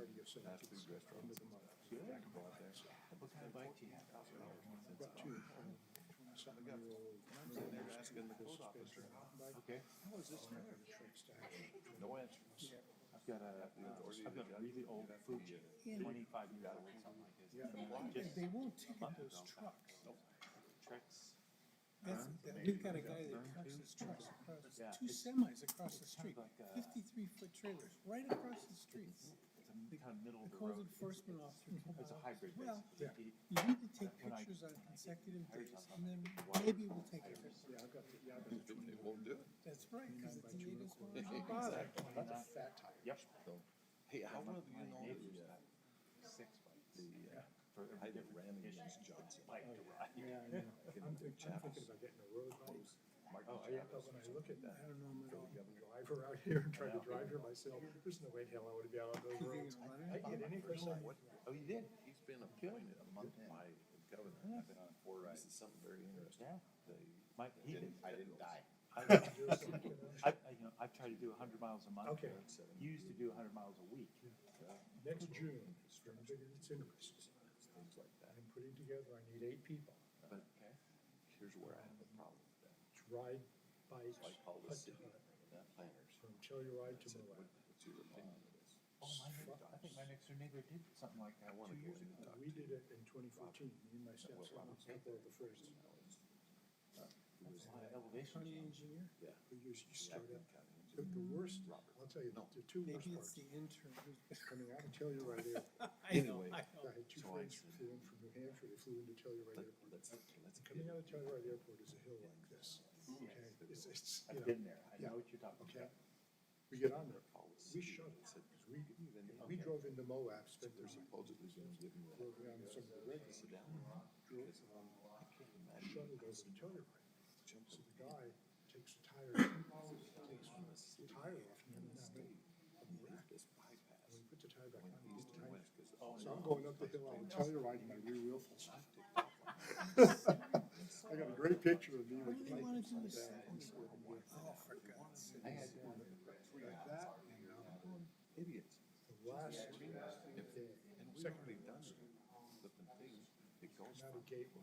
party of 17 end of the month. What kind of bike do you have? Got two. 27-year-old. Asking the code officer. Okay. How is this kind of a trick stack? No answers. I've got a really old Fuji, 25 years old, something like this. Yeah. They won't ticket those trucks. Tricks. We've got a guy that parks his trucks across, Yeah, two it's- semis across the street, like, 53-foot trailers, right across the street. It's a kind of middle of The the code road. enforcement officer came It's a out. hybrid, Well, basically. you need to take pictures on consecutive days, and then maybe we'll take it. Yeah, I've got the, They won't do it. that's right, because the natives won't Exactly. bother. That's a fat tire. Yep. Hey, how well do you know Neighbors the, got 6 bikes. I did Randy Johnson? Bike to ride. Yeah, I know. I'm thinking about getting a road bike. Oh, yeah. But when I look at that, I don't know, I'm gonna drive her out here and try to drive her myself. There's no way in hell I would be out on those roads. I can get any place I want. Oh, you did? He's been appointed a month by the governor. I've been on 4 rides. This is something very interesting. Yeah. He did. I didn't die. I've tried to do 100 miles a month. Okay. You used to do 100 miles a week. Next June, it's interesting. Things like that. I'm putting together, I need 8 people. But here's where I have a problem with that. To ride bikes, So I called the hut city, to hut, planners. from Telluride to Said, Moab. what's your opinion of this? Oh, I think my next door neighbor did something like that 2 years ago. We did it in 2014, me and my stepson, was a couple of the first. That's a lot of elevation County change. engineer, Yeah. who you start up, the worst, I'll tell you, the two worst Maybe it's parts, the intern who's. coming out of Telluride Airport. Anyway, I had 2 So I friends said- who flew in from New Hampshire, they flew into Telluride Airport. let's Coming get out of Telluride Airport is a hill like this, okay? It's, I've you know, been there. I yeah. know what you're talking okay? about. We get on there, all the we city shut and it, said, because we drove into Moab, spent they're the supposedly going to give me drove around some of the regulars, sit down. Because I can't imagine shuttled over to Telluride. jumping So the guy takes the tire, takes the tire off, and then make this bypass. we put the tire back on, East he's and tire. west, because So I'm going up the hill on Telluride, my rear wheel falls off. I got a great picture of me with the bike wanna do upside this? down. Oh, for God's sake. I had one Like that, and idiots. the last And we've already done it. Flipping things, it goes Not from a gate. the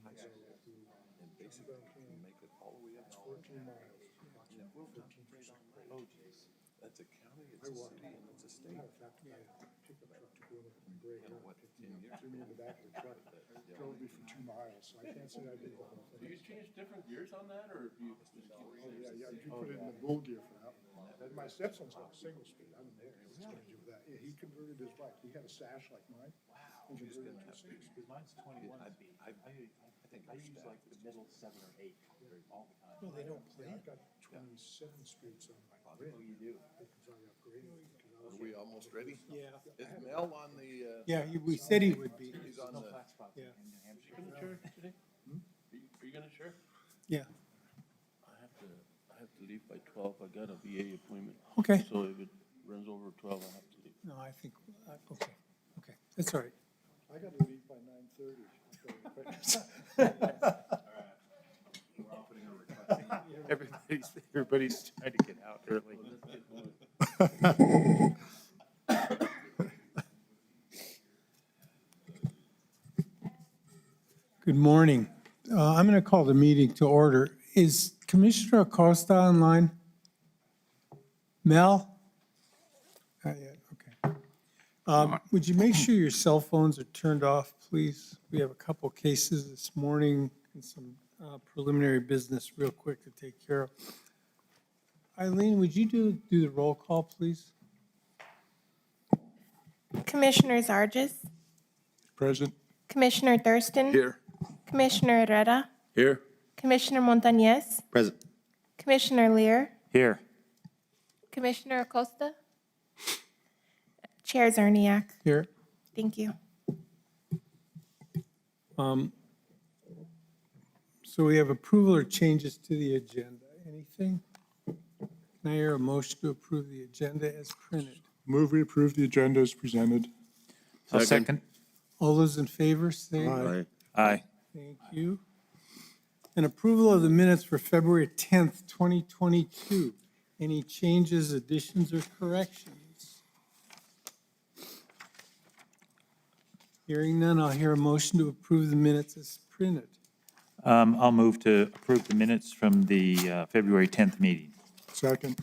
high school and basically you make it all the way up. 14 miles. And we'll talk Oh, jeez. That's a county, it's a city, and it's a state. Matter of fact, I picked up truck to go up in the gray. You know what, 10 years Threw me in the back of the truck, drove me for 2 miles, so I can't say I did the whole Do you thing. change different gears on that, or do you just keep Oh, the yeah, same? yeah, you put it in the bull gear for that one. Then my stepson's got a single speed, I don't know what he's gonna do with that. Yeah, he converted his bike, he had a sash like mine. He converted it to a single speed. Because mine's 21 speed. I think use like the middle 7 or 8 all the time. Well, they don't play Yeah, it. I've got 27 streets on my Oh, grid, you do? because I upgraded. because I Are was- we almost ready? Yeah. Is Mel on the, Yeah, we said he would be. he's on No the, flat spots Yeah. in New Hampshire. Gonna share today? Are you gonna share? Yeah, I have to leave by 12, I got a VA appointment, okay. so if it runs over 12, I have to leave. No, I think, okay, that's all right. I gotta leave by 9:30. Everybody's trying to get out early. Good morning. I'm going to call the meeting to order. Is Commissioner Acosta online? Mel? Not yet, okay. Would you make sure your cell phones are turned off, please? We have a couple cases this morning and some preliminary business real quick to take care of. Eileen, would you do the roll call, please? Commissioner Zargis, Present. Commissioner Thurston. here. Commissioner Herrera, Here. Commissioner Montañez, Present. Commissioner Lear, Here. Commissioner Acosta, Chair Zarniak. Here. Thank you. So we have approval or changes to the agenda. Anything? Can I hear a motion to approve the agenda as printed? Move we approve the agenda as presented. I'll second. All those in favor, say aye. Aye. Thank you. And approval of the minutes for February 10th, 2022. Any changes, additions, or corrections? Hearing none, I'll hear a motion to approve the minutes as printed. I'll move to approve the minutes from the February 10th meeting. Second.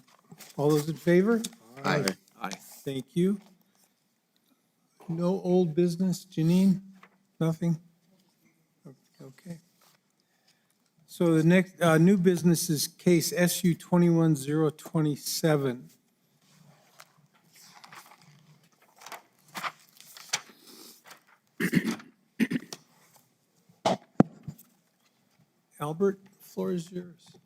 All those in favor? Aye. Aye. Thank you. No old business, Janine? Nothing? Okay. So the next, new business is case SU 21027. Albert, the floor is yours.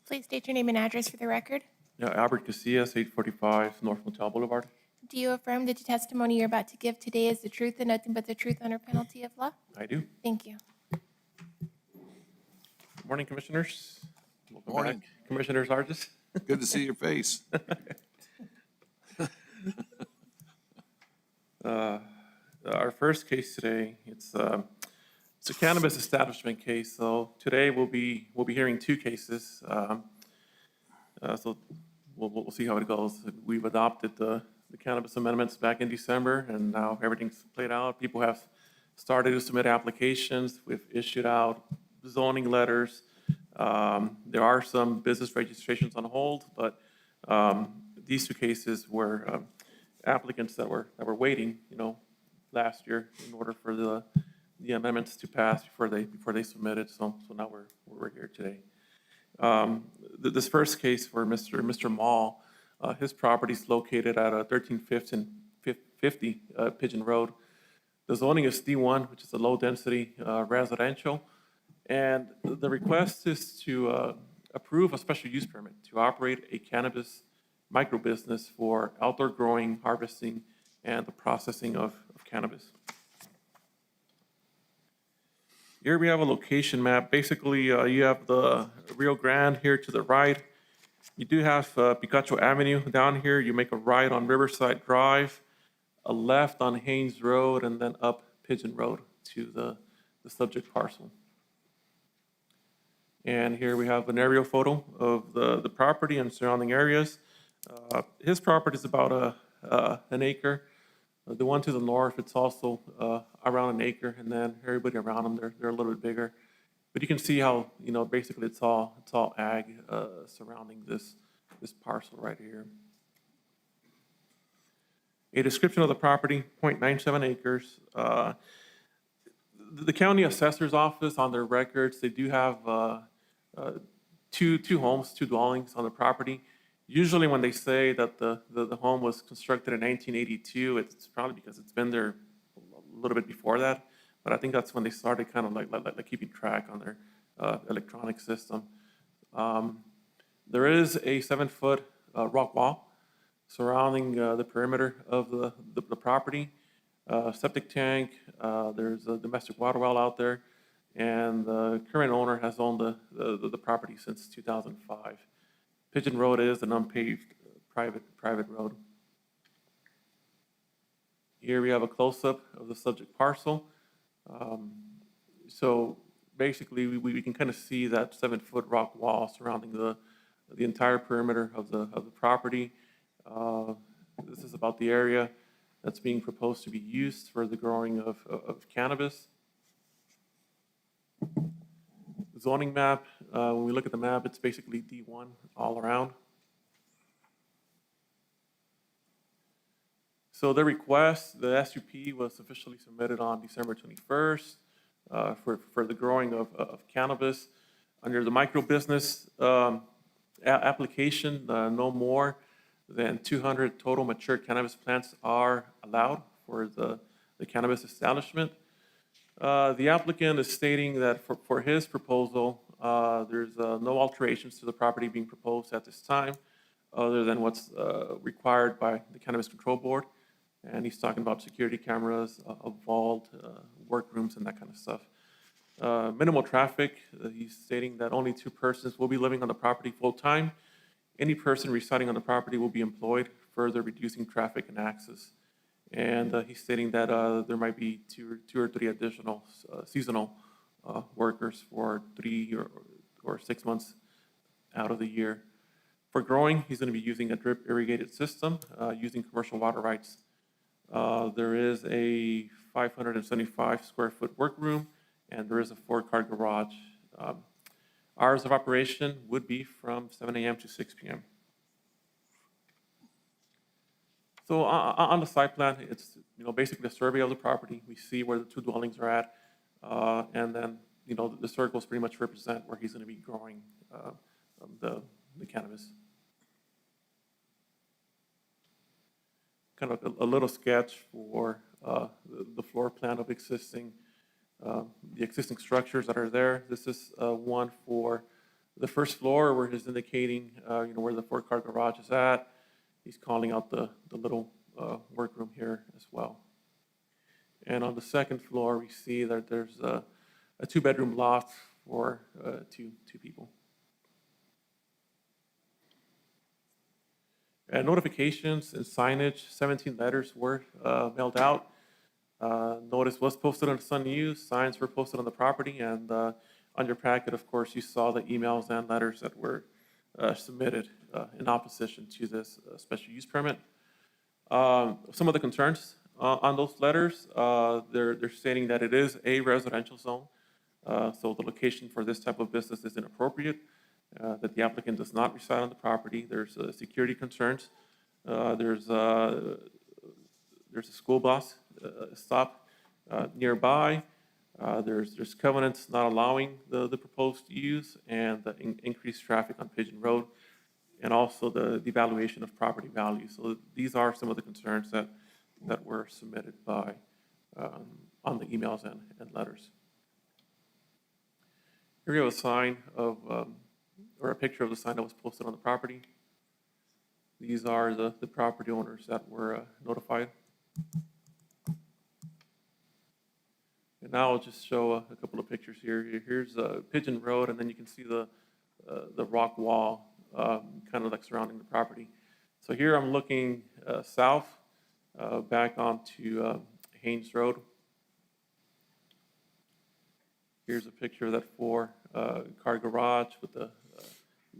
Please state your name and address for the record. Yeah, Albert Casillas, 845 North Motel Boulevard. Do you affirm that the testimony you're about to give today is the truth and nothing but the truth under penalty of law? I do. Thank you. Good morning, Commissioners. Welcome Morning. back, Commissioner Sargis. Good to see your face. Our first case today, it's a cannabis establishment case. So today we'll be hearing two cases. So we'll see how it goes. We've adopted the cannabis amendments back in December, and now everything's played out. People have started to submit applications. We've issued out zoning letters. There are some business registrations on hold, but these two cases were applicants that were waiting, last year in order for the amendments to pass before they submitted. So now we're here today. This first case for Mr. Mall, his property is located at 1350 Pigeon Road. The zoning is D1, which is a low-density residential. And the request is to approve a special use permit to operate a cannabis microbusiness for outdoor growing, harvesting, and the processing of cannabis. Here we have a location map. Basically, you have the Rio Grande here to the right. You do have Picacho Avenue down here. You make a right on Riverside Drive, a left on Haynes Road, and then up Pigeon Road to the subject parcel. And here we have an aerial photo of the property and surrounding areas. His property is about an acre. The one to the north, it's also around an acre, and then everybody around them, they're a little bit bigger. But you can see how, basically it's all ag surrounding this parcel right here. A description of the property, 0.97 acres. The county assessor's office on their records, they do have two homes, two dwellings on the property. Usually when they say that the home was constructed in 1982, it's probably because it's been there a little bit before that. But I think that's when they started kind of like keeping track on their electronic system. There is a 7-foot rock wall surrounding the perimeter of the property. Septic tank, there's a domestic water well out there, and the current owner has owned the property since 2005. Pigeon Road is an unpaved private road. Here we have a close-up of the subject parcel. So basically, we can kind of see that 7-foot rock wall surrounding the entire perimeter of the property. This is about the area that's being proposed to be used for the growing of cannabis. Zoning map, when we look at the map, it's basically D1 all around. So the request, the SUP was officially submitted on December 21st for the growing of cannabis. Under the micro business application, no more than 200 total mature cannabis plants are allowed for the cannabis establishment. The applicant is stating that for his proposal, there's no alterations to the property being proposed at this time, other than what's required by the Cannabis Control Board. And he's talking about security cameras, a vault, workrooms, and that kind of stuff. Minimal traffic, he's stating that only 2 persons will be living on the property full-time. Any person residing on the property will be employed, further reducing traffic and access. And he's stating that there might be two or three additional seasonal workers for 3 or 6 months out of the year. For growing, he's going to be using a drip irrigated system using commercial water rights. There is a 575 square foot workroom, and there is a 4-car garage. Hours of operation would be from 7 a.m. to 6 p.m. So on the site plan, it's, basically a survey of the property. We see where the 2 dwellings are at, and then, the circles pretty much represent where he's going to be growing the cannabis. Kind of a little sketch for the floor plan of the existing structures that are there. This is one for the first floor where he's indicating, where the 4-car garage is at. He's calling out the little workroom here as well. And on the second floor, we see that there's a 2-bedroom loft for two people. And notifications and signage, 17 letters were mailed out. Notice was posted on the Sun News, signs were posted on the property, and on your packet, of course, you saw the emails and letters that were submitted in opposition to this special use permit. Some of the concerns on those letters, they're stating that it is a residential zone, so the location for this type of business is inappropriate, that the applicant does not reside on the property. There's security concerns. There's a school bus stop nearby. There's covenants not allowing the proposed use, and the increased traffic on Pigeon Road, and also the devaluation of property value. So these are some of the concerns that were submitted by on the emails and letters. Here we have a sign of, or a picture of the sign that was posted on the property. These are the property owners that were notified. And now I'll just show a couple of pictures here. Here's Pigeon Road, and then you can see the rock wall kind of like surrounding the property. So here I'm looking south, back onto Haynes Road. Here's a picture of that 4-car garage with the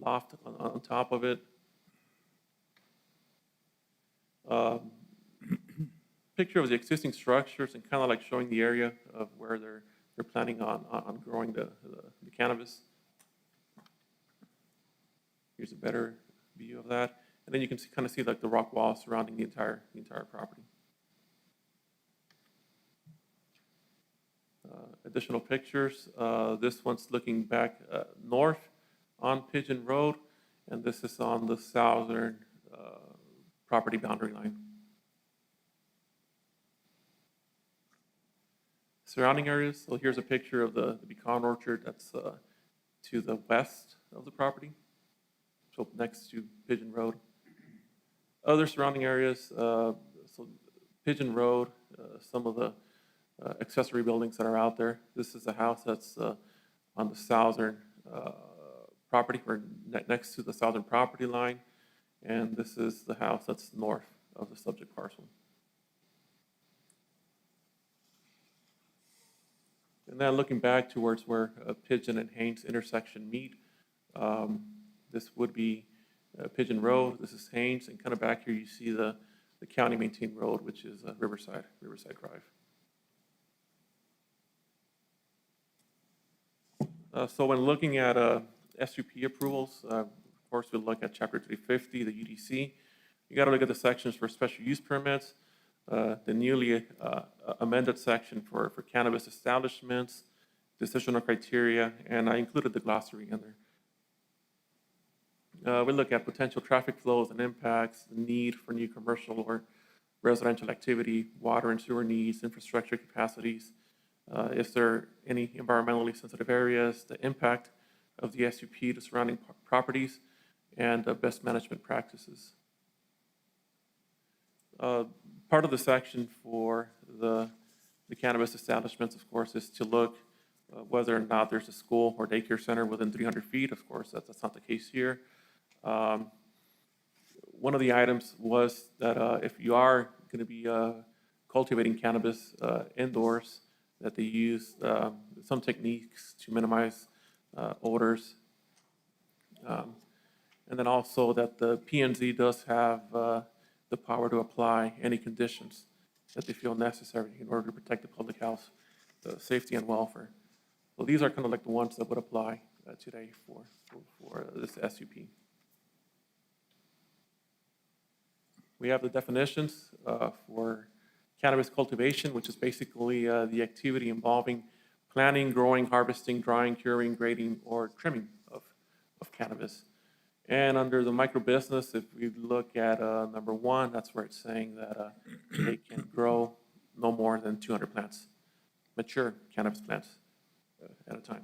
loft on top of it. Picture of the existing structures and kind of like showing the area of where they're planning on growing the cannabis. Here's a better view of that, and then you can kind of see like the rock wall surrounding the entire property. Additional pictures. This one's looking back north on Pigeon Road, and this is on the southern property boundary line. Surrounding areas, so here's a picture of the pecan orchard that's to the west of the property, so next to Pigeon Road. Other surrounding areas, so Pigeon Road, some of the accessory buildings that are out there. This is a house that's on the southern property, or next to the southern property line, and this is the house that's north of the subject parcel. And then looking back towards where Pigeon and Haynes intersection meet, this would be Pigeon Road. This is Haynes, and kind of back here you see the county maintained road, which is Riverside Drive. So when looking at SUP approvals, of course we look at Chapter 350, the UDC. You got to look at the sections for special use permits, the newly amended section for cannabis establishments, decisional criteria, and I included the glossary in there. We look at potential traffic flows and impacts, the need for new commercial or residential activity, water and sewer needs, infrastructure capacities, is there any environmentally sensitive areas, the impact of the SUP to surrounding properties, and best management practices. Part of the section for the cannabis establishments, of course, is to look whether or not there's a school or daycare center within 300 feet. Of course, that's not the case here. One of the items was that if you are going to be cultivating cannabis indoors, that they use some techniques to minimize odors. And then also that the PNZ does have the power to apply any conditions that they feel necessary in order to protect the public health, safety, and welfare. So these are kind of like the ones that would apply today for this SUP. We have the definitions for cannabis cultivation, which is basically the activity involving planting, growing, harvesting, drying, curing, grading, or trimming of cannabis. And under the micro business, if we look at number 1, that's where it's saying that they can grow no more than 200 plants, mature cannabis plants at a time.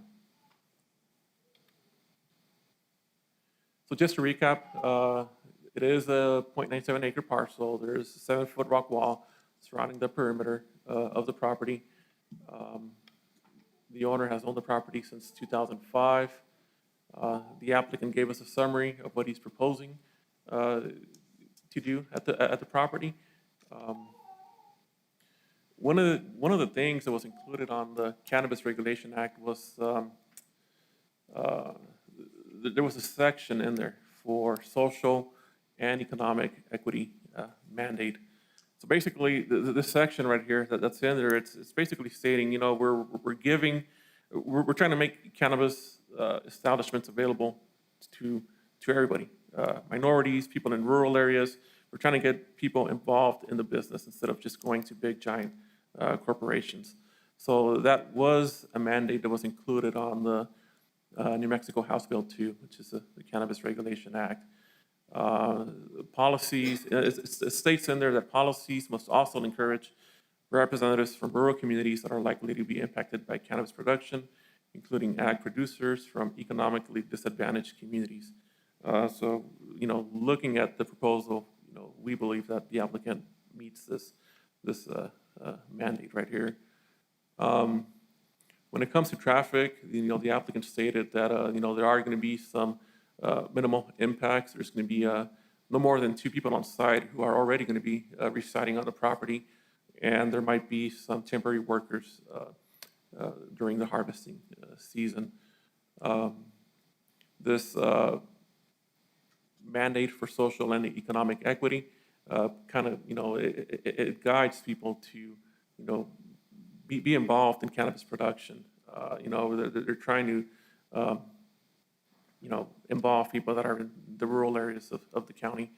So just to recap, it is a 0.97 acre parcel. There's a 7-foot rock wall surrounding the perimeter of the property. The owner has owned the property since 2005. The applicant gave us a summary of what he's proposing to do at the property. One of the things that was included on the Cannabis Regulation Act was there was a section in there for social and economic equity mandate. So basically, this section right here that's in there, it's basically stating, you know, we're trying to make cannabis establishments available to everybody, minorities, people in rural areas. We're trying to get people involved in the business instead of just going to big giant corporations. So that was a mandate that was included on the New Mexico House Bill 2, which is the Cannabis Regulation Act. Policies, it states in there that policies must also encourage representatives from rural communities that are likely to be impacted by cannabis production, including ag producers from economically disadvantaged communities. So, you know, looking at the proposal, you know, we believe that the applicant meets this mandate right here. When it comes to traffic, you know, the applicant stated that, you know, there are going to be some minimal impacts. There's going to be no more than 2 people on site who are already going to be residing on the property, and there might be some temporary workers during the harvesting season. This mandate for social and economic equity kind of, you know, it guides people to, you know, be involved in cannabis production. You know, they're trying to, you know, involve people that are in the rural areas of the county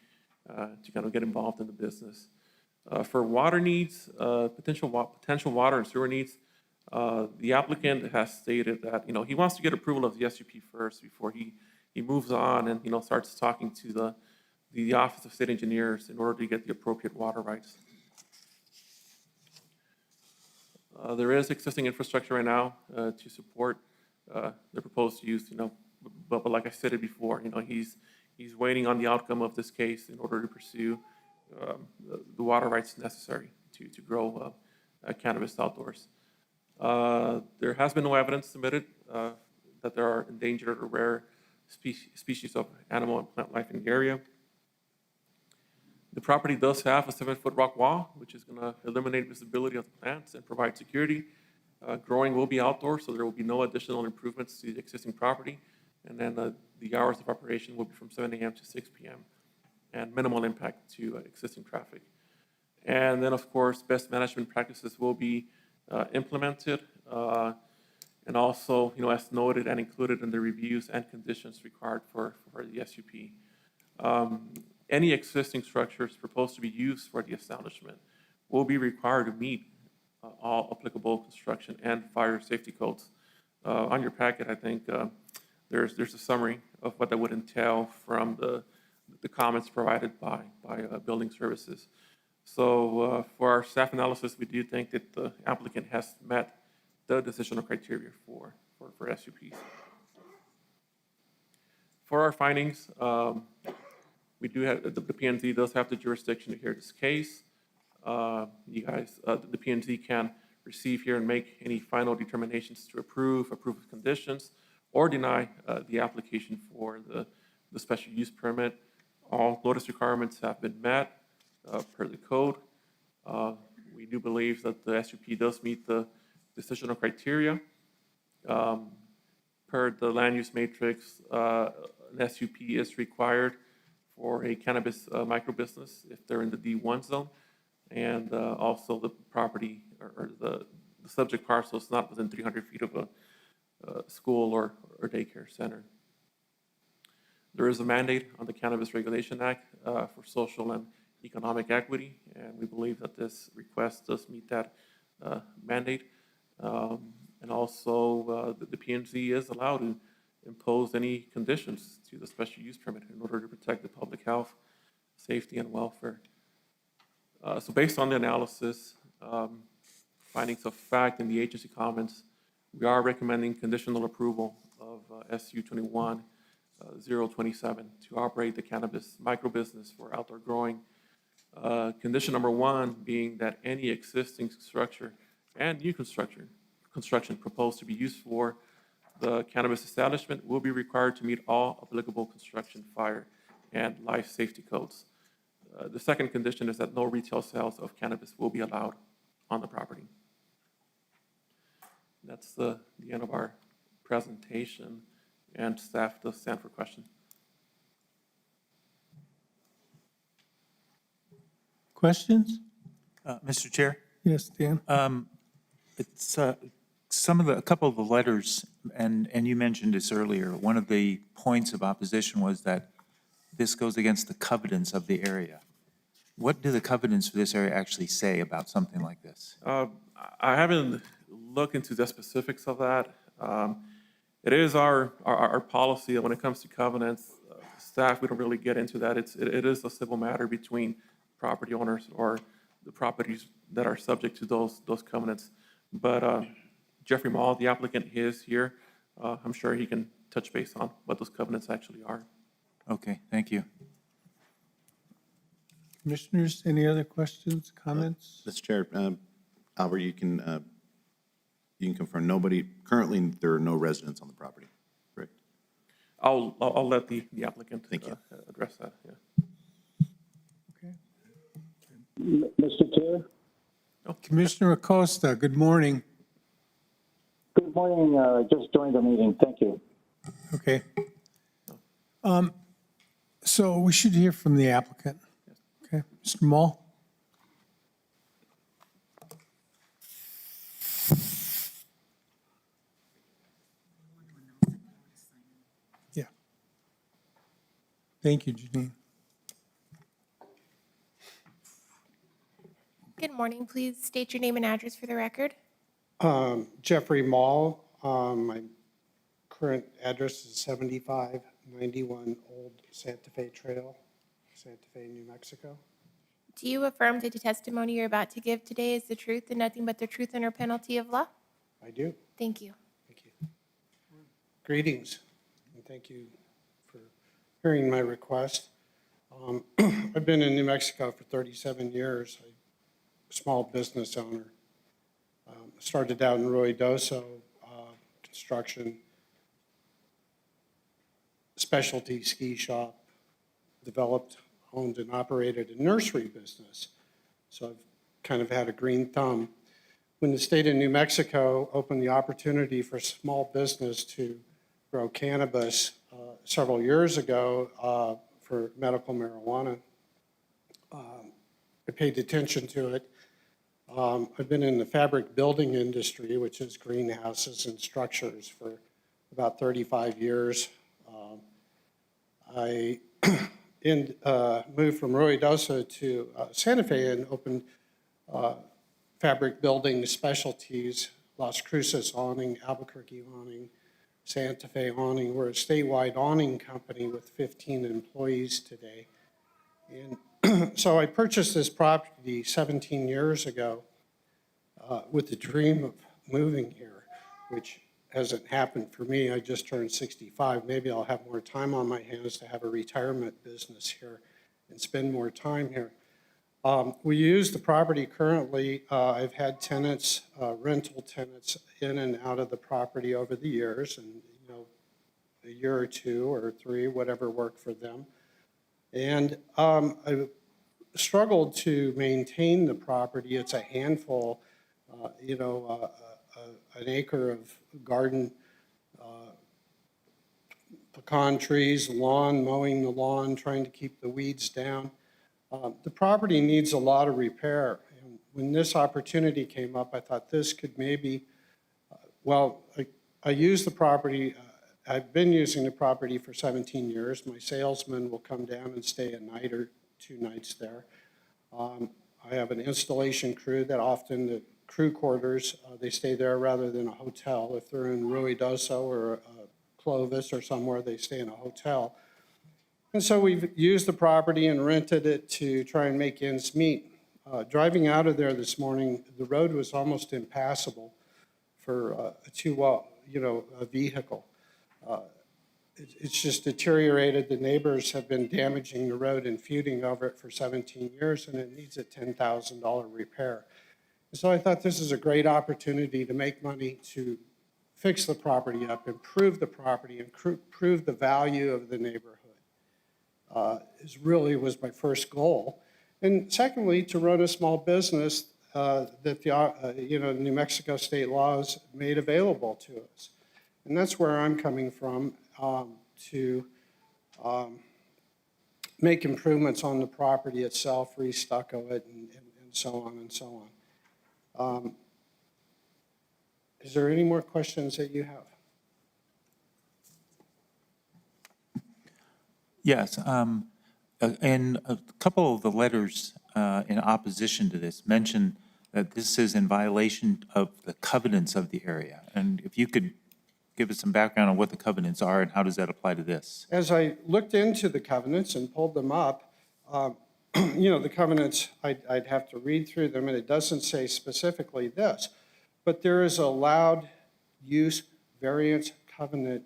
to kind of get involved in the business. For water needs, potential water and sewer needs, the applicant has stated that, you know, he wants to get approval of the SUP first before he moves on and, you know, starts talking to the Office of State Engineers in order to get the appropriate water rights. There is existing infrastructure right now to support the proposed use, you know, but like I said it before, you know, he's waiting on the outcome of this case in order to pursue the water rights necessary to grow cannabis outdoors. There has been no evidence submitted that there are endangered or rare species of animal and plant life in the area. The property does have a 7-foot rock wall, which is going to eliminate visibility of the plants and provide security. Growing will be outdoors, so there will be no additional improvements to the existing property. And then the hours of operation will be from 7 a.m. to 6 p.m. and minimal impact to existing traffic. And then, of course, best management practices will be implemented, and also, you know, as noted and included in the reviews and conditions required for the SUP. Any existing structures proposed to be used for the establishment will be required to meet all applicable construction and fire safety codes. On your packet, I think there's a summary of what that would entail from the comments provided by building services. So for our staff analysis, we do think that the applicant has met the decisional criteria for SUPs. For our findings, we do have, the PNZ does have the jurisdiction to hear this case. You guys, the PNZ can receive here and make any final determinations to approve of conditions, or deny the application for the special use permit. All notice requirements have been met per the code. We do believe that the SUP does meet the decisional criteria. Per the land use matrix, an SUP is required for a cannabis micro business if they're in the D1 zone. and also the property or the subject parcel is not within 300 feet of a school or daycare center. There is a mandate on the Cannabis Regulation Act for social and economic equity, and we believe that this request does meet that mandate. And also, the PNC is allowed to impose any conditions to the special use permit in order to protect the public health, safety, and welfare. So based on the analysis, findings of fact, and the agency comments, we are recommending conditional approval of SU 21-027 to operate the cannabis microbusiness for outdoor growing. Condition number 1 being that any existing structure and new construction proposed to be used for the cannabis establishment will be required to meet all applicable construction, fire, and life safety codes. The second condition is that no retail sales of cannabis will be allowed on the property. That's the end of our presentation, and staff does stand for questions. Questions? Mr. Chair, Yes, Dan? it's a couple of the letters, and you mentioned this earlier, one of the points of opposition was that this goes against the covenants of the area. What do the covenants for this area actually say about something like this? I haven't looked into the specifics of that. It is our policy that when it comes to covenants, staff, we don't really get into that. It is a civil matter between property owners or the properties that are subject to those covenants. But Jeffrey Mall, the applicant, is here. I'm sure he can touch base on what those covenants actually are. Okay, thank you. Commissioners, any other questions, comments? Mr. Chair, Albert, you can confirm currently there are no residents on the property, correct? I'll let the applicant Thank you. address that, yeah. Okay. Mr. Chair, Commissioner Acosta, good morning. good morning. Just joined the meeting. Thank you. Okay. So we should hear from the applicant. Okay, Mr. Mall? Yeah. Thank you, Janine. Good morning. Please state your name and address for the record. Jeffrey Mall. My current address is 7591 Old Santa Fe Trail, Santa Fe, New Mexico. Do you affirm that the testimony you're about to give today is the truth and nothing but the truth under penalty of law? I do. Thank you. Thank you. Greetings, and thank you for hearing my request. I've been in New Mexico for 37 years. I'm a small business owner. Started out in Ruidoso, construction, specialty ski shop, developed, owned, and operated a nursery business. So I've kind of had a green thumb. When the state of New Mexico opened the opportunity for small business to grow cannabis several years ago for medical marijuana, I paid attention to it. I've been in the fabric building industry, which is greenhouses and structures, for about 35 years. I moved from Ruidoso to Santa Fe and opened fabric building specialties, Las Cruces Awning, Albuquerque Awning, Santa Fe Awning. We're a statewide awning company with 15 employees today. And so I purchased this property 17 years ago with the dream of moving here, which hasn't happened for me. I just turned 65. Maybe I'll have more time on my hands to have a retirement business here and spend more time here. We use the property currently. I've had tenants, rental tenants, in and out of the property over the years, and a year or two or three, whatever worked for them. And I struggled to maintain the property. It's a handful, an acre of garden, pecan trees, lawn, mowing the lawn, trying to keep the weeds down. The property needs a lot of repair. And when this opportunity came up, I thought this could maybe, I use the property, I've been using the property for 17 years. My salesman will come down and stay a night or 2 nights there. I have an installation crew that often, the crew quarters, they stay there rather than a hotel. If they're in Ruidoso or Clovis or somewhere, they stay in a hotel. And so we've used the property and rented it to try and make ends meet. Driving out of there this morning, the road was almost impassable for a vehicle. It's just deteriorated. The neighbors have been damaging the road and feuding over it for 17 years, and it needs a $10,000 repair. And so I thought this is a great opportunity to make money to fix the property up, improve the property, improve the value of the neighborhood. Is really was my first goal. And secondly, to run a small business that the New Mexico state laws made available to us. And that's where I'm coming from, to make improvements on the property itself, re-stucco it, and so on and so on. Is there any more questions that you have? Yes, and a couple of the letters in opposition to this mention that this is in violation of the covenants of the area. And if you could give us some background on what the covenants are and how does that apply to this? As I looked into the covenants and pulled them up, the covenants, I'd have to read through them, and it doesn't say specifically this, but there is a allowed use variance covenant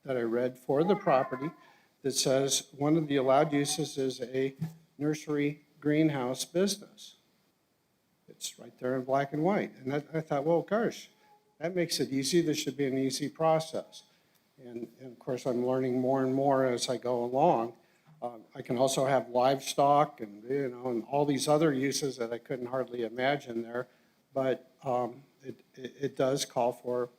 that I read for the property that says one of the allowed uses is a nursery greenhouse business. It's right there in black and white. And I thought, well, gosh, that makes it easy. This should be an easy process. And of course, I'm learning more and more as I go along. I can also have livestock and, and all these other uses that I couldn't hardly imagine there. But it does call for,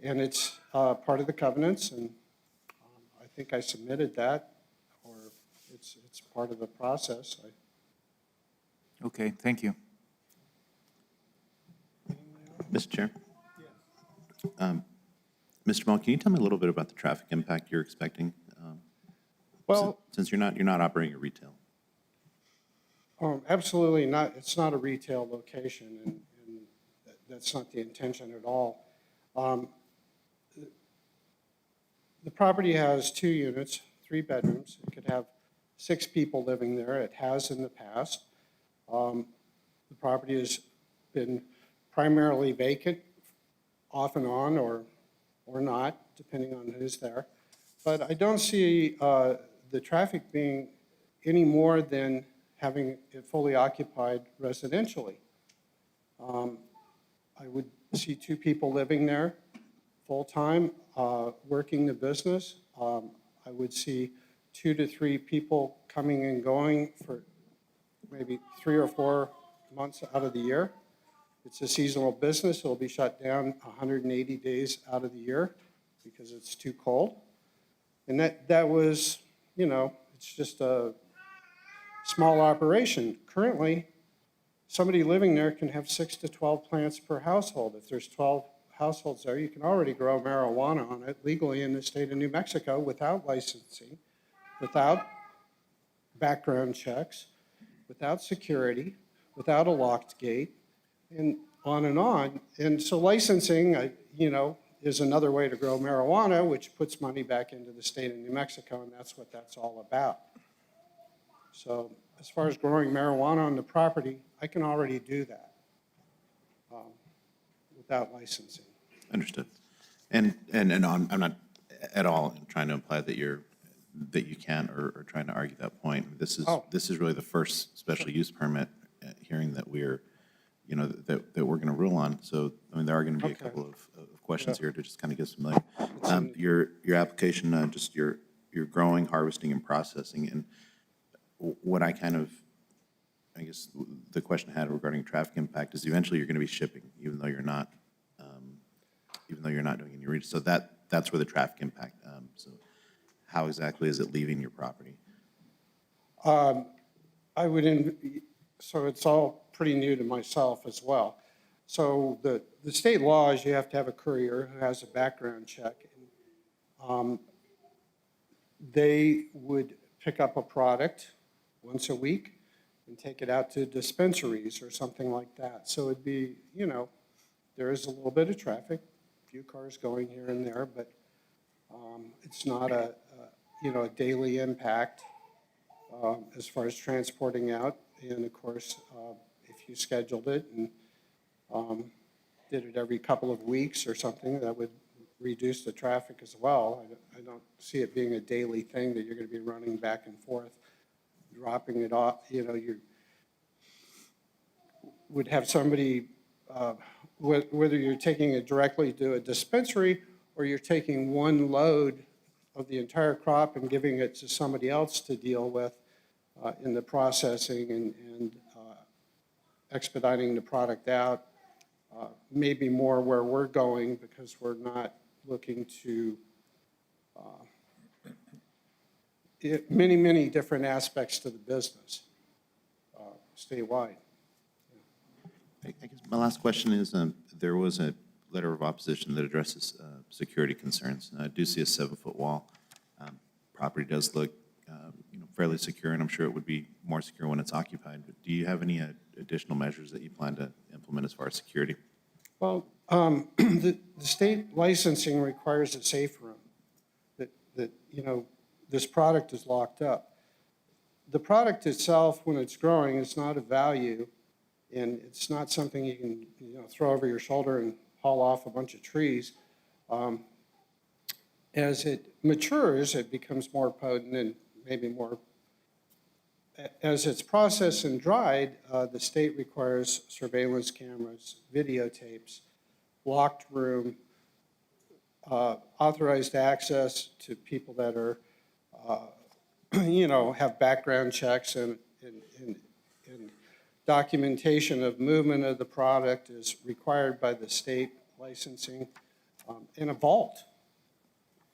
and it's part of the covenants, and I think I submitted that, or it's part of the process. Okay, thank you. Mr. Chair? Mr. Mull, can you tell me a little bit about the traffic impact you're expecting? Well, Since you're not operating a retail. Absolutely not. It's not a retail location, and that's not the intention at all. The property has 2 units, 3 bedrooms. It could have 6 people living there. It has in the past. The property has been primarily vacant, off and on, or not, depending on who's there. But I don't see the traffic being any more than having it fully occupied residentially. I would see 2 people living there full-time, working the business. I would see 2 to 3 people coming and going for maybe 3 or 4 months out of the year. It's a seasonal business. It'll be shut down 180 days out of the year because it's too cold. And that was, it's just a small operation. Currently, somebody living there can have 6 to 12 plants per household. If there's 12 households there, you can already grow marijuana on it legally in the state of New Mexico without licensing, without background checks, without security, without a locked gate, and on and on. And so licensing, is another way to grow marijuana, which puts money back into the state of New Mexico, and that's what that's all about. So as far as growing marijuana on the property, I can already do that without licensing. Understood. And I'm not at all trying to imply that you can't or trying to argue that point. This is really the first special use permit hearing that we're that we're going to rule on. So there are going to be a couple of questions here to just kind of get familiar. Your application, just your growing, harvesting, and processing, and what I guess the question I had regarding traffic impact is eventually you're going to be shipping, even though you're not doing any reach. So that's where the traffic impact. So how exactly is it leaving your property? I would, so it's all pretty new to myself as well. So the state law is you have to have a courier who has a background check. They would pick up a product once a week and take it out to dispensaries or something like that. So it'd be, there is a little bit of traffic, a few cars going here and there, but it's not a daily impact as far as transporting out. And of course, if you scheduled it and did it every couple of weeks or something, that would reduce the traffic as well. I don't see it being a daily thing that you're going to be running back and forth, dropping it off. You would have somebody, whether you're taking it directly to a dispensary or you're taking one load of the entire crop and giving it to somebody else to deal with in the processing and expediting the product out, maybe more where we're going, because we're not looking to many different aspects to the business statewide. I guess my last question is, there was a letter of opposition that addresses security concerns. I do see a 7-foot wall. Property does look fairly secure, and I'm sure it would be more secure when it's occupied. But do you have any additional measures that you plan to implement as far as security? Well, the state licensing requires a safe room, that this product is locked up. The product itself, when it's growing, is not of value, and it's not something you can throw over your shoulder and haul off a bunch of trees. As it matures, it becomes more potent and maybe more. As it's processed and dried, the state requires surveillance cameras, videotapes, locked room, authorized access to people that are, have background checks and documentation of movement of the product is required by the state licensing, in a vault.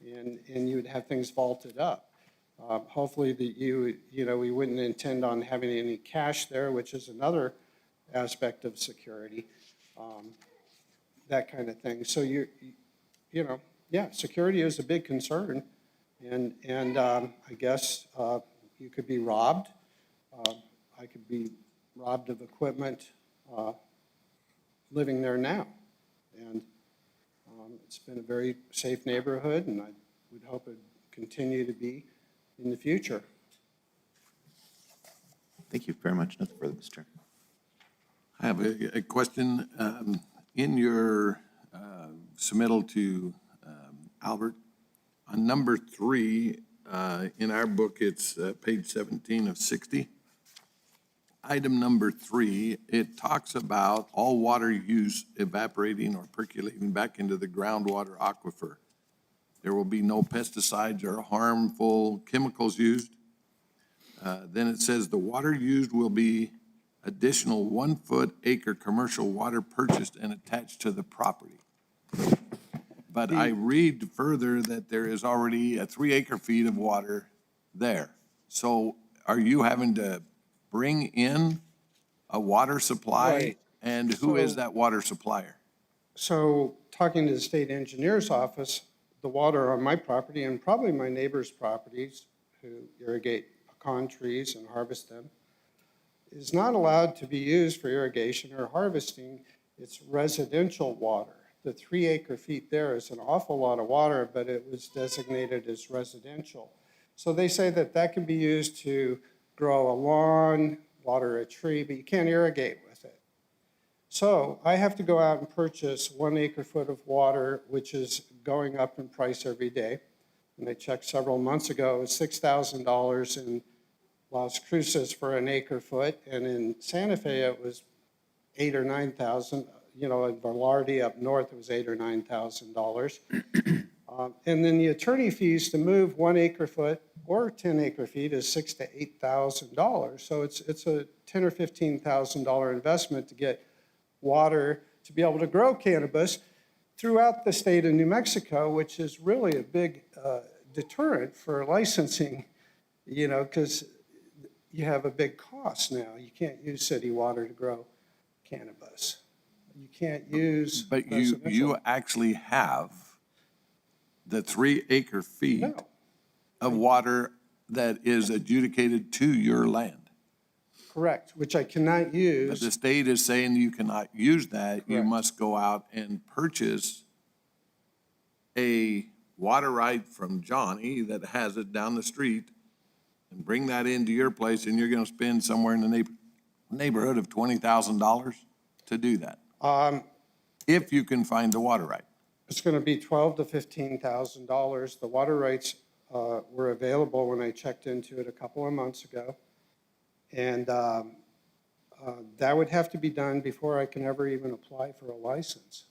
And you would have things vaulted up. Hopefully that we wouldn't intend on having any cash there, which is another aspect of security, that kind of thing. So security is a big concern, and I guess you could be robbed. I could be robbed of equipment living there now, and it's been a very safe neighborhood, and I would hope it continue to be in the future. Thank you very much. Nothing further, Mr. Chair. I have a question. In your submittal to Albert, on number 3, in our book, it's page 17 of 60. Item number 3, it talks about all water use evaporating or percolating back into the groundwater aquifer. There will be no pesticides or harmful chemicals used. Then it says the water used will be additional 1-foot acre commercial water purchased and attached to the property. But I read further that there is already a 3 acre-feet of water there. So are you having to bring in a water supply? Right. And who is that water supplier? So talking to the state engineer's office, the water on my property and probably my neighbor's properties who irrigate pecan trees and harvest them is not allowed to be used for irrigation or harvesting. It's residential water. The 3 acre-feet there is an awful lot of water, but it was designated as residential. So they say that can be used to grow a lawn, water a tree, but you can't irrigate with it. So I have to go out and purchase 1 acre-foot of water, which is going up in price every day. And I checked several months ago, it was $6,000 in Las Cruces for an acre-foot, and in Santa Fe it was $8,000 or $9,000. In Velarde up north it was $8,000 or $9,000. And then the attorney fees to move 1 acre-foot or 10 acre-feet is $6,000 to $8,000. So it's a $10,000 or $15,000 investment to get water to be able to grow cannabis throughout the state of New Mexico, which is really a big deterrent for licensing, because you have a big cost now. You can't use city water to grow cannabis. You can't use But you residential. actually have the 3 acre feet No. of water that is adjudicated to your land. Correct, which I cannot But use. the state is saying you cannot use that. You Correct. must go out and purchase a water right from Johnny that has it down the street and bring that into your place, and you're gonna spend somewhere in the neighborhood of $20,000 to do that, if you can find the water right. It's going to be $12,000 to $15,000. The water rights were available when I checked into it a couple of months ago. And that would have to be done before I can ever even apply for a license.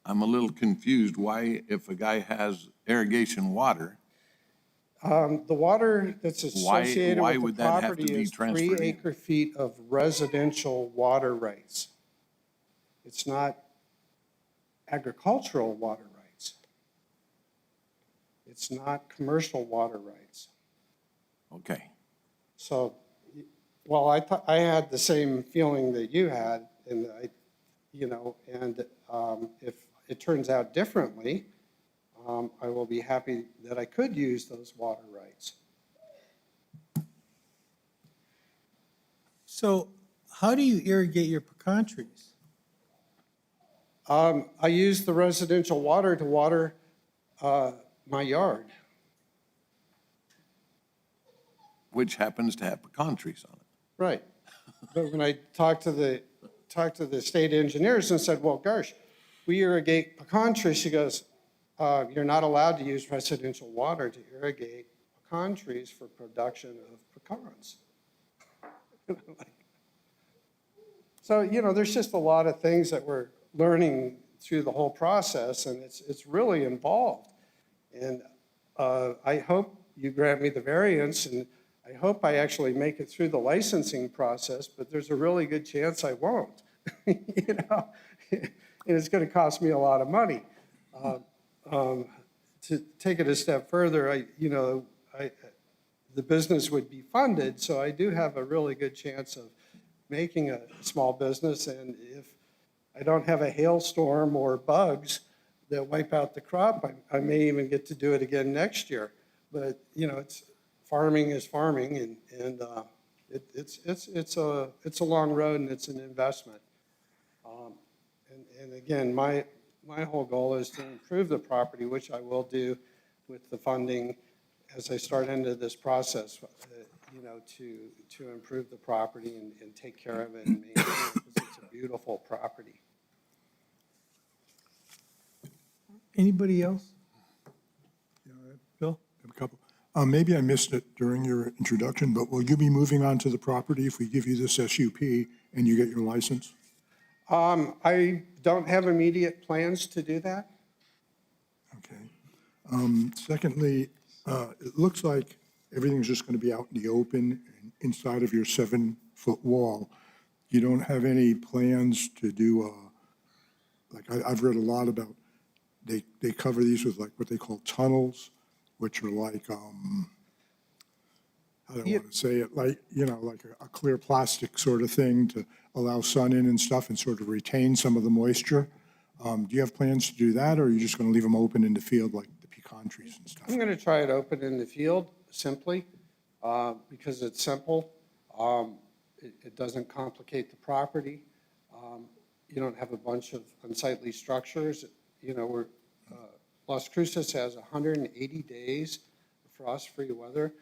I'm a little confused why, if a guy has irrigation water, The water that's associated why with would the that have to property be is transferred 3 in? acre feet of residential water rights. It's not agricultural water rights. It's not commercial water rights. okay. So, well, I had the same feeling that you had, and and if it turns out differently, I will be happy that I could use those water rights. So how do you irrigate your pecan trees? I use the residential water to water my yard. Which happens to have pecan trees on it. Right. But when I talked to the state engineers and said, well, gosh, we irrigate pecan trees, she goes, you're not allowed to use residential water to irrigate pecan trees for production of pecans. So, there's just a lot of things that we're learning through the whole process, and it's really involved. And I hope you grant me the variance, and I hope I actually make it through the licensing process, but there's a really good chance I won't. And it's going to cost me a lot of money. To take it a step further, the business would be funded, so I do have a really good chance of making a small business. And if I don't have a hailstorm or bugs that wipe out the crop, I may even get to do it again next year. But farming is farming, and it's a long road, and it's an investment. And again, my whole goal is to improve the property, which I will do with the funding as I start into this process, to improve the property and take care of it and maintain it, because it's a beautiful property. Anybody else? Bill? I have a couple. Maybe I missed it during your introduction, but will you be moving onto the property if we give you this SUP and you get your license? I don't have immediate plans to do that. Okay. Secondly, it looks like everything's just going to be out in the open and inside of your 7-foot wall. You don't have any plans to do, I've read a lot about, they cover these with like what they call tunnels, which are like, I don't want to say it, like a clear plastic sort of thing to allow sun in and stuff and sort of retain some of the moisture. Do you have plans to do that, or are you just going to leave them open in the field like the pecan trees and stuff? I'm going to try it open in the field simply because it's simple. It doesn't complicate the property. You don't have a bunch of unsightly structures. Las Cruces has 180 days of frost-free weather.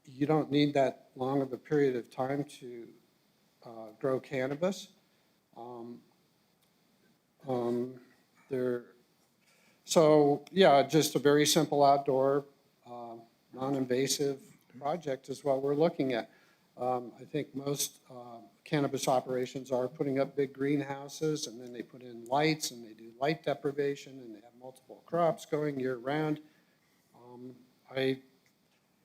You don't need that long of a period of time to grow cannabis. So yeah, just a very simple outdoor, non-invasive project is what we're looking at. I think most cannabis operations are putting up big greenhouses, and then they put in lights, and they do light deprivation, and they have multiple crops going year-round.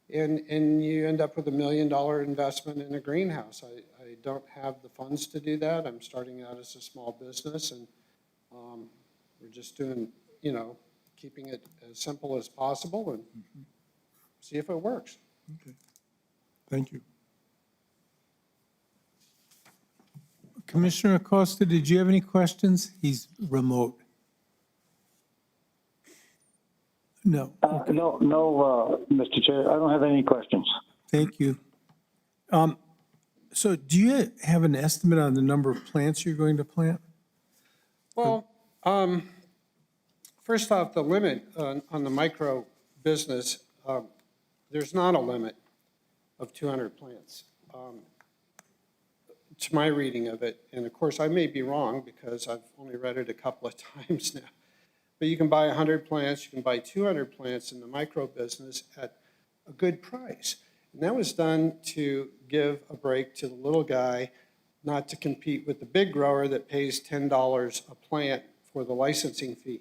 And you end up with $1 million investment in a greenhouse. I don't have the funds to do that. I'm starting out as a small business, and we're just doing, keeping it as simple as possible. And see if it works. Thank you. Commissioner Acosta, did you have any questions? He's remote. No. No, Mr. Chair, I don't have any questions. Thank you. So do you have an estimate on the number of plants you're going to plant? Well, first off, the limit on the micro business, there's not a limit of 200 plants. To my reading of it, and of course I may be wrong because I've only read it a couple of times now, but you can buy 100 plants, you can buy 200 plants in the micro business at a good price. And that was done to give a break to the little guy, not to compete with the big grower that pays $10 a plant for the licensing fee.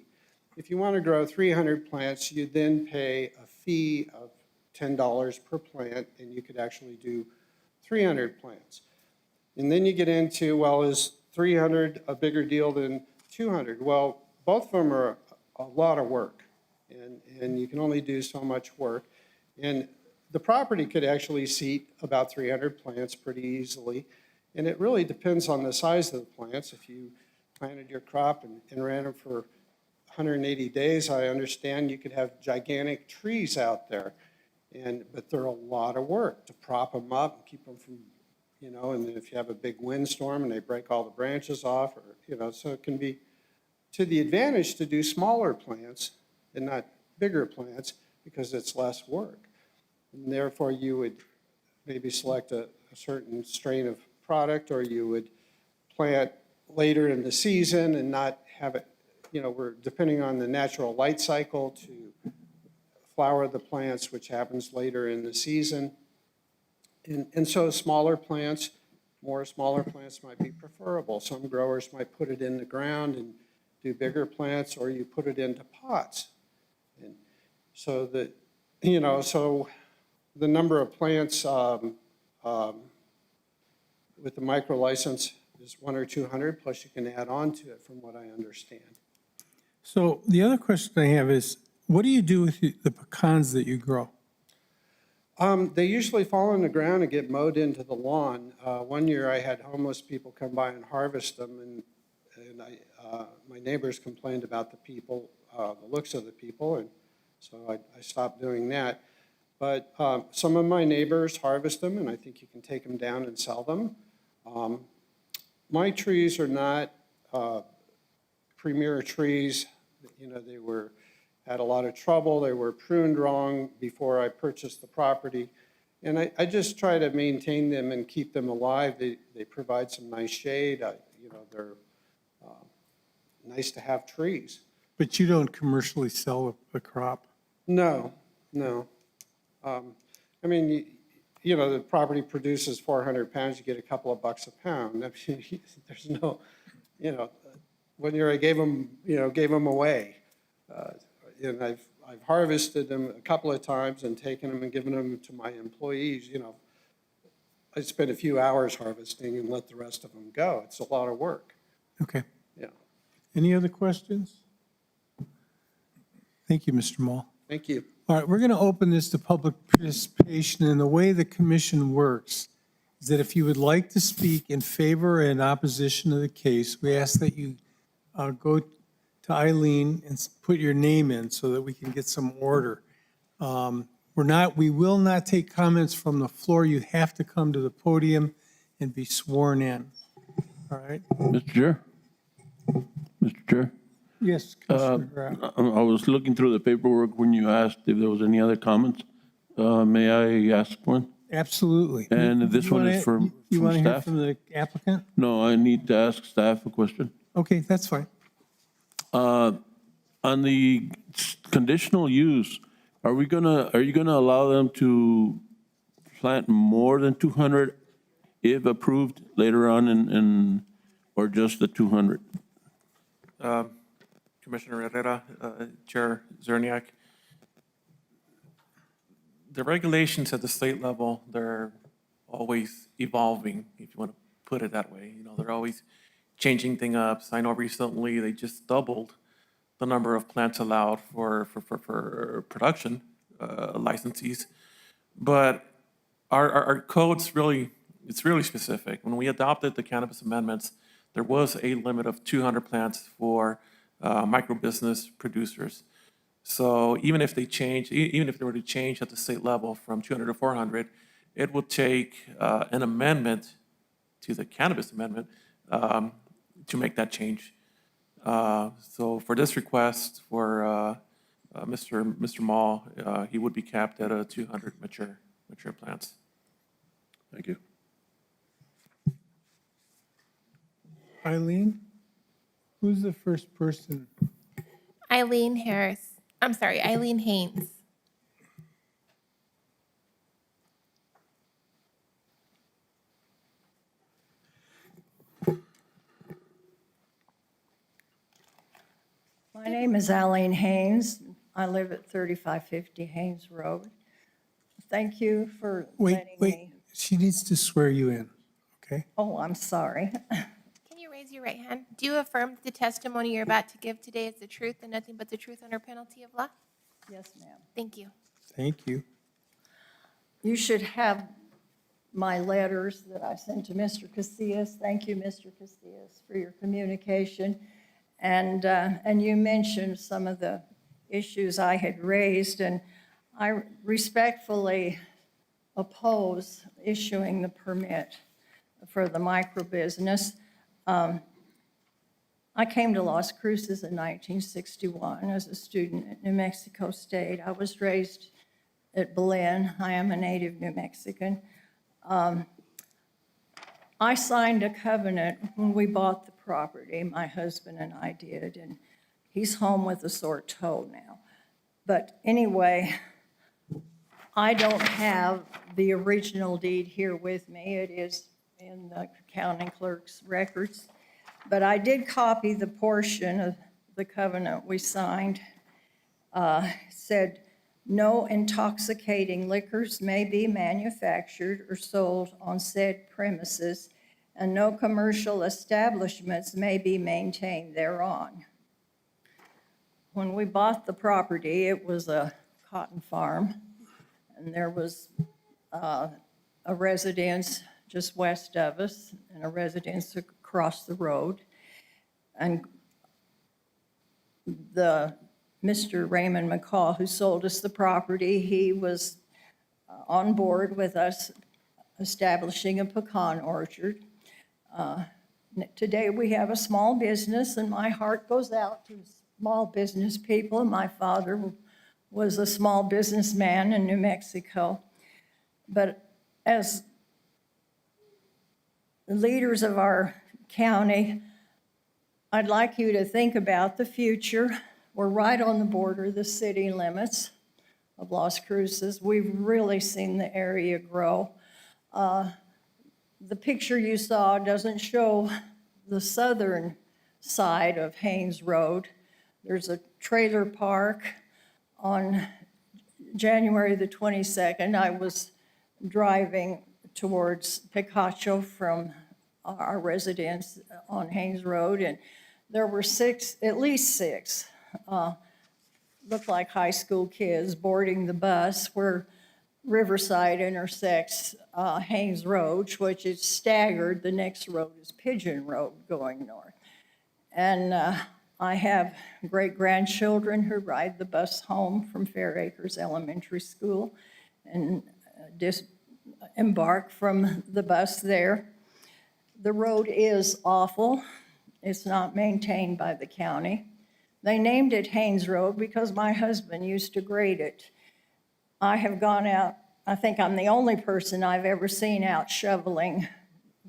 If you want to grow 300 plants, you then pay a fee of $10 per plant, and you could actually do 300 plants. And then you get into, well, is 300 a bigger deal than 200? Well, both of them are a lot of work, and you can only do so much work. And the property could actually seat about 300 plants pretty easily. And it really depends on the size of the plants. If you planted your crop and ran them for 180 days, I understand you could have gigantic trees out there. But they're a lot of work to prop them up and keep them from, and then if you have a big windstorm and they break all the branches off, or, so it can be to the advantage to do smaller plants and not bigger plants because it's less work. And therefore, you would maybe select a certain strain of product, or you would plant later in the season and not have it, we're depending on the natural light cycle to flower the plants, which happens later in the season. And so smaller plants, more smaller plants might be preferable. Some growers might put it in the ground and do bigger plants, or you put it into pots. And so that, so the number of plants with the micro license is 100 or 200, plus you can add on to it from what I understand. So the other question I have is, what do you do with the pecans that you grow? They usually fall on the ground and get mowed into the lawn. One year I had homeless people come by and harvest them, and my neighbors complained about the looks of the people, and so I stopped doing that. But some of my neighbors harvest them, and I think you can take them down and sell them. My trees are not premier trees. They had a lot of trouble. They were pruned wrong before I purchased the property. And I just try to maintain them and keep them alive. They provide some nice shade. They're nice to have trees. But you don't commercially sell a crop? No. I mean, the property produces 400 pounds, you get a couple of bucks a pound. I mean, there's no, one year I gave them away. And I've harvested them a couple of times and taken them and given them to my employees. I spent a few hours harvesting and let the rest of them go. It's a lot of work. Okay. Yeah. Any other questions? Thank you, Mr. Mall. Thank you. All right, we're going to open this to public participation, and the way the commission works is that if you would like to speak in favor or in opposition to the case, we ask that you go to Eileen and put your name in so that we can get some order. We will not take comments from the floor. You have to come to the podium and be sworn in. All right? Mr. Chair? Mr. Chair? Yes, Commissioner Graff. I was looking through the paperwork when you asked if there was any other comments. May I ask one? Absolutely. And this one is from You want to hear staff? from the applicant? No, I need to ask staff a question. Okay, that's fine. On the conditional use, are you gonna allow them to plant more than 200 if approved later on or just the 200? Commissioner Herrera, Chair Zerniak. The regulations at the state level, they're always evolving, if you want to put it that way. They're always changing things up. I know recently they just doubled the number of plants allowed for production licensees. But our code's really, it's really specific. When we adopted the cannabis amendments, there was a limit of 200 plants for micro-business producers. So even if they change, even if they were to change at the state level from 200 to 400, it would take an amendment to the cannabis amendment to make that change. So for this request for Mr. Mall, he would be capped at 200 mature plants. Thank you. Eileen, who's the first person? Eileen Haynes. My name is Eileen Haynes. I live at 3550 Haynes Road. Thank you for letting me. She needs to swear you in, okay? Oh, I'm sorry. Can you raise your right hand? Do you affirm that the testimony you're about to give today is the truth and nothing but the truth under penalty of law? Yes, ma'am. Thank you. Thank you. You should have my letters that I sent to Mr. Casillas. Thank you, Mr. Casillas, for your communication. And you mentioned some of the issues I had raised, and I respectfully oppose issuing the permit for the microbusiness. I came to Las Cruces in 1961 as a student at New Mexico State. I was raised at Belen. I am a native New Mexican. I signed a covenant when we bought the property, my husband and I did, and he's home with a sore toe now. But anyway, I don't have the original deed here with me. It is in the county clerk's records. But I did copy the portion of the covenant we signed. Said, no intoxicating liquors may be manufactured or sold on said premises, and no commercial establishments may be maintained thereon. When we bought the property, it was a cotton farm, and there was a residence just west of us and a residence across the road. And Mr. Raymond McCall, who sold us the property, he was on board with us establishing a pecan orchard. Today we have a small business, and my heart goes out to small business people. My father was a small businessman in New Mexico. But as leaders of our county, I'd like you to think about the future. We're right on the border of the city limits of Las Cruces. We've really seen the area grow. The picture you saw doesn't show the southern side of Haynes Road. There's a trailer park. On January the 22nd, I was driving towards Picacho from our residence on Haynes Road, and there were at least six, looked like high school kids boarding the bus where Riverside intersects Haynes Road, which is staggered. The next road is Pigeon Road going north. And I have great-grandchildren who ride the bus home from Fair Acres Elementary School and embark from the bus there. The road is awful. It's not maintained by the county. They named it Haynes Road because my husband used to grade it. I have gone out, I think I'm the only person I've ever seen out shoveling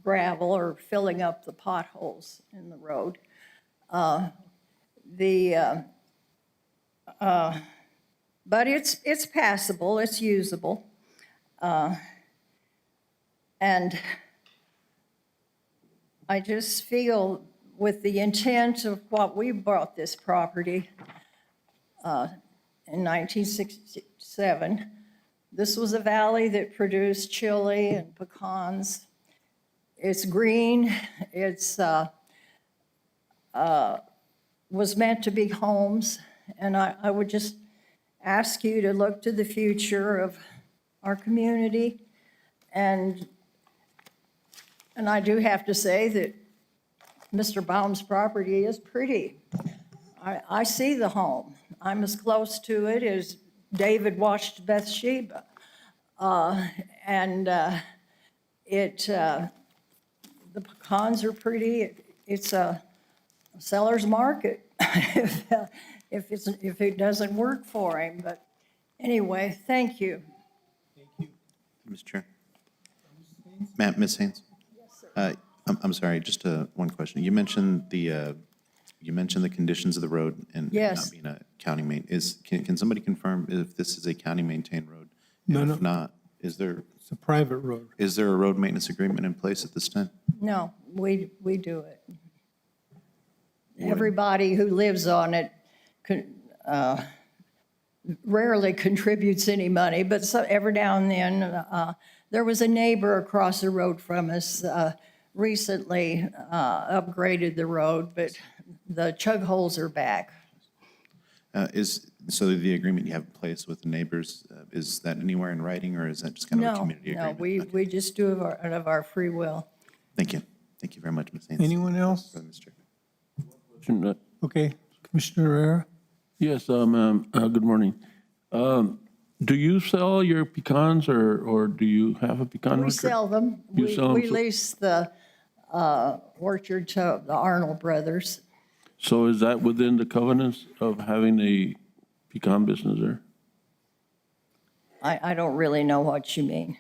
gravel or filling up the potholes in the road. But it's passable, it's usable. And I just feel with the intent of what we bought this property in 1967, this was a valley that produced chili and pecans. It's green, it's was meant to be homes, and I would just ask you to look to the future of our community. And I do have to say that Mr. Baum's property is pretty. I see the home. I'm as close to it as David watched Bathsheba. The pecans are pretty. It's a seller's market if it doesn't work for him. But anyway, thank you. Mr. Chair. Ms. Haynes? Yes, sir. I'm sorry, just one question. You mentioned the conditions of the road and Yes. not being a county can somebody confirm if this is a county-maintained road? No, And no. if not, is there It's a private road. a road maintenance agreement in place at this time? No, we do it. Everybody who lives on it rarely contributes any money, but every now and then, there was a neighbor across the road from us recently upgraded the road, but the chug holes are back. So the agreement you have in place with the neighbors, is that anywhere in writing, or is that just kind of a No, community no, agreement? we just do it out of our free will. Thank you. Thank you very much, Ms. Haynes. Anyone else? Mr. Chair. Okay, Commissioner Herrera? Yes, good morning. Do you sell your pecans, or do you have a pecan? We orchard? sell them. You sell them, We so- lease the orchard to the Arnold Brothers. So is that within the covenants of having a pecan business there? I don't really know what you mean.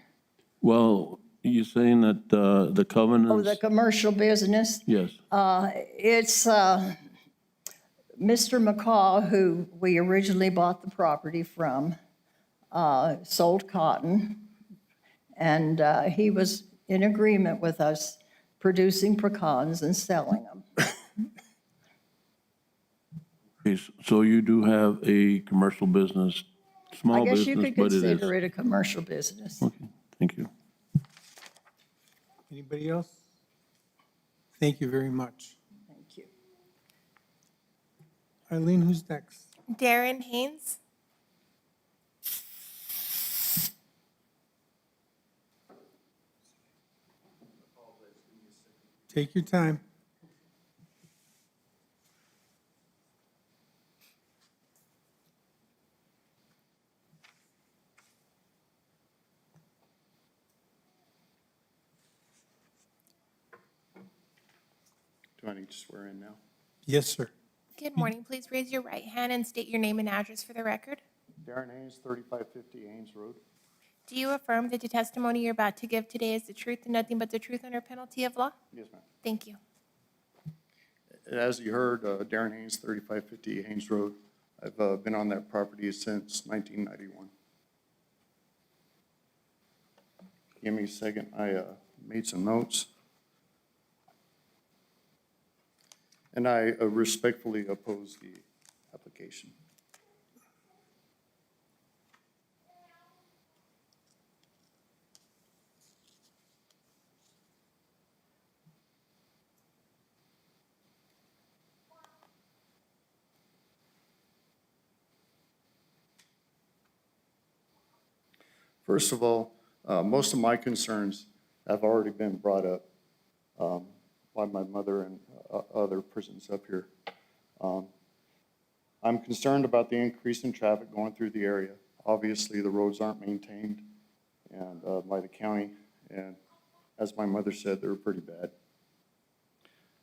Well, you're saying that the covenants? Oh, the commercial business? Yes. It's Mr. McCaw, who we originally bought the property from, sold cotton, and he was in agreement with us producing pecans and selling them. Okay, so you do have a commercial business, I small guess you business, could but it is. consider it a commercial business. Okay, thank you. Anybody else? Thank you very much. Thank you. Eileen, who's next? Darren Haynes. Take your time. Do I need to swear in now? Yes, sir. Good morning. Please raise your right hand and state your name and address for the record. Darren Haynes, 3550 Haynes Road. Do you affirm that the testimony you're about to give today is the truth and nothing but the truth under penalty of law? Yes, ma'am. Thank you. As you heard, Darren Haynes, 3550 Haynes Road. I've been on that property since 1991. Give me a second. I made some notes. And I respectfully oppose the application. First of all, most of my concerns have already been brought up by my mother and other persons up here. I'm concerned about the increase in traffic going through the area. Obviously, the roads aren't maintained and by the county, and as my mother said, they're pretty bad.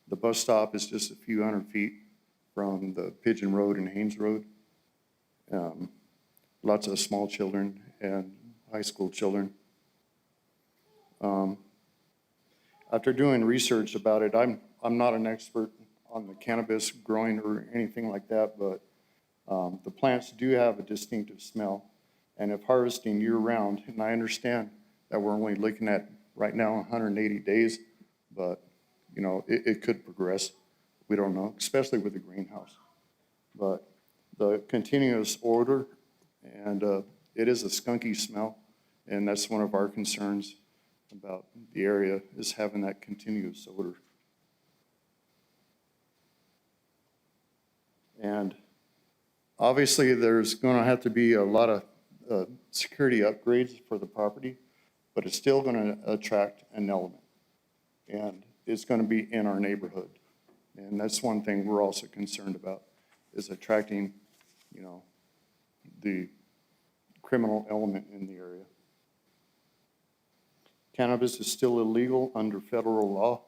The bus stop is just a few hundred feet from the Pigeon Road and Haynes Road. Lots of small children and high school children. After doing research about it, I'm not an expert on the cannabis growing or anything like that, but the plants do have a distinctive smell. And if harvesting year-round, and I understand that we're only looking at right now 180 days, but you know, it could progress. We don't know, especially with the greenhouse. But the continuous odor, and it is a skunky smell, and that's one of our concerns about the area, is having that continuous odor. And Obviously, there's going to have to be a lot of security upgrades for the property, but it's still going to attract an element. And it's going to be in our neighborhood. And that's one thing we're also concerned about, is attracting, you know, the criminal element in the area. Cannabis is still illegal under federal law,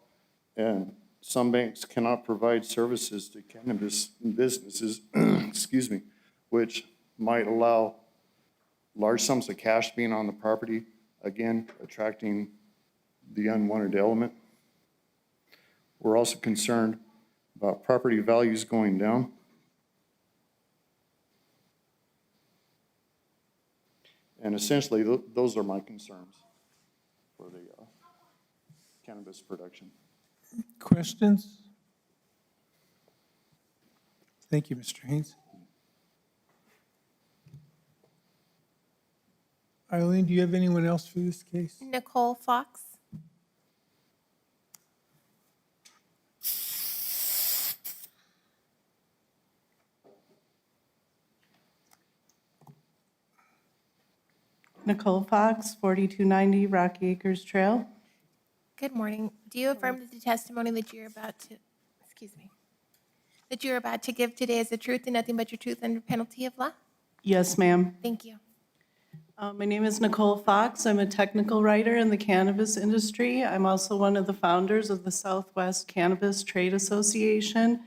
and some banks cannot provide services to cannabis businesses, excuse me, which might allow large sums of cash being on the property, again, attracting the unwanted element. We're also concerned about property values going down. And essentially, those are my concerns for the cannabis production. Questions? Thank you, Mr. Haynes. Eileen, do you have anyone else for this case? Nicole Fox. Nicole Fox, 4290 Rocky Acres Trail. Good morning. Do you affirm that the testimony that you're about to give today is the truth and nothing but your truth under penalty of law? Yes, ma'am. Thank you. My name is Nicole Fox. I'm a technical writer in the cannabis industry. I'm also one of the founders of the Southwest Cannabis Trade Association,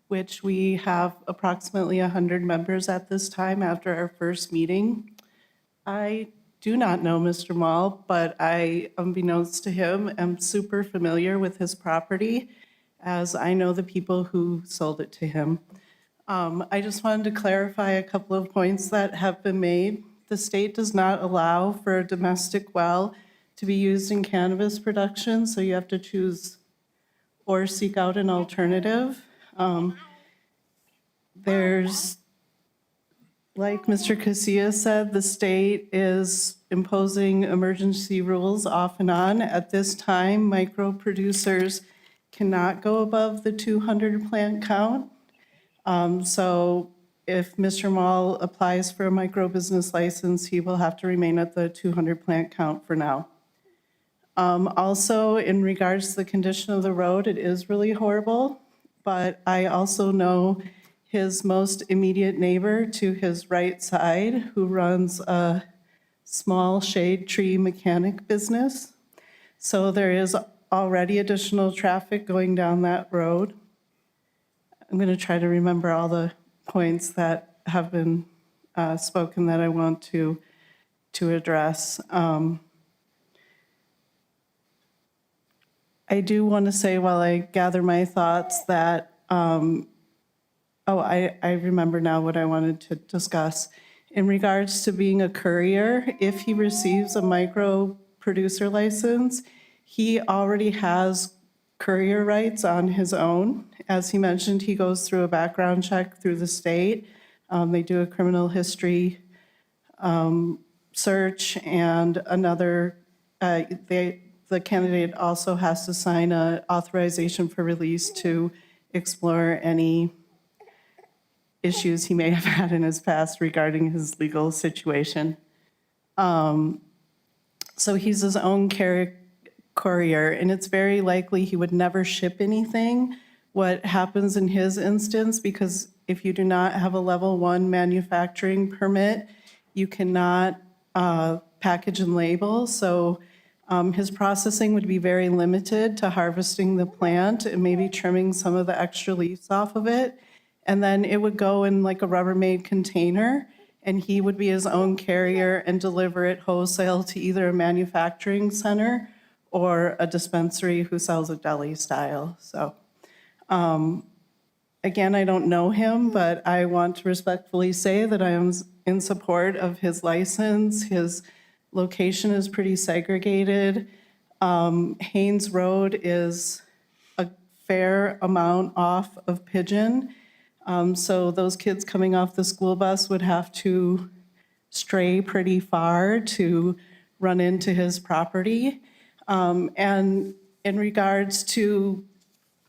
which we have approximately 100 members at this time after our first meeting. I do not know Mr. Mall, but I, unbeknownst to him, am super familiar with his property, as I know the people who sold it to him. I just wanted to clarify a couple of points that have been made. The state does not allow for a domestic well to be used in cannabis production, so you have to choose or seek out an alternative. There's, like Mr. Casillas said, the state is imposing emergency rules off and on. At this time, micro producers cannot go above the 200 plant count. So if Mr. Mall applies for a micro business license, he will have to remain at the 200 plant count for now. Also, in regards to the condition of the road, it is really horrible, but I also know his most immediate neighbor to his right side, who runs a small shade tree mechanic business. So there is already additional traffic going down that road. I'm going to try to remember all the points that have been spoken that I want to address. I do want to say, while I gather my thoughts, that I remember now what I wanted to discuss. In regards to being a courier, if he receives a micro producer license, he already has courier rights on his own. As he mentioned, he goes through a background check through the state. They do a criminal history search, and another, the candidate also has to sign an authorization for release to explore any issues he may have had in his past regarding his legal situation. So he's his own courier, and it's very likely he would never ship anything. What happens in his instance, because if you do not have a level 1 manufacturing permit, you cannot package and label. So his processing would be very limited to harvesting the plant and maybe trimming some of the extra leaves off of it. And then it would go in like a Rubbermaid container, and he would be his own carrier and deliver it wholesale to either a manufacturing center or a dispensary who sells it deli style. So again, I don't know him, but I want to respectfully say that I am in support of his license. His location is pretty segregated. Haynes Road is a fair amount off of Pigeon. So those kids coming off the school bus would have to stray pretty far to run into his property. And in regards to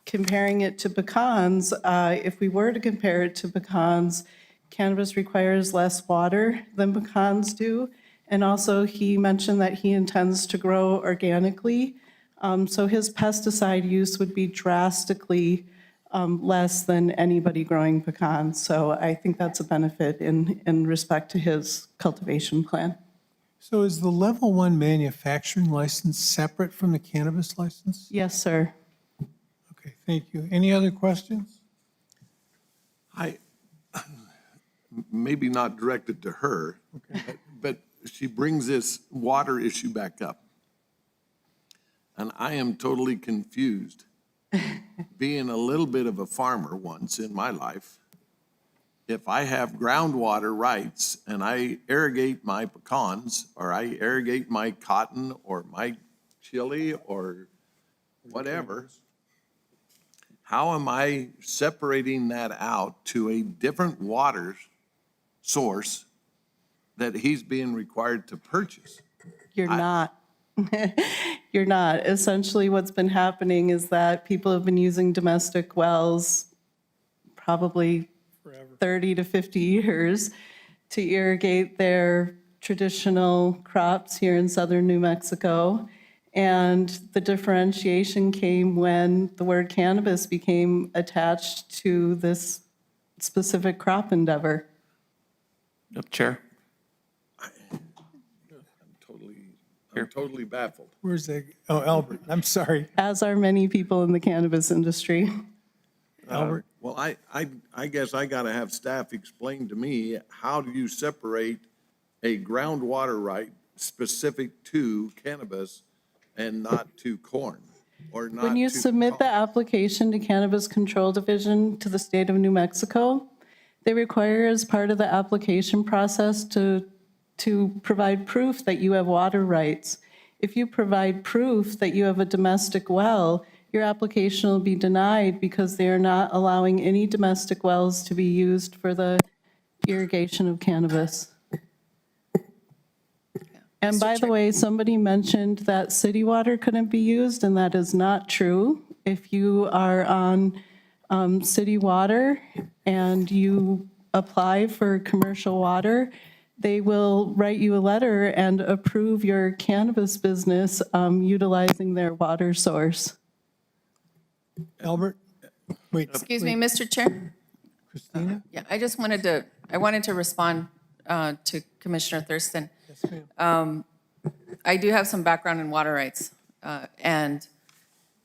comparing it to Pecans, if we were to compare it to Pecans, cannabis requires less water than pecans do. And also, he mentioned that he intends to grow organically. So his pesticide use would be drastically less than anybody growing pecans. So I think that's a benefit in respect to his cultivation plan. So is the level 1 manufacturing license separate from the cannabis license? Yes, sir. Okay, thank you. Any other questions? Maybe not directed to her, but she brings this water issue back up. And I am totally confused. Being a little bit of a farmer once in my life, if I have groundwater rights and I irrigate my pecans, or I irrigate my cotton or my chili or whatever, how am I separating that out to a different water source that he's being required to purchase? You're not. You're not. Essentially, what's been happening is that people have been using domestic wells probably 30 to 50 years to irrigate their traditional crops here in southern New Mexico. And the differentiation came when the word cannabis became attached to this specific crop endeavor. Chair? I'm totally baffled. Where's that? Oh, Albert, I'm sorry. As are many people in the cannabis industry. Albert? Well, I guess I gotta have staff explain to me, how do you separate a groundwater right specific to cannabis and not to corn? Or not When you to submit the application to Cannabis Control Division to the state of New Mexico, they require as part of the application process to provide proof that you have water rights. If you provide proof that you have a domestic well, your application will be denied because they are not allowing any domestic wells to be used for the irrigation of cannabis. And by the way, somebody mentioned that city water couldn't be used, and that is not true. If you are on city water and you apply for commercial water, they will write you a letter and approve your cannabis business utilizing their water source. Albert? Wait. Excuse me, Mr. Chair? Christina? Yeah, I wanted to respond to Commissioner Thurston. Yes, ma'am. I do have some background in water rights, and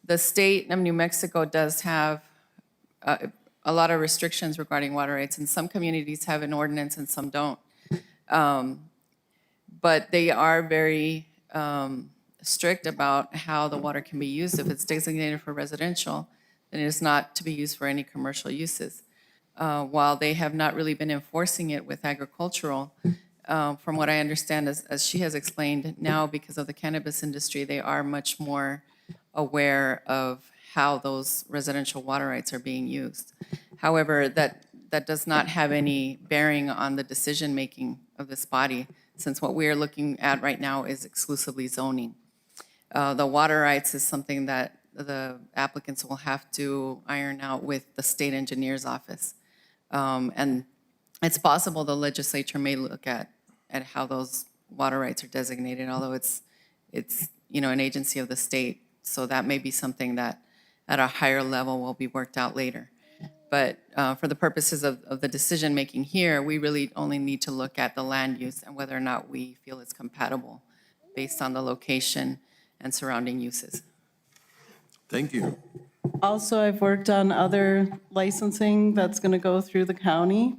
the state of New Mexico does have a lot of restrictions regarding water rights, and some communities have an ordinance and some don't. But they are very strict about how the water can be used. If it's designated for residential, then it is not to be used for any commercial uses. While they have not really been enforcing it with agricultural, from what I understand, as she has explained, now because of the cannabis industry, they are much more aware of how those residential water rights are being used. However, that does not have any bearing on the decision-making of this body, since what we are looking at right now is exclusively zoning. The water rights is something that the applicants will have to iron out with the state engineer's office. And it's possible the legislature may look at how those water rights are designated, although it's an agency of the state. So that may be something that at a higher level will be worked out later. But for the purposes of the decision-making here, we really only need to look at the land use and whether or not we feel it's compatible based on the location and surrounding uses. Thank you. Also, I've worked on other licensing that's going to go through the county.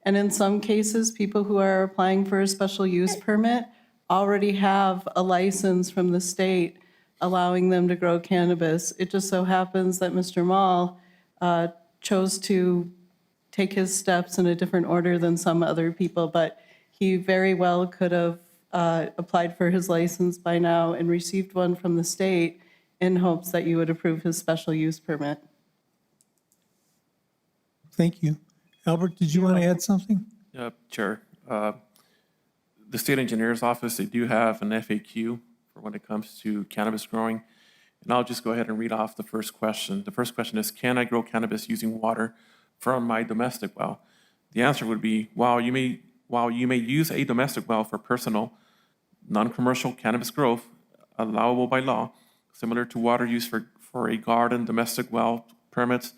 And in some cases, people who are applying for a special use permit already have a license from the state allowing them to grow cannabis. It just so happens that Mr. Mall chose to take his steps in a different order than some other people, but he very well could have applied for his license by now and received one from the state in hopes that you would approve his special use permit. Thank you. Albert, did you want to add something? Chair. The state engineer's office, they do have an FAQ for when it comes to cannabis growing. And I'll just go ahead and read off the first question. The first question is, can I grow cannabis using water from my domestic well? The answer would be, while you may use a domestic well for personal, non-commercial cannabis growth allowable by law, similar to water use for a garden, domestic well permits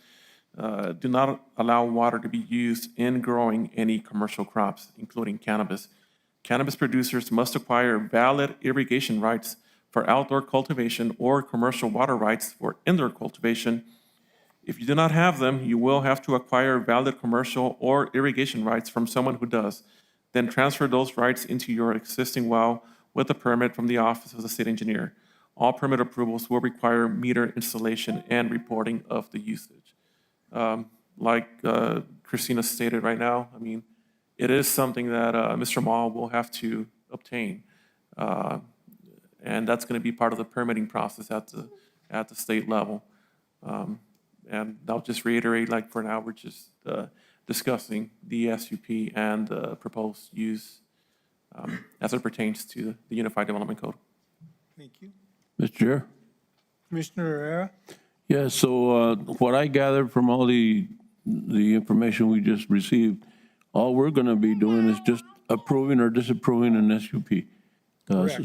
do not allow water to be used in growing any commercial crops, including cannabis. Cannabis producers must acquire valid irrigation rights for outdoor cultivation or commercial water rights for indoor cultivation. If you do not have them, you will have to acquire valid commercial or irrigation rights from someone who does. Then transfer those rights into your existing well with a permit from the Office of the City Engineer. All permit approvals will require meter installation and reporting of the usage. Like Christina stated right now, I mean, it is something that Mr. Mall will have to obtain. And that's going to be part of the permitting process at the state level. And I'll just reiterate, like for now, we're just discussing the SUP and the proposed use as it pertains to the Unified Development Code. Thank you. Mr. Chair? Commissioner Herrera? Yeah, so what I gathered from all the information we just received, all we're going to be doing is just approving or disapproving an SUP,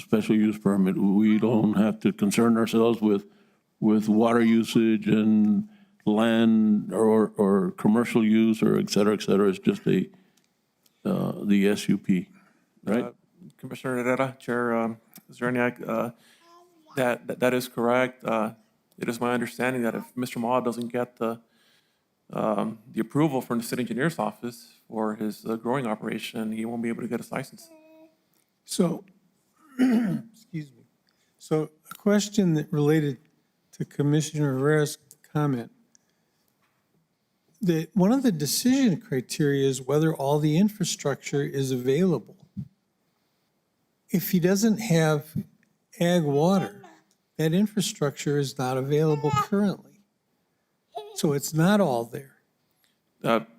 special use permit. We don't have to concern ourselves with water usage and land or commercial use or et cetera, et cetera. It's just the SUP, right? Commissioner Herrera, Chair Zerniak, that is correct. It is my understanding that if Mr. Ma doesn't get the approval from the city engineer's office for his growing operation, he won't be able to get his license. So, excuse me. So a question that related to Commissioner Herrera's comment. That one of the decision criteria is whether all the infrastructure is available. If he doesn't have ag water, that infrastructure is not available currently. So it's not all there.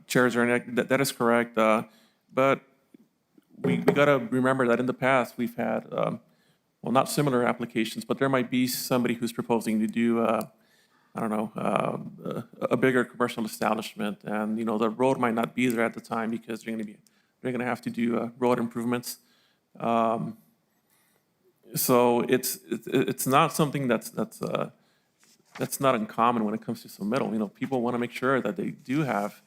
Chair Zerniak, that is correct. But we got to remember that in the past, we've had, well, not similar applications, but there might be somebody who's proposing to do, I don't know, a bigger commercial establishment. And, you know, the road might not be there at the time because they're going to have to do road improvements. So it's not something that's not uncommon when it comes to submittal. You know, people want to make sure that they do have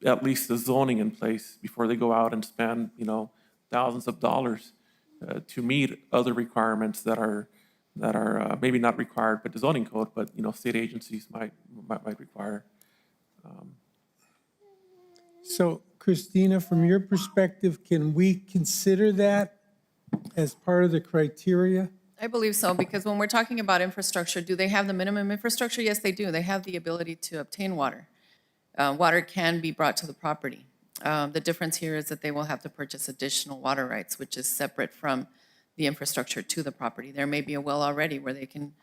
at least the zoning in place before they go out and spend, you know, thousands of dollars to meet other requirements that are maybe not required by the zoning code, but, you know, state agencies might require. So Christina, from your perspective, can we consider that as part of the criteria? I believe so, because when we're talking about infrastructure, do they have the minimum infrastructure? Yes, they do. They have the ability to obtain water. Water can be brought to the property. The difference here is that they will have to purchase additional water rights, which is separate from the infrastructure to the property. There may be a well already where they can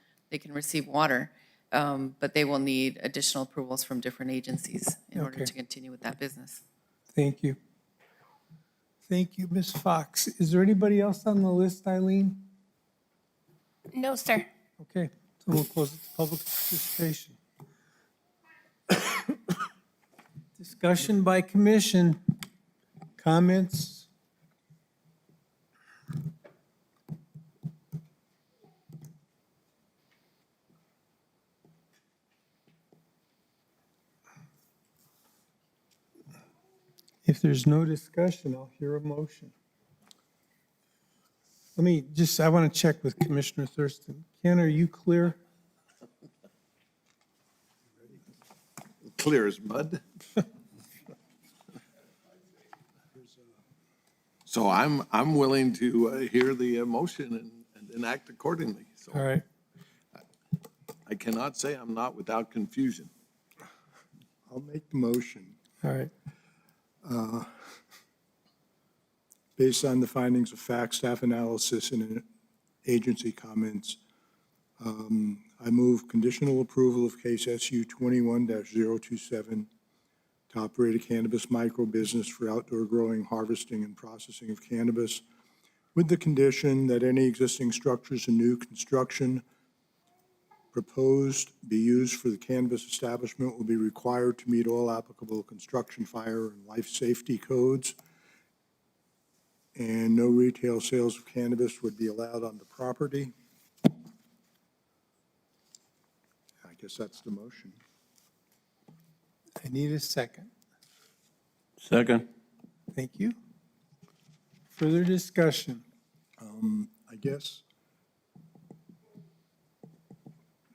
receive water, but they will need additional approvals from different agencies in order to continue with that business. Thank you. Thank you, Ms. Fox. Is there anybody else on the list, Eileen? No, sir. Okay, so we'll close it to public participation. Discussion by commission. Comments? If there's no discussion, I'll hear a motion. I want to check with Commissioner Thurston. Ken, are you clear? Clear as mud. So I'm willing to hear the motion and enact accordingly. So All right. I cannot say I'm not without confusion. I'll make the motion. All right. Based on the findings of fact, staff analysis, and agency comments, I move conditional approval of case SU 21-027 to operate a cannabis micro business for outdoor growing, harvesting, and processing of cannabis, with the condition that any existing structures and new construction proposed be used for the cannabis establishment will be required to meet all applicable construction, fire, and life safety codes. And no retail sales of cannabis would be allowed on the property. I guess that's the motion. I need a second. Second. Thank you. Further discussion? I guess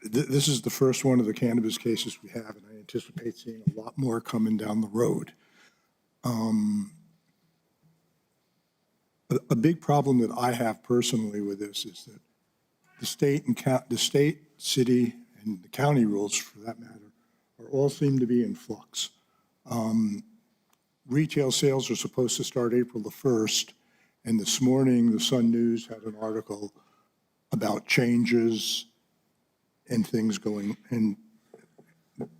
this is the first one of the cannabis cases we have, and I anticipate seeing a lot more coming down the road. A big problem that I have personally with this is that the state, city, and the county rules, for that matter, all seem to be in flux. Retail sales are supposed to start April the 1st, and this morning, the Sun News had an article about changes and things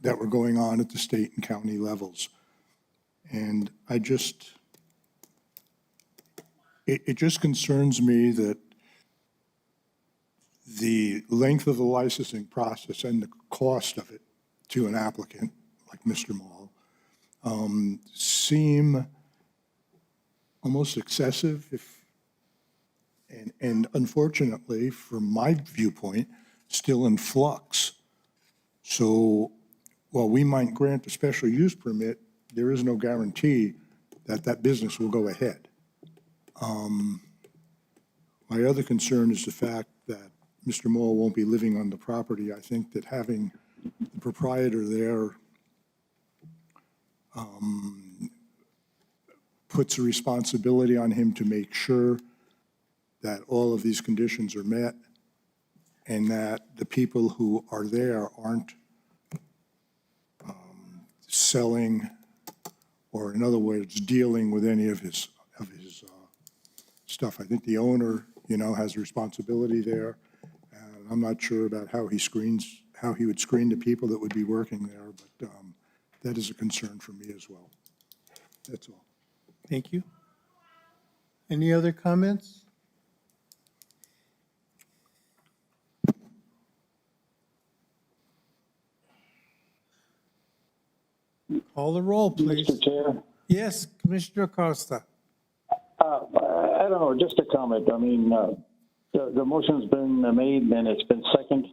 that were going on at the state and county levels. And it just concerns me that the length of the licensing process and the cost of it to an applicant like Mr. Mall seem almost excessive, and unfortunately, from my viewpoint, still in flux. So while we might grant a special use permit, there is no guarantee that that business will go ahead. My other concern is the fact that Mr. Moore won't be living on the property. I think that having the proprietor there puts a responsibility on him to make sure that all of these conditions are met and that the people who are there aren't selling, or in other words, dealing with any of his stuff. I think the owner, has a responsibility there. And I'm not sure about how he would screen the people that would be working there, but that is a concern for me as well. That's all. Thank you. Any other comments? Call the roll, please. Mr. Chair, Yes, Commissioner Acosta. I don't know, just a comment. I mean, the motion's been made and it's been seconded.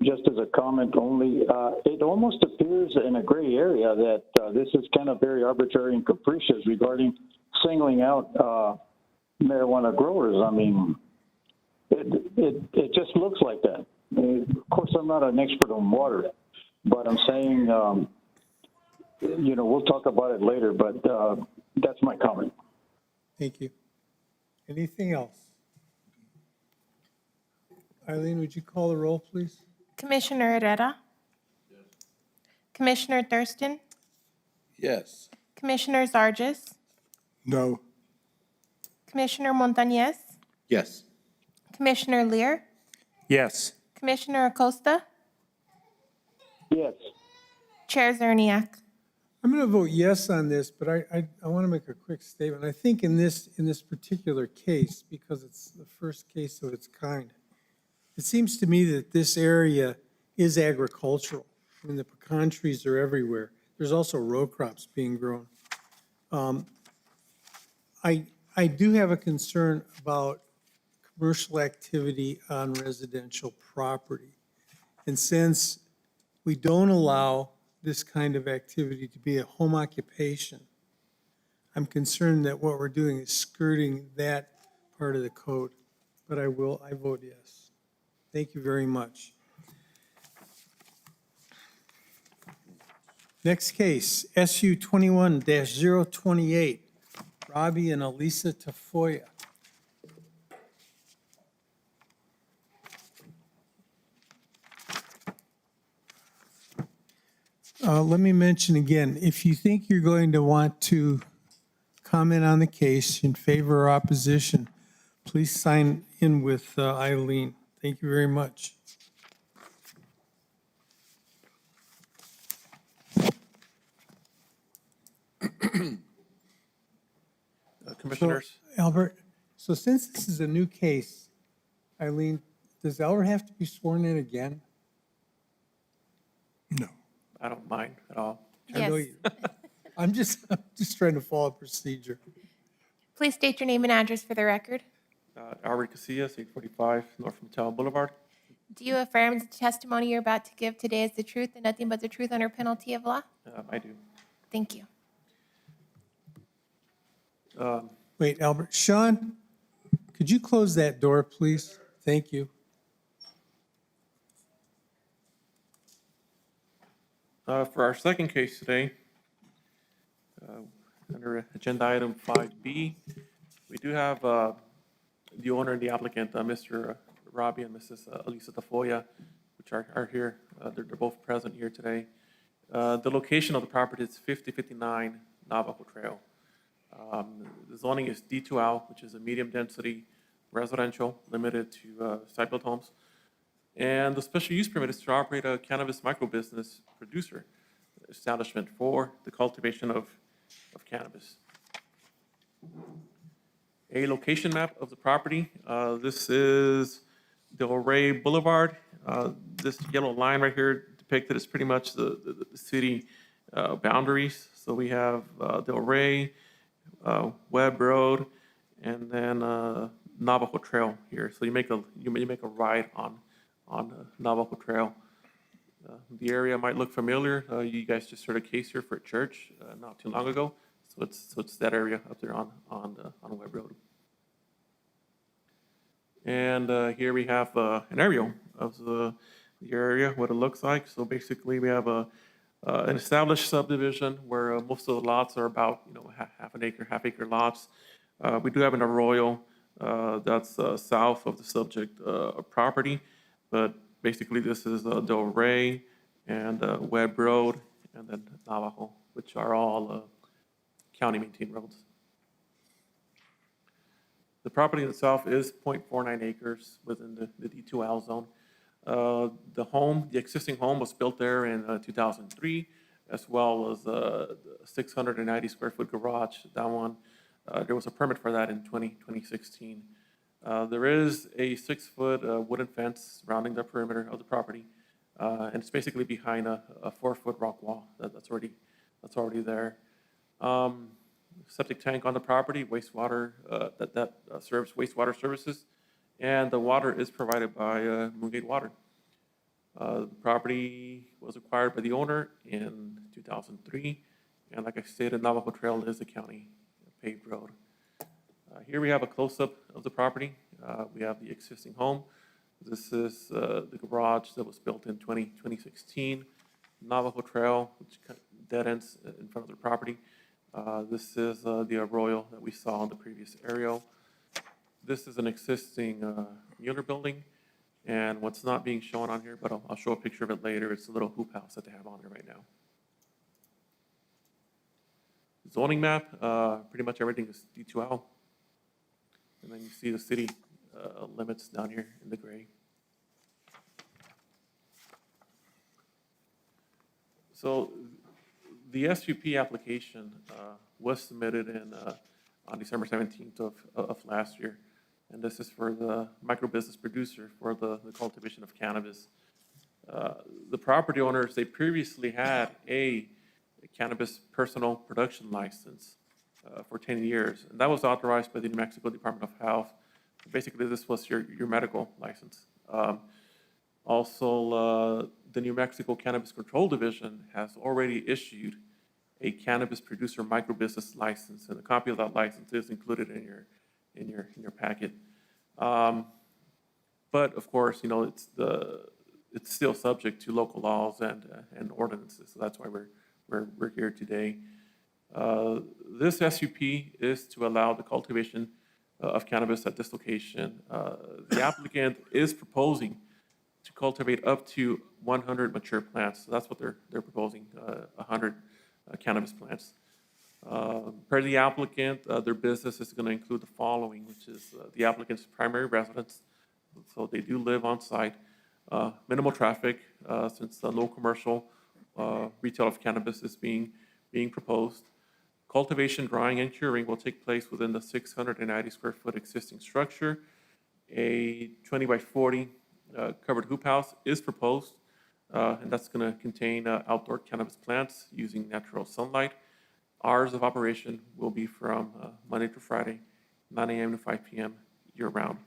Just as a comment only, it almost appears in a gray area that this is kind of very arbitrary and capricious regarding singling out marijuana growers. I mean, it just looks like that. I mean, of course, I'm not an expert on water, but I'm saying, we'll talk about it later, but that's my comment. Thank you. Anything else? Eileen, would you call the roll, please? Commissioner Herrera? Commissioner Thurston? Yes. Commissioner Zarges? No. Commissioner Montañez? Yes. Commissioner Lear? Yes. Commissioner Acosta? Yes. Chair Zerniak? I'm going to vote yes on this, but I want to make a quick statement. I think in this particular case, because it's the first case of its kind, it seems to me that this area is agricultural. I mean, the pecan trees are everywhere. There's also row crops being grown. I do have a concern about commercial activity on residential property. And since we don't allow this kind of activity to be a home occupation, I'm concerned that what we're doing is skirting that part of the code. But I vote yes. Thank you very much. Next case, SU 21-028, Robbie and Elisa Tafoya. Let me mention again, if you think you're going to want to comment on the case in favor or opposition, please sign in with Eileen. Thank you very much. Commissioners? So, Albert, so since this is a new case, Eileen, does Albert have to be sworn in again? No. I don't mind at all. I know Yes. you. I'm just trying to follow procedure. Please state your name and address for the record. Albert Casillas, 845 North Mattel Boulevard. Do you affirm the testimony you're about to give today is the truth and nothing but the truth under penalty of law? I do. Thank you. Wait, Albert, Sean, could you close that door, please? Thank you. For our second case today, under agenda item 5B, we do have the owner and the applicant, Mr. Robbie and Mrs. Elisa Tafoya, which are here. They're both present here today. The location of the property is 5059 Navajo Trail. The zoning is D2L, which is a medium-density residential limited to site-built homes. And the special use permit is to operate a cannabis microbusiness producer establishment for the cultivation of cannabis. A location map of the property. This is Del Rey Boulevard. This yellow line right here depicted is pretty much the city boundaries. So we have Del Rey, Webb Road, and then Navajo Trail here. So you make a ride on Navajo Trail. The area might look familiar. You guys just heard a case here for a church not too long ago. So it's that area up there on Webb Road. And here we have an aerial of the area, what it looks like. So basically, we have an established subdivision where most of the lots are about half acre lots. We do have an arroyo that's south of the subject property, but basically this is Del Rey and Webb Road and then Navajo, which are all county maintained roads. The property itself is 0.49 acres within the D2L zone. The existing home was built there in 2003, as well as a 690 square foot garage. That one, there was a permit for that in 2016. There is a 6-foot wooden fence surrounding the perimeter of the property, and it's basically behind a 4-foot rock wall that's already there. Septic tank on the property, wastewater that serves wastewater services, and the water is provided by Moongate Water. The property was acquired by the owner in 2003, and like I stated, Navajo Trail is a county paved road. Here we have a close-up of the property. We have the existing home. This is the garage that was built in 2016. Navajo Trail, which dead ends in front of the property. This is the arroyo that we saw on the previous aerial. This is an existing Mueller building, and what's not being shown on here, but I'll show a picture of it later, it's a little hoop house that they have on there right now. Zoning map, pretty much everything is D2L. And then you see the city limits down here in the gray. So the SUP application was submitted on December 17th of last year. And this is for the microbusiness producer for the cultivation of cannabis. The property owners, they previously had a cannabis personal production license for 10 years. And that was authorized by the New Mexico Department of Health. Basically, this was your medical license. Also, the New Mexico Cannabis Control Division has already issued a cannabis producer microbusiness license, and a copy of that license is included in your packet. But of course, it's still subject to local laws and ordinances. So that's why we're here today. This SUP is to allow the cultivation of cannabis at this location. The applicant is proposing to cultivate up to 100 mature plants. So that's what they're proposing, 100 cannabis plants. Per the applicant, their business is going to include the following, which is the applicant's primary residence. So they do live on site. Minimal traffic, since no commercial retail of cannabis is being proposed. Cultivation, drying, and curing will take place within the 690 square foot existing structure. A 20 by 40 covered hoop house is proposed, and that's going to contain outdoor cannabis plants using natural sunlight. Hours of operation will be from Monday to Friday, 9 a.m. to 5 p.m. year-round.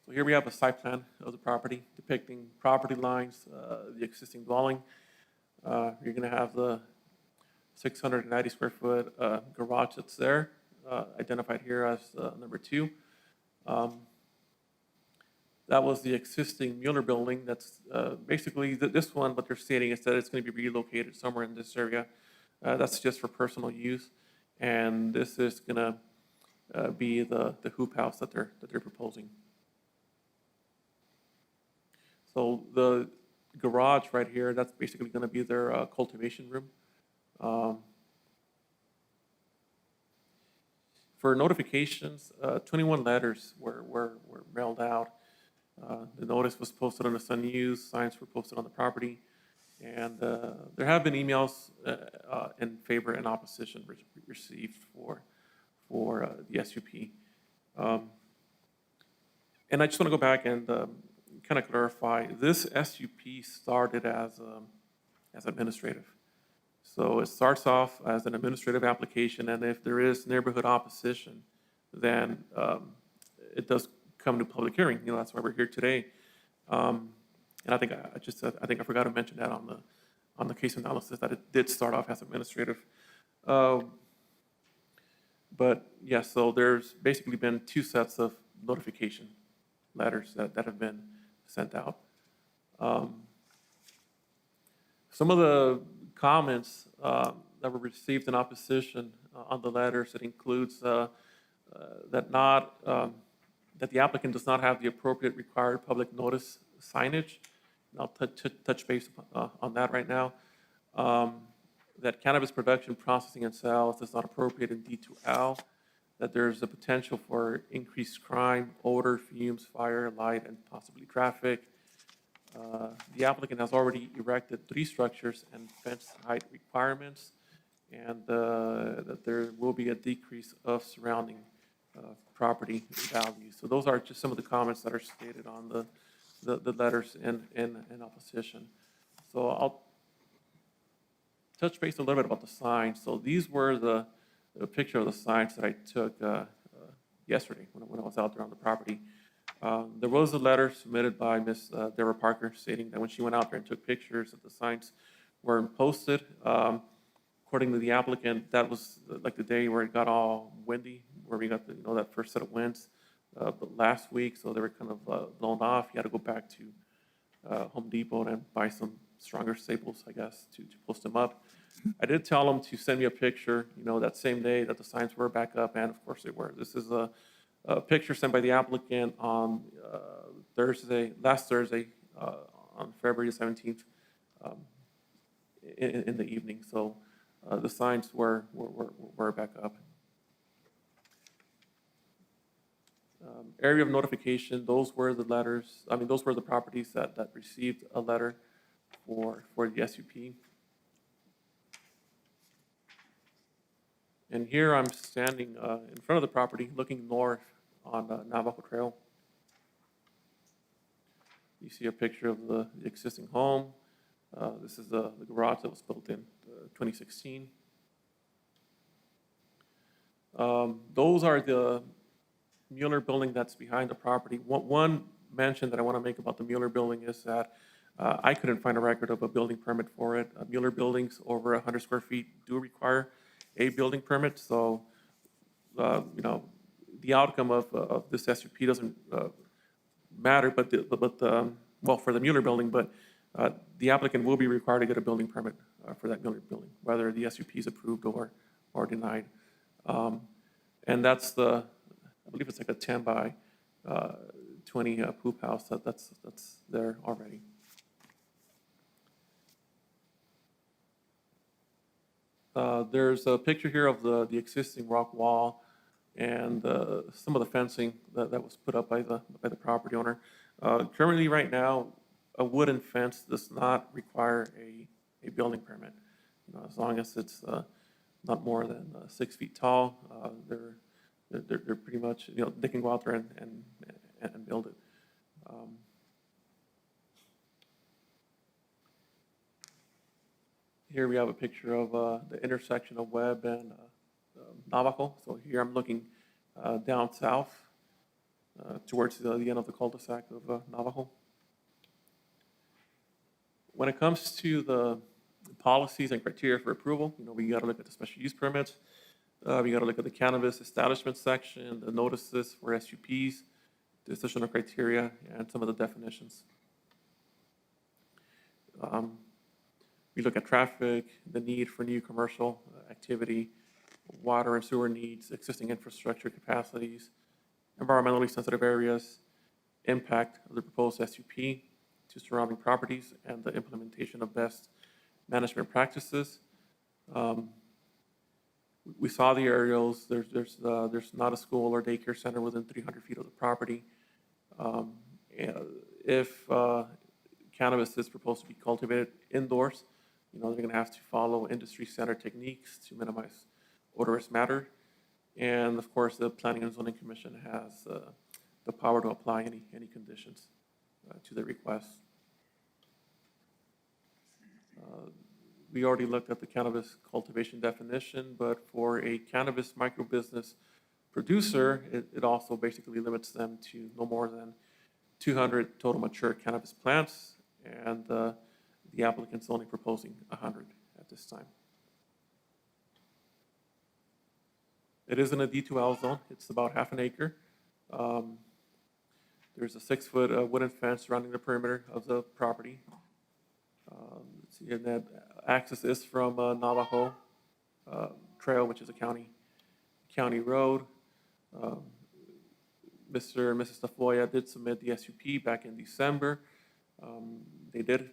So here we have a site plan of the property depicting property lines, the existing dwelling. You're going to have the 690 square foot garage that's there, identified here as number 2. That was the existing Mueller building. That's basically this one, what they're stating is that it's going to be relocated somewhere in this area. That's just for personal use. And this is going to be the hoop house that they're proposing. So the garage right here, that's basically going to be their cultivation room. For notifications, 21 letters were mailed out. The notice was posted on the Sun News, signs were posted on the property, and there have been emails in favor and opposition received for the SUP. And I just want to go back and kind of clarify, this SUP started as administrative. So it starts off as an administrative application, and if there is neighborhood opposition, then it does come to public hearing. You know, that's why we're here today. And I think I forgot to mention that on the case analysis, that it did start off as administrative. But yeah, so there's basically been 2 sets of notification letters that have been sent out. Some of the comments that were received in opposition on the letters, it includes that the applicant does not have the appropriate required public notice signage. And I'll touch base on that right now. That cannabis production, processing, and sales is not appropriate in D2L. That there's a potential for increased crime, odor, fumes, fire, light, and possibly traffic. The applicant has already erected 3 structures and fence height requirements, and that there will be a decrease of surrounding property value. So those are just some of the comments that are stated on the letters in opposition. So I'll touch base a little bit about the signs. So these were the picture of the signs that I took yesterday when I was out there on the property. There was a letter submitted by Ms. Deborah Parker stating that when she went out there and took pictures that the signs weren't posted. According to the applicant, that was like the day where it got all windy, where we got that first set of winds last week, so they were kind of blown off. You had to go back to Home Depot and buy some stronger staples, I guess, to post them up. I did tell them to send me a picture, that same day that the signs were back up, and of course they were. This is a picture sent by the applicant on last Thursday, on February 17th, in the evening. So the signs were back up. Area of notification, those were the letters, those were the properties that received a letter for the SUP. And here I'm standing in front of the property, looking north on Navajo Trail. You see a picture of the existing home. This is the garage that was built in 2016. Those are the Mueller building that's behind the property. One mention that I want to make about the Mueller building is that I couldn't find a record of a building permit for it. Mueller buildings over 100 square feet do require a building permit, so the outcome of this SUP doesn't matter, well, for the Mueller building, but the applicant will be required to get a building permit for that Mueller building, whether the SUP is approved or denied. And that's I believe it's like a 10 by 20 poop house that's there already. There's a picture here of the existing rock wall and some of the fencing that was put up by the property owner. Currently, right now, a wooden fence does not require a building permit. As long as it's not more than 6 feet tall, they're pretty much, they can go out there and build it. Here we have a picture of the intersection of Webb and Navajo. So here I'm looking down south towards the end of the cul-de-sac of Navajo. When it comes to the policies and criteria for approval, we got to look at the special use permits. We got to look at the cannabis establishment section, the notices for SUPs, the additional criteria, and some of the definitions. We look at traffic, the need for new commercial activity, water and sewer needs, existing infrastructure capacities, environmentally sensitive areas, impact of the proposed SUP to surrounding properties, and the implementation of best management practices. We saw the aerials. There's not a school or daycare center within 300 feet of the property. If cannabis is proposed to be cultivated indoors, they're going to have to follow industry standard techniques to minimize odorous matter. And of course, the Planning and Zoning Commission has the power to apply any conditions to the request. We already looked at the cannabis cultivation definition, but for a cannabis microbusiness producer, it also basically limits them to no more than 200 total mature cannabis plants, and the applicant's only proposing 100 at this time. It is in a D2L zone. It's about half an acre. There's a 6-foot wooden fence surrounding the perimeter of the property. Let's see, and that access is from Navajo Trail, which is a county road. Mr. and Mrs. Tafoya did submit the SUP back in December. They did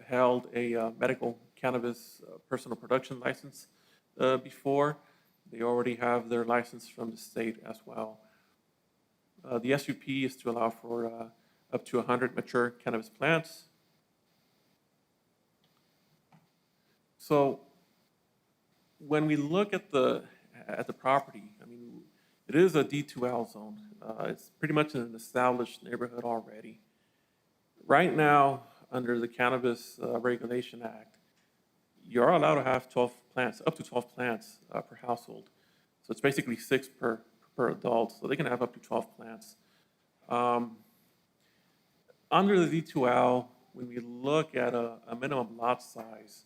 held a medical cannabis personal production license before. They already have their license from the state as well. The SUP is to allow for up to 100 mature cannabis plants. So when we look at the property, it is a D2L zone. It's pretty much in an established neighborhood already. Right now, under the Cannabis Regulation Act, you're allowed to have 12 plants, up to 12 plants per household. So it's basically 6 per adult, so they can have up to 12 plants. Under the D2L, when we look at a minimum lot size,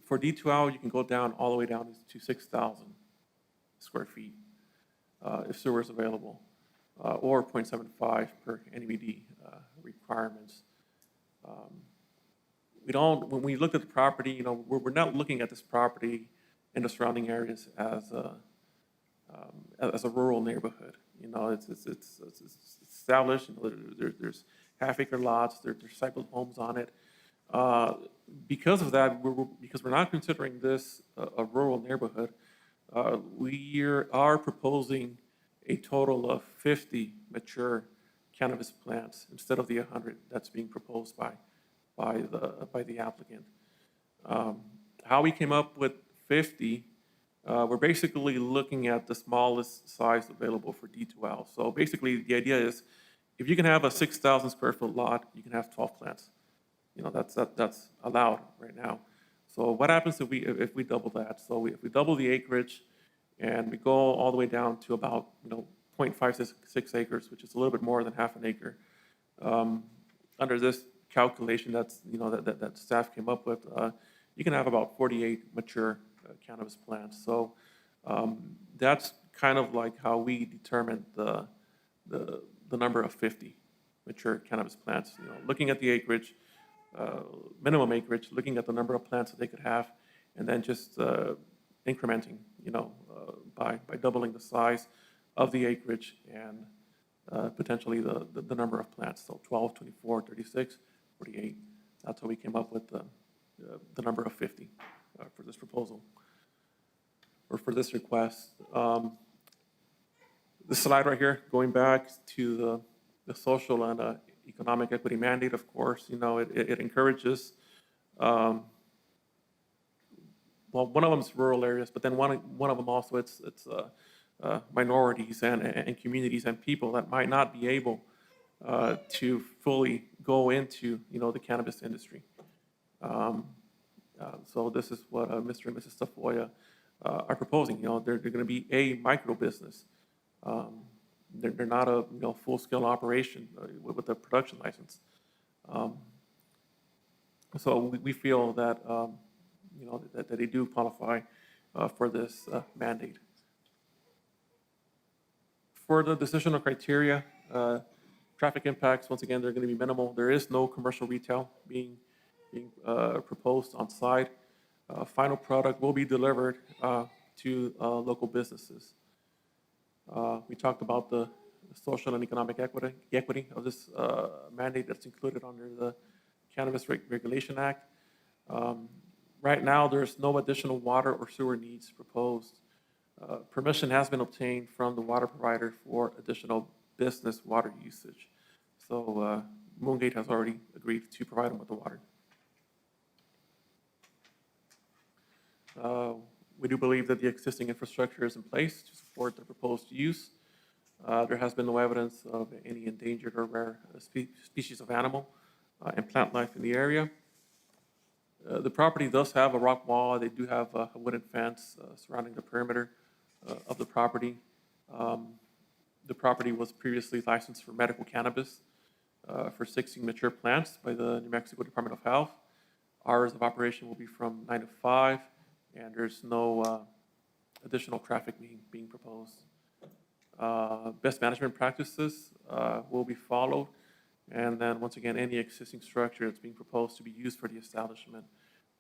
for D2L, you can go down all the way down to 6,000 square feet if sewer is available, or 0.75 per NBD requirements. When we looked at the property, we're not looking at this property and the surrounding areas as a rural neighborhood. It's established. There's half-acre lots. There's cycled homes on it. Because of that, because we're not considering this a rural neighborhood, we are proposing a total of 50 mature cannabis plants instead of the 100 that's being proposed by the applicant. How we came up with 50, we're basically looking at the smallest size available for D2L. So basically, the idea is if you can have a 6,000 square foot lot, you can have 12 plants. That's allowed right now. So what happens if we double that? So if we double the acreage and we go all the way down to about 0.56 acres, which is a little bit more than half an acre, under this calculation that staff came up with, you can have about 48 mature cannabis plants. So that's kind of like how we determined the number of 50 mature cannabis plants. Looking at the acreage, minimum acreage, looking at the number of plants that they could have, and then just incrementing, by doubling the size of the acreage and potentially the number of plants. So 12, 24, 36, 48. That's how we came up with the number of 50 for this proposal, or for this request. This slide right here, going back to the social and economic equity mandate, of course, it encourages, well, one of them is rural areas, but then one of them also, it's minorities and communities and people that might not be able to fully go into, the cannabis industry. So this is what Mr. and Mrs. Tafoya are proposing. They're going to be a micro business. They're not a full-scale operation with a production license. So we feel that that they do qualify for this mandate. For the decisional criteria, traffic impacts, once again, they're going to be minimal. There is no commercial retail being proposed on site. Final product will be delivered to local businesses. We talked about the social and economic equity of this mandate that's included under the Cannabis Regulation Act. Right now, there's no additional water or sewer needs proposed. Permission has been obtained from the water provider for additional business water usage. So Moongate has already agreed to provide them with the water. We do believe that the existing infrastructure is in place to support the proposed use. There has been no evidence of any endangered or rare species of animal and plant life in the area. The property does have a rock wall. They do have a wooden fence surrounding the perimeter of the property. The property was previously licensed for medical cannabis for 16 mature plants by the New Mexico Department of Health. Hours of operation will be from 9 to 5, and there's no additional traffic being proposed. Best management practices will be followed. And then, once again, any existing structure that's being proposed to be used for the establishment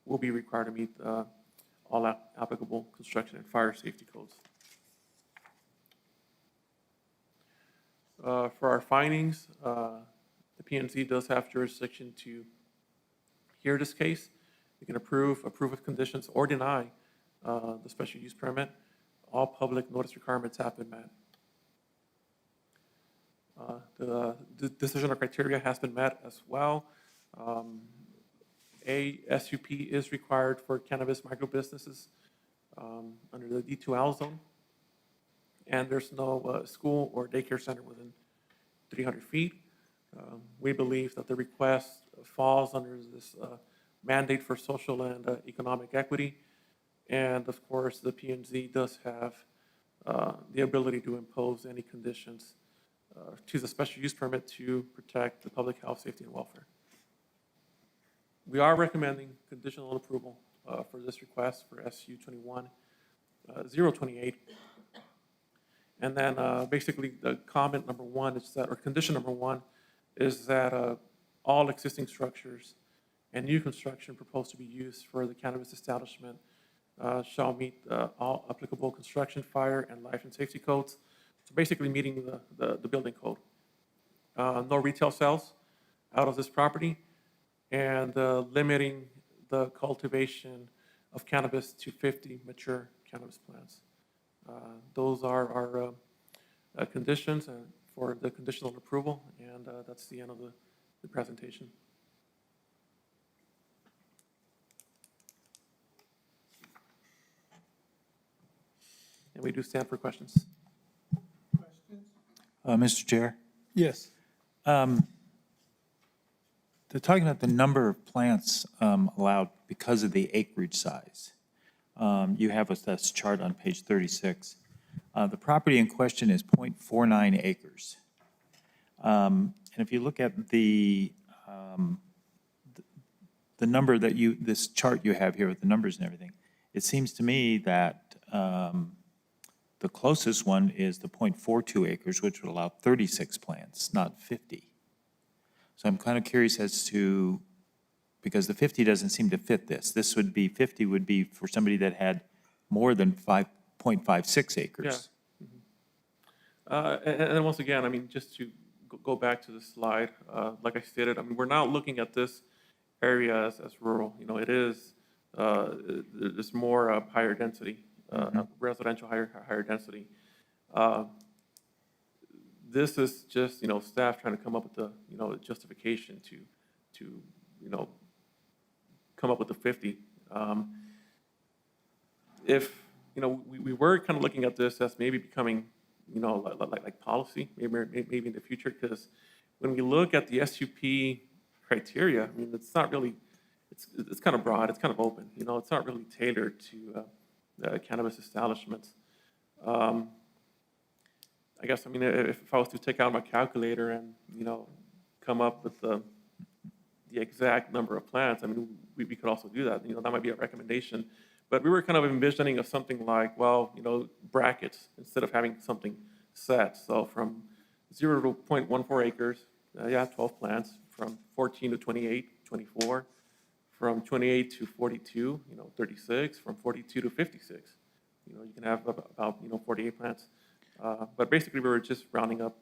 will be required to meet all applicable construction and fire safety codes. For our findings, the PNC does have jurisdiction to hear this case. You can approve with conditions, or deny the special use permit. All public notice requirements have been met. The decisional criteria has been met as well. A SUP is required for cannabis micro businesses under the D2L zone, and there's no school or daycare center within 300 feet. We believe that the request falls under this mandate for social and economic equity, and of course the P&Z does have the ability to impose any conditions to the special use permit to protect the public health, safety, and welfare. We are recommending conditional approval for this request for SU 21-028. And then basically the comment number one is that, or condition number one, is that all existing structures and new construction proposed to be used for the cannabis establishment shall meet all applicable construction, fire, and life and safety codes. So basically meeting the building code. No retail sales out of this property, and limiting the cultivation of cannabis to 50 mature cannabis plants. Those are our conditions for the conditional approval, and that's the end of the presentation. And we do stand for questions. Mr. Chair? Yes. They're talking about the number of plants allowed because of the acreage size. You have this chart on page 36. The property in question is 0.49 acres. And if you look at the number that this chart you have here with the numbers and everything, it seems to me that the closest one is the 0.42 acres, which would allow 36 plants, not 50. So I'm kind of curious as to, because the 50 doesn't seem to fit this. This would be, 50 would be for somebody that had more than 5.56 acres. Yeah. And once again, I mean, just to go back to the slide, like I stated, I mean, we're not looking at this area as rural. You know, it is, there's more higher density, residential higher density. This is just, you know, staff trying to come up with the, you know, justification to you know, come up with the 50. If we were kind of looking at this as maybe becoming, like policy, maybe in the future, because when we look at the SUP criteria, I mean, it's not really, it's kind of broad, it's kind of open, it's not really tailored to the cannabis establishments. I guess, I mean, if I was to take out my calculator and, come up with the exact number of plants, I mean, we could also do that. That might be a recommendation. But we were kind of envisioning of something like, well, brackets instead of having something set. So from 0 to 0.14 acres, 12 plants. From 14 to 28, 24. From 28 to 42, 36. From 42 to 56, you can have about 48 plants. But basically, we were just rounding up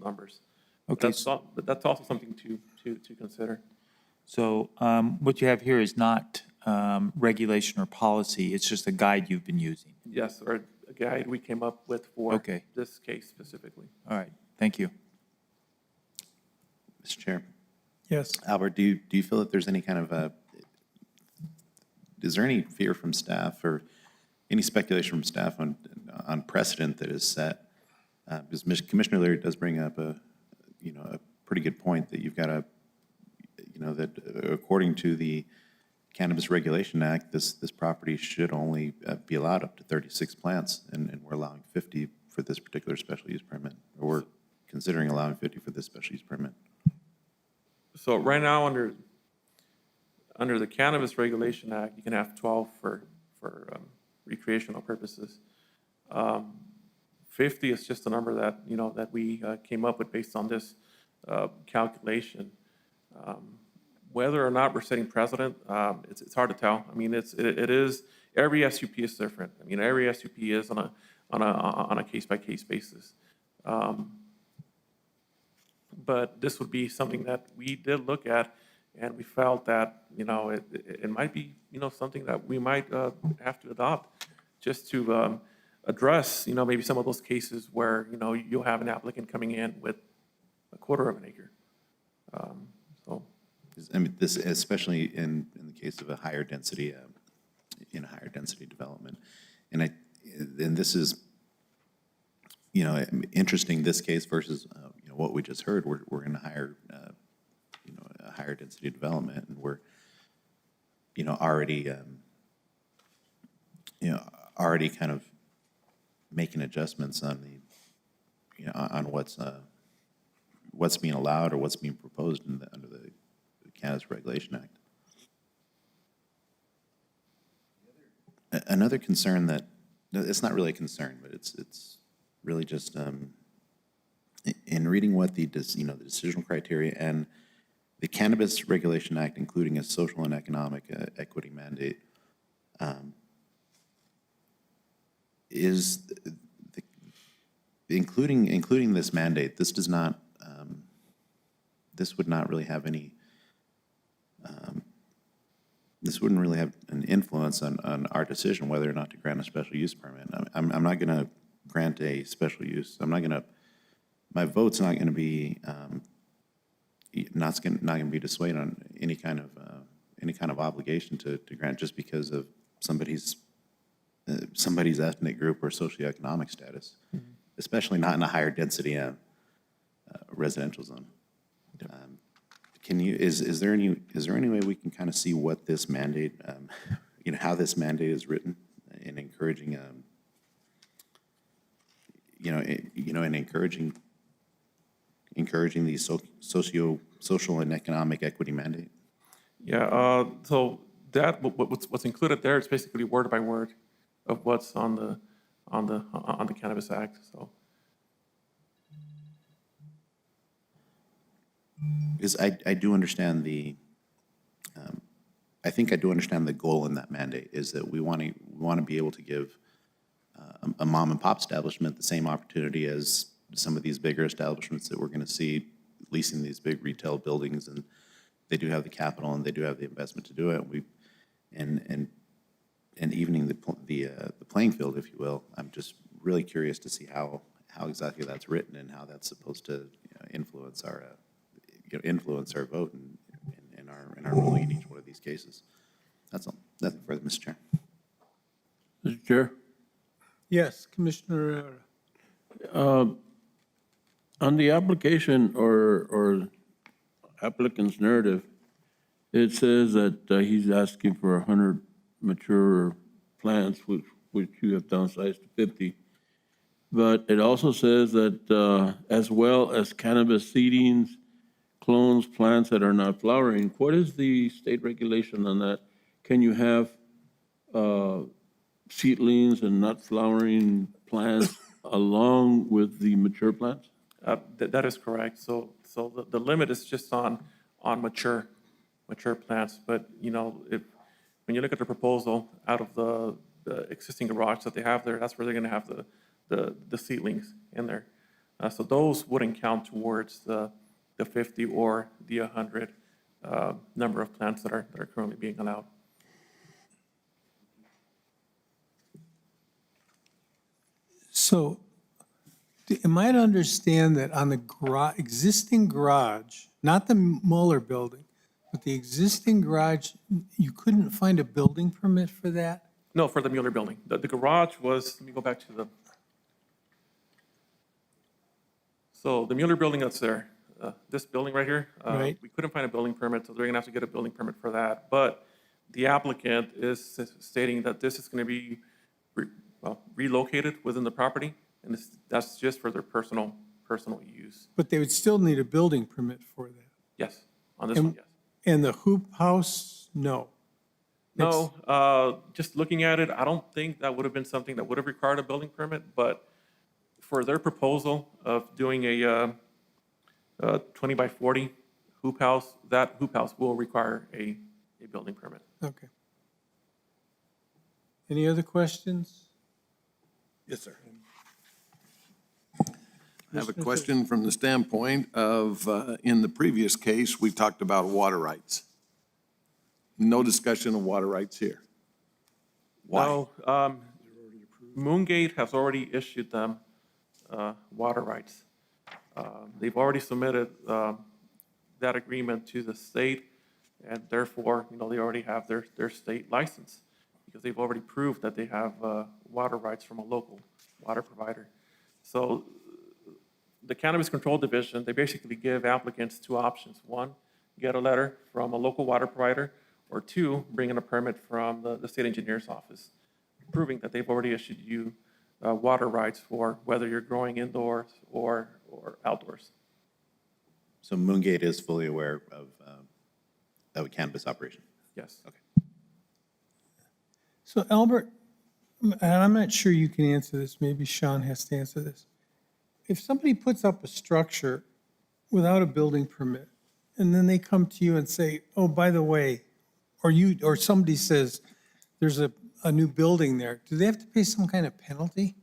numbers. Okay. But that's also something to consider. So what you have here is not regulation or policy, it's just a guide you've been using. Yes, or a guide we came up with for Okay. this case specifically. All right, thank you. Mr. Chair. Yes. Albert, do you feel that there's any kind of is there any fear from staff or any speculation from staff on precedent that is set? Because Commissioner Leary does bring up a pretty good point that you've got to, that according to the Cannabis Regulation Act, this property should only be allowed up to 36 plants, and we're allowing 50 for this particular special use permit, or we're considering allowing 50 for this special use permit. So right now, under the Cannabis Regulation Act, you can have 12 for recreational purposes. 50 is just a number that, that we came up with based on this calculation. Whether or not we're setting precedent, it's hard to tell. I mean, it is, every SUP is different. I mean, every SUP is on a case-by-case basis. But this would be something that we did look at, and we felt that, it might be, something that we might have to adopt just to address, maybe some of those cases where, you'll have an applicant coming in with a quarter of an acre. So. I mean, this, especially in the case of a higher density, in a higher density development. And this is, interesting, this case versus, what we just heard. We're in a higher, a higher density development, and we're, already, already kind of making adjustments on the, on what's being allowed or what's being proposed under the Cannabis Regulation Act. Another concern that, it's not really a concern, but it's really just, in reading what the decisional criteria and the Cannabis Regulation Act, including a social and economic equity mandate, is including this mandate. This does not. This would not really have any. This wouldn't really have an influence on our decision whether or not to grant a special use permit. I'm not going to grant a special use. I'm not going to. My vote's not going to be. Not going to be dissuaded on any kind of obligation to grant just because of somebody's ethnic group or socioeconomic status, especially not in a higher density residential zone. Is there any way we can kind of see what this mandate, how this mandate is written in encouraging, in encouraging the social and economic equity mandate? Yeah. So that what's included there is basically word by word of what's on the Cannabis Act. So. Because I do understand I think I do understand the goal in that mandate is that we want to be able to give a mom and pop establishment the same opportunity as some of these bigger establishments that we're going to see leasing these big retail buildings, and they do have the capital and they do have the investment to do it. And evening the playing field, if you will. I'm just really curious to see how exactly that's written and how that's supposed to influence our vote and our ruling in each one of these cases. That's all. Nothing further, Mr. Chair. Mr. Chair? Yes, Commissioner On the application or applicant's narrative, it says that he's asking for 100 mature plants, which you have downsized to 50. But it also says that as well as cannabis seedings, clones, plants that are not flowering. What is the state regulation on that? Can you have seedlings and not flowering plants along with the mature plants? That is correct. So the limit is just on mature plants. But, you know, when you look at the proposal, out of the existing garage that they have there, that's where they're going to have the seedlings in there. So those wouldn't count towards the 50 or the 100 number of plants that are currently being allowed. So, am I to understand that on the existing garage, not the Mueller building, but the existing garage, you couldn't find a building permit for that? No, for the Mueller building. The garage was, let me go back to so the Mueller building that's there, this building right here, Right. we couldn't find a building permit, so they're going to have to get a building permit for that. But the applicant is stating that this is going to be relocated within the property, and that's just for their personal use. But they would still need a building permit for that. Yes, on this one, yes. And the hoop house, no. No, just looking at it, I don't think that would have been something that would have required a building permit, but for their proposal of doing a 20 by 40 hoop house, that hoop house will require a building permit. Okay. Any other questions? Yes, sir. I have a question from the standpoint of, in the previous case, we talked about water rights. No discussion of water rights here. Why? No, Moongate has already issued them water rights. They've already submitted that agreement to the state, and therefore, you know, they already have their state license because they've already proved that they have water rights from a local water provider. So the Cannabis Control Division, they basically give applicants two options. One, get a letter from a local water provider, or two, bring in a permit from the state engineer's office, proving that they've already issued you water rights for whether you're growing indoors or outdoors. So Moongate is fully aware of a cannabis operation? Yes. Okay. So Albert, and I'm not sure you can answer this, maybe Sean has to answer this. If somebody puts up a structure without a building permit, and then they come to you and say, oh, by the way, or somebody says, there's a new building there, do they have to pay some kind of penalty?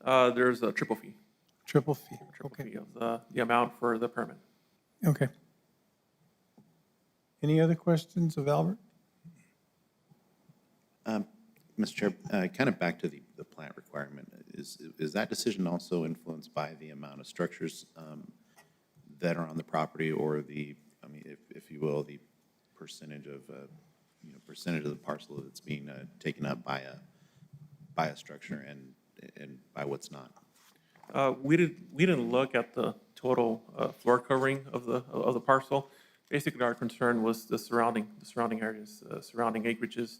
There's a triple fee. Triple fee, Triple okay, fee of the amount for the permit. okay. Any other questions of Albert? Mr. Chair, kind of back to the plant requirement, is that decision also influenced by the amount of structures that are on the property, or the, I mean, if you will, the percentage of, percentage of the parcel that's being taken up by a structure and by what's not? We didn't look at the total floor covering of the parcel. Basically, our concern was the surrounding areas, surrounding acreages,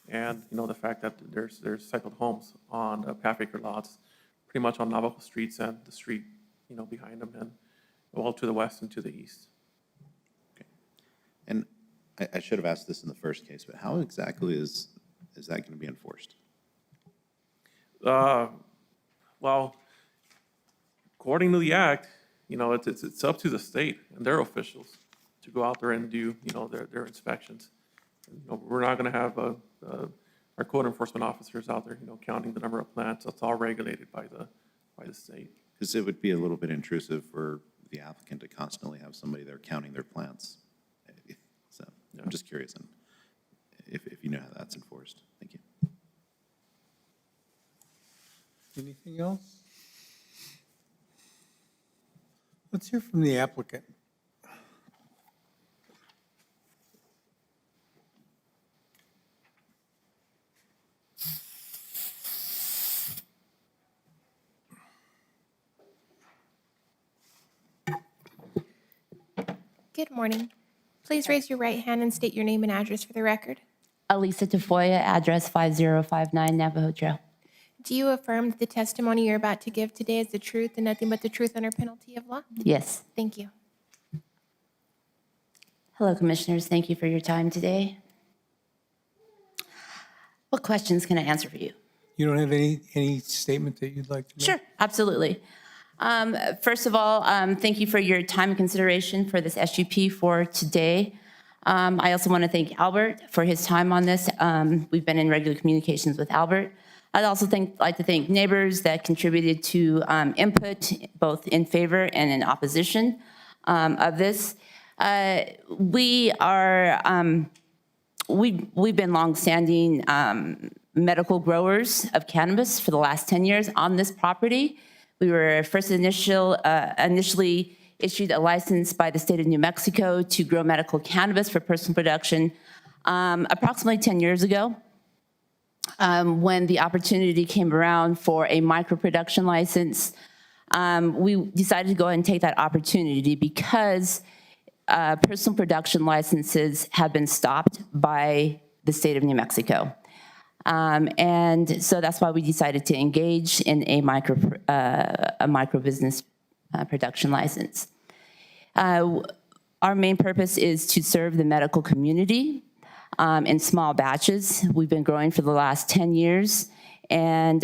and, you know, the fact that there's cycled homes on half-acre lots, pretty much on Navajo streets and the street, you know, behind them, and well to the west and to the east. Okay. And I should have asked this in the first case, but how exactly is that going to be enforced? Well, according to the act, you know, it's up to the state and their officials to go out there and do, you know, their inspections. You know, we're not going to have our code enforcement officers out there, you know, counting the number of plants. That's all regulated by the state. Because it would be a little bit intrusive for the applicant to constantly have somebody there counting their plants. So I'm just curious if you know how that's enforced. Thank you. Anything else? Let's hear from the applicant. Good morning. Please raise your right hand and state your name and address for the record. Elisa Tafoya, address 5059 Navajo Trail. Do you affirm that the testimony you're about to give today is the truth and nothing but the truth under penalty of law? Yes. Thank you. Hello, Commissioners. Thank you for your time today. What questions can I answer for you? You don't have any statement that you'd like to make? Sure, absolutely. First of all, thank you for your time and consideration for this SUP for today. I also want to thank Albert for his time on this. We've been in regular communications with Albert. I'd also like to thank neighbors that contributed to input, both in favor and in opposition of this. We've been longstanding medical growers of cannabis for the last 10 years on this property. We were first initially issued a license by the state of New Mexico to grow medical cannabis for personal production approximately 10 years ago. When the opportunity came around for a micro-production license, we decided to go ahead and take that opportunity because personal production licenses have been stopped by the state of New Mexico. And so that's why we decided to engage in a micro business production license. Our main purpose is to serve the medical community in small batches. We've been growing for the last 10 years, and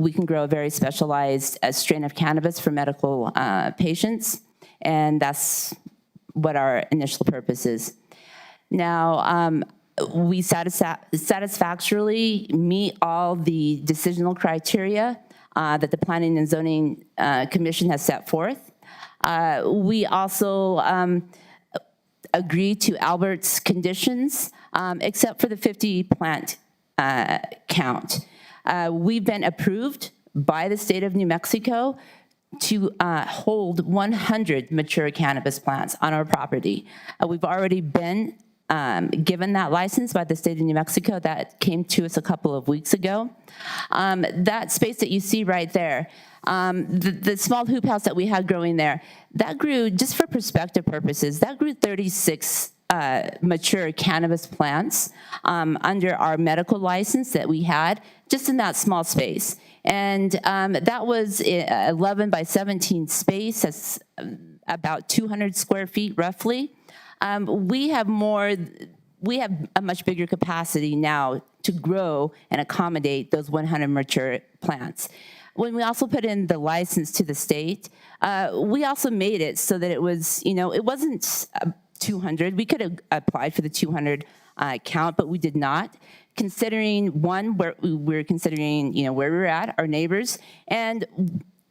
we can grow a very specialized strain of cannabis for medical patients, and that's what our initial purpose is. Now, we satisfactorily meet all the decisional criteria that the Planning and Zoning Commission has set forth. We also agree to Albert's conditions, except for the 50 plant count. We've been approved by the state of New Mexico to hold 100 mature cannabis plants on our property. We've already been given that license by the state of New Mexico. That came to us a couple of weeks ago. That space that you see right there, the small hoop house that we had growing there, that grew, just for perspective purposes, that grew 36 mature cannabis plants under our medical license that we had just in that small space. And that was 11 by 17 space. That's about 200 square feet roughly. We have a much bigger capacity now to grow and accommodate those 100 mature plants. When we also put in the license to the state, we also made it so that it was, it wasn't 200. We could have applied for the 200 count, but we did not. Considering we're considering, where we're at, our neighbors, and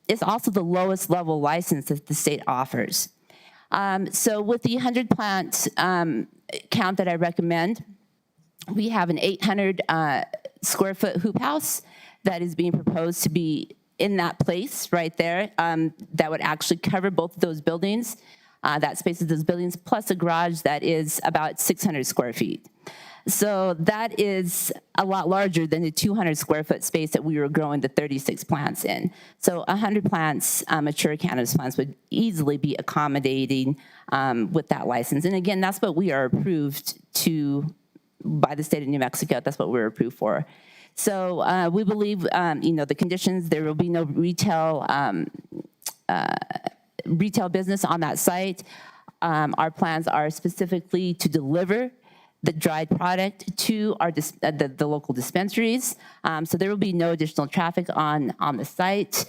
it's also the lowest level license that the state offers. So with the 100 plant count that I recommend, we have an 800 square foot hoop house that is being proposed to be in that place right there that would actually cover both of those buildings, that space of those buildings, plus a garage that is about 600 square feet. So that is a lot larger than the 200 square foot space that we were growing the 36 plants in. So 100 plants, mature cannabis plants, would easily be accommodating with that license. And again, that's what we are approved to by the state of New Mexico. That's what we're approved for. So we believe, the conditions, there will be no retail business on that site. Our plans are specifically to deliver the dried product to our the local dispensaries. So there will be no additional traffic on the site.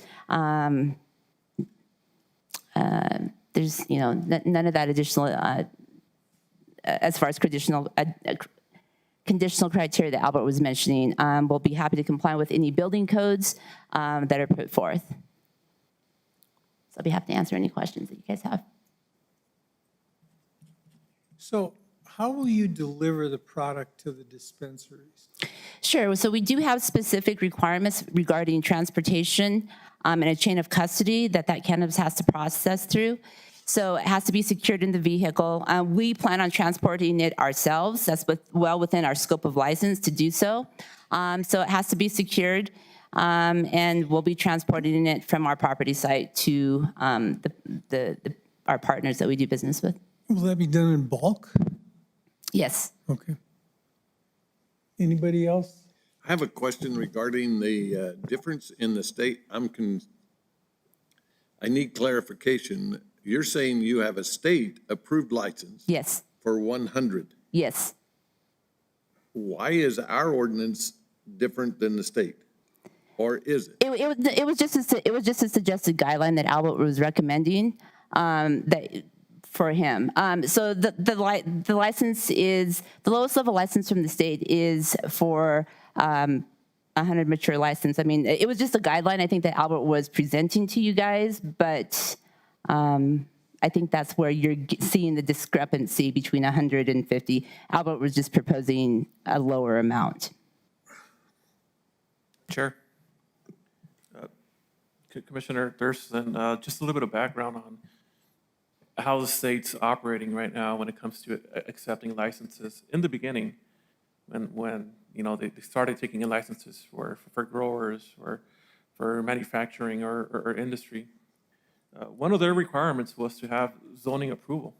There's none of that additional as far as conditional criteria that Albert was mentioning. We'll be happy to comply with any building codes that are put forth. So I'll be happy to answer any questions that you guys have. So how will you deliver the product to the dispensaries? Sure. So we do have specific requirements regarding transportation and a chain of custody that cannabis has to process through. So it has to be secured in the vehicle. We plan on transporting it ourselves. That's well within our scope of license to do so. So it has to be secured, and we'll be transporting it from our property site to our partners that we do business with. Will that be done in bulk? Yes. Okay. Anybody else? I have a question regarding the difference in the state. I need clarification. You're saying you have a state-approved license Yes. for 100. Yes. Why is our ordinance different than the state? Or is it? It was just a suggested guideline that Albert was recommending that for him. So the license is, the lowest level license from the state is for 100 mature license. I mean, it was just a guideline I think that Albert was presenting to you guys, but I think that's where you're seeing the discrepancy between 150. Albert was just proposing a lower amount. Chair. Commissioner Thurston, just a little bit of background on how the state's operating right now when it comes to accepting licenses. In the beginning, when you know they started taking in licenses for growers or for manufacturing or industry, one of their requirements was to have zoning approval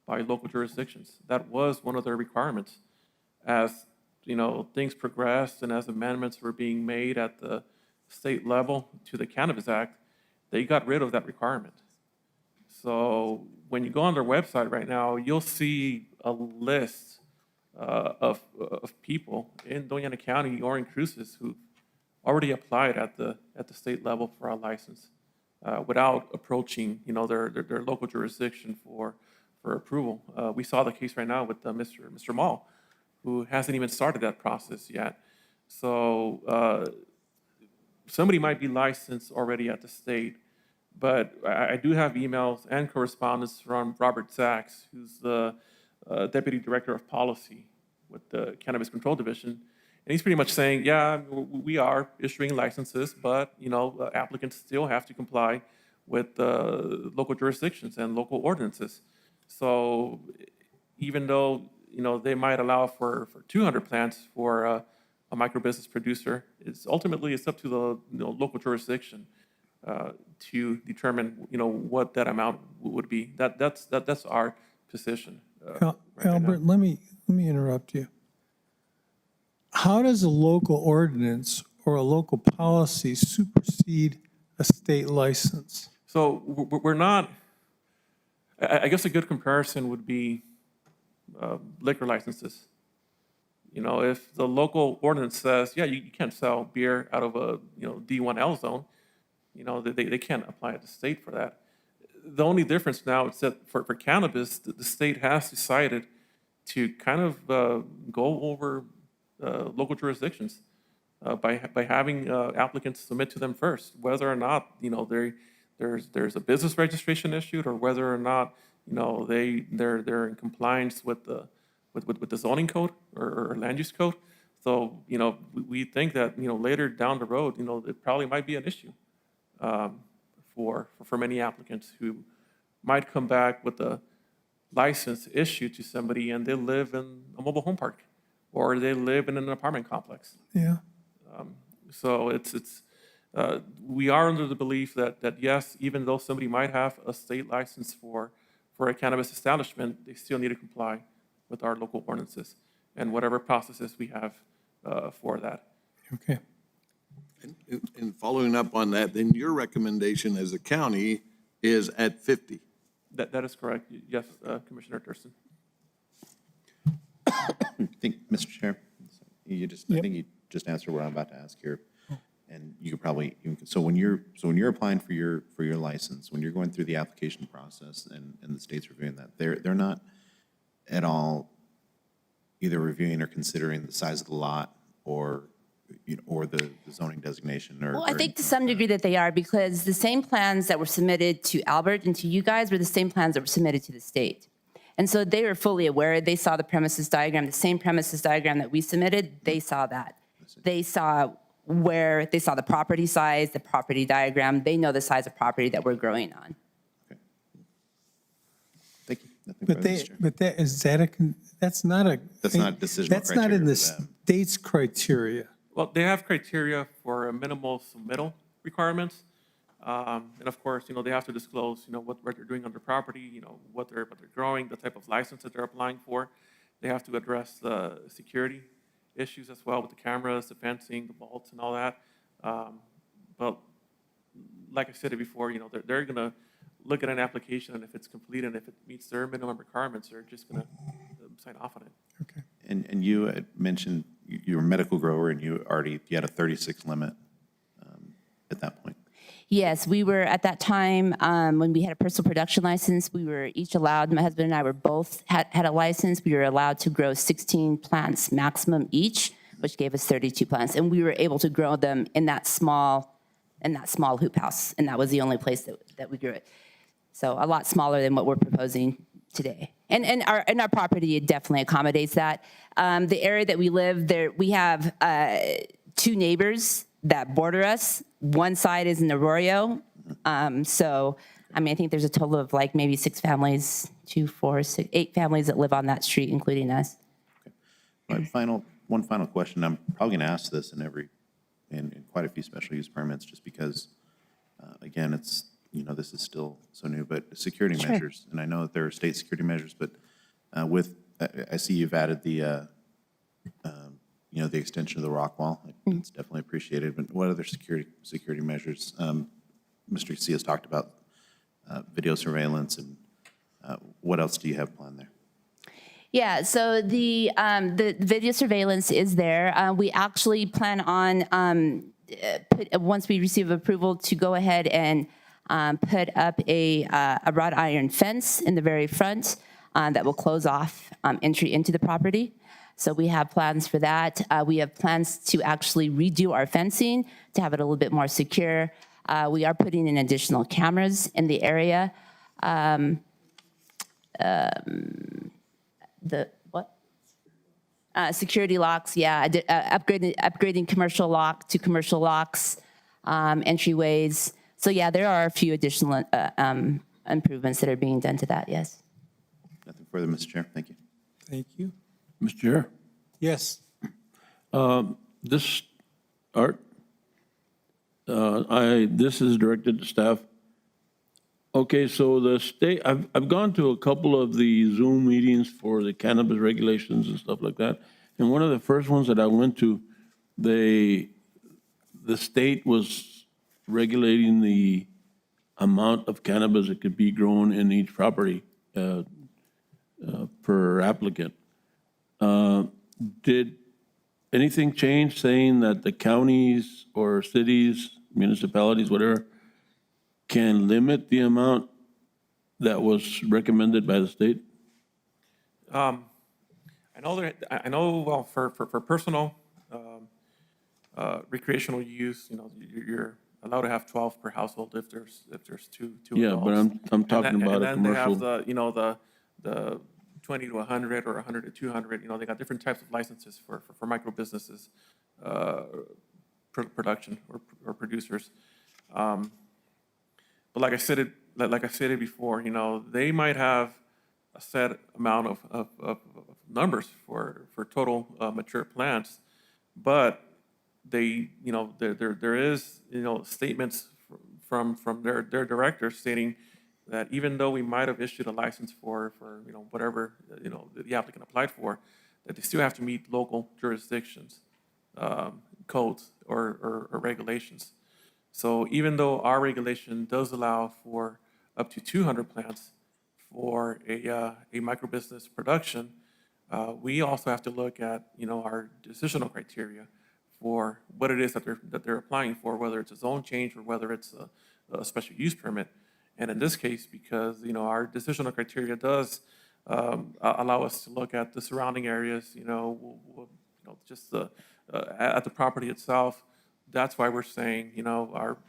by local jurisdictions. That was one of their requirements. As you know, things progressed and as amendments were being made at the state level to the Cannabis Act, they got rid of that requirement. So when you go on their website right now, you'll see a list of people in Doña Ana County or in Cruces who already applied at the state level for a license without approaching, you know, their local jurisdiction for approval. We saw the case right now with Mr. Mall, who hasn't even started that process yet. So somebody might be licensed already at the state, but I do have emails and correspondence from Robert Sachs, who's the Deputy Director of Policy with the Cannabis Control Division. And he's pretty much saying, yeah, we are issuing licenses, but you know, applicants still have to comply with local jurisdictions and local ordinances. So even though you know they might allow for 200 plants for a micro-business producer, it's up to the local jurisdiction to determine what that amount would be. That's our position. Albert, let me interrupt you. How does a local ordinance or a local policy supersede a state license? So we're not. I guess a good comparison would be liquor licenses. You know, if the local ordinance says, yeah, you can't sell beer out of a D1L zone, you know, they can't apply at the state for that. The only difference now is that for cannabis, the state has decided to kind of go over local jurisdictions by having applicants submit to them first, whether or not there's a business registration issued or whether or not they're in compliance with the zoning code or land use code. So we think that later down the road it probably might be an issue for many applicants who might come back with a license issued to somebody and they live in a mobile home park or they live in an apartment complex. Yeah. So we are under the belief that yes, even though somebody might have a state license for a cannabis establishment, they still need to comply with our local ordinances and whatever processes we have for that. Okay. And following up on that, then your recommendation as a county is at 50. That is correct. Yes, Commissioner Thurston. I think, Mr. Chair, I think you just answered what I'm about to ask here. And you could probably, so when you're applying for your license, when you're going through the application process and the state's reviewing that, they're not at all either reviewing or considering the size of the lot or the zoning designation Well, I think to some degree that they are, because the same plans that were submitted to Albert and to you guys were the same plans that were submitted to the state. And so they were fully aware. They saw the premises diagram, the same premises diagram that we submitted. They saw that. They saw the property size, the property diagram. They know the size of property that we're growing on. Okay. Thank you. Nothing But further, Mr. Chair. that's not a. That's not decisional That's not in criteria the for them. state's criteria. Well, they have criteria for a minimal submittal requirements, And of course, they have to disclose, what they're doing on their property, what they're growing, the type of license that they're applying for. They have to address the security issues as well with the cameras, the fencing, the vaults and all that. But like I said it before, they're gonna look at an application, and if it's complete and if it meets their minimum requirements, they're just gonna sign off on it. And you had mentioned you're a medical grower and you had a 36 limit at that point. Yes, we were at that time, when we had a personal production license, we were each allowed, my husband and I were both had a license. We were allowed to grow 16 plants maximum each, which gave us 32 plants. And we were able to grow them in that small hoop house. And that was the only place that we grew it. So a lot smaller than what we're proposing today. And our property, it definitely accommodates that. The area that we live there, we have 2 neighbors that border us. One side is in Arroyo. So, I think there's a total of like maybe 6 families, 2, 4, 6, 8 families that live on that street, including us. One final question. I'm probably going to ask this in quite a few special use permits, just because, again, it's, this is still so new, but security measures, and I know that there are state security measures, but I see you've added the extension of the rock wall. It's definitely appreciated, but what other security measures? Mr. C has talked about video surveillance, and what else do you have planned there? Yeah, so the video surveillance is there. We actually plan on, once we receive approval, to go ahead and put up a wrought iron fence in the very front that will close off entry into the property. So we have plans for that. We have plans to actually redo our fencing to have it a little bit more secure. We are putting in additional cameras in the area. Security locks, yeah, upgrading commercial lock to commercial locks, entryways. So yeah, there are a few additional improvements that are being done to that, yes. Nothing further, Mr. Chair. Thank you. Thank you. Mr. Chair, Yes. this, Art, this is directed to staff. Okay, so the state, I've gone to a couple of the Zoom meetings for the cannabis regulations and stuff like that. And one of the first ones that I went to, the state was regulating the amount of cannabis that could be grown in each property per applicant. Did anything change saying that the counties or cities, municipalities, whatever, can limit the amount that was recommended by the state? I know. Well, for personal recreational use, you're allowed to have 12 per household if there's two Yeah, adults. but I'm talking about a And then they commercial. have the 20 to 100 or 100 to 200. They got different types of licenses for micro businesses, production or producers. But like I said it before, they might have a set amount of numbers for total mature plants, but they, there is, statements from their directors stating that even though we might have issued a license for whatever, the applicant applied for, that they still have to meet local jurisdictions, codes or regulations. So even though our regulation does allow for up to 200 plants for a microbusiness production, we also have to look at, our decisional criteria for what it is that they're applying for, whether it's a zone change or whether it's a special use permit. And in this case, because, our decisional criteria does allow us to look at the surrounding areas, just at the property itself. That's why we're saying, the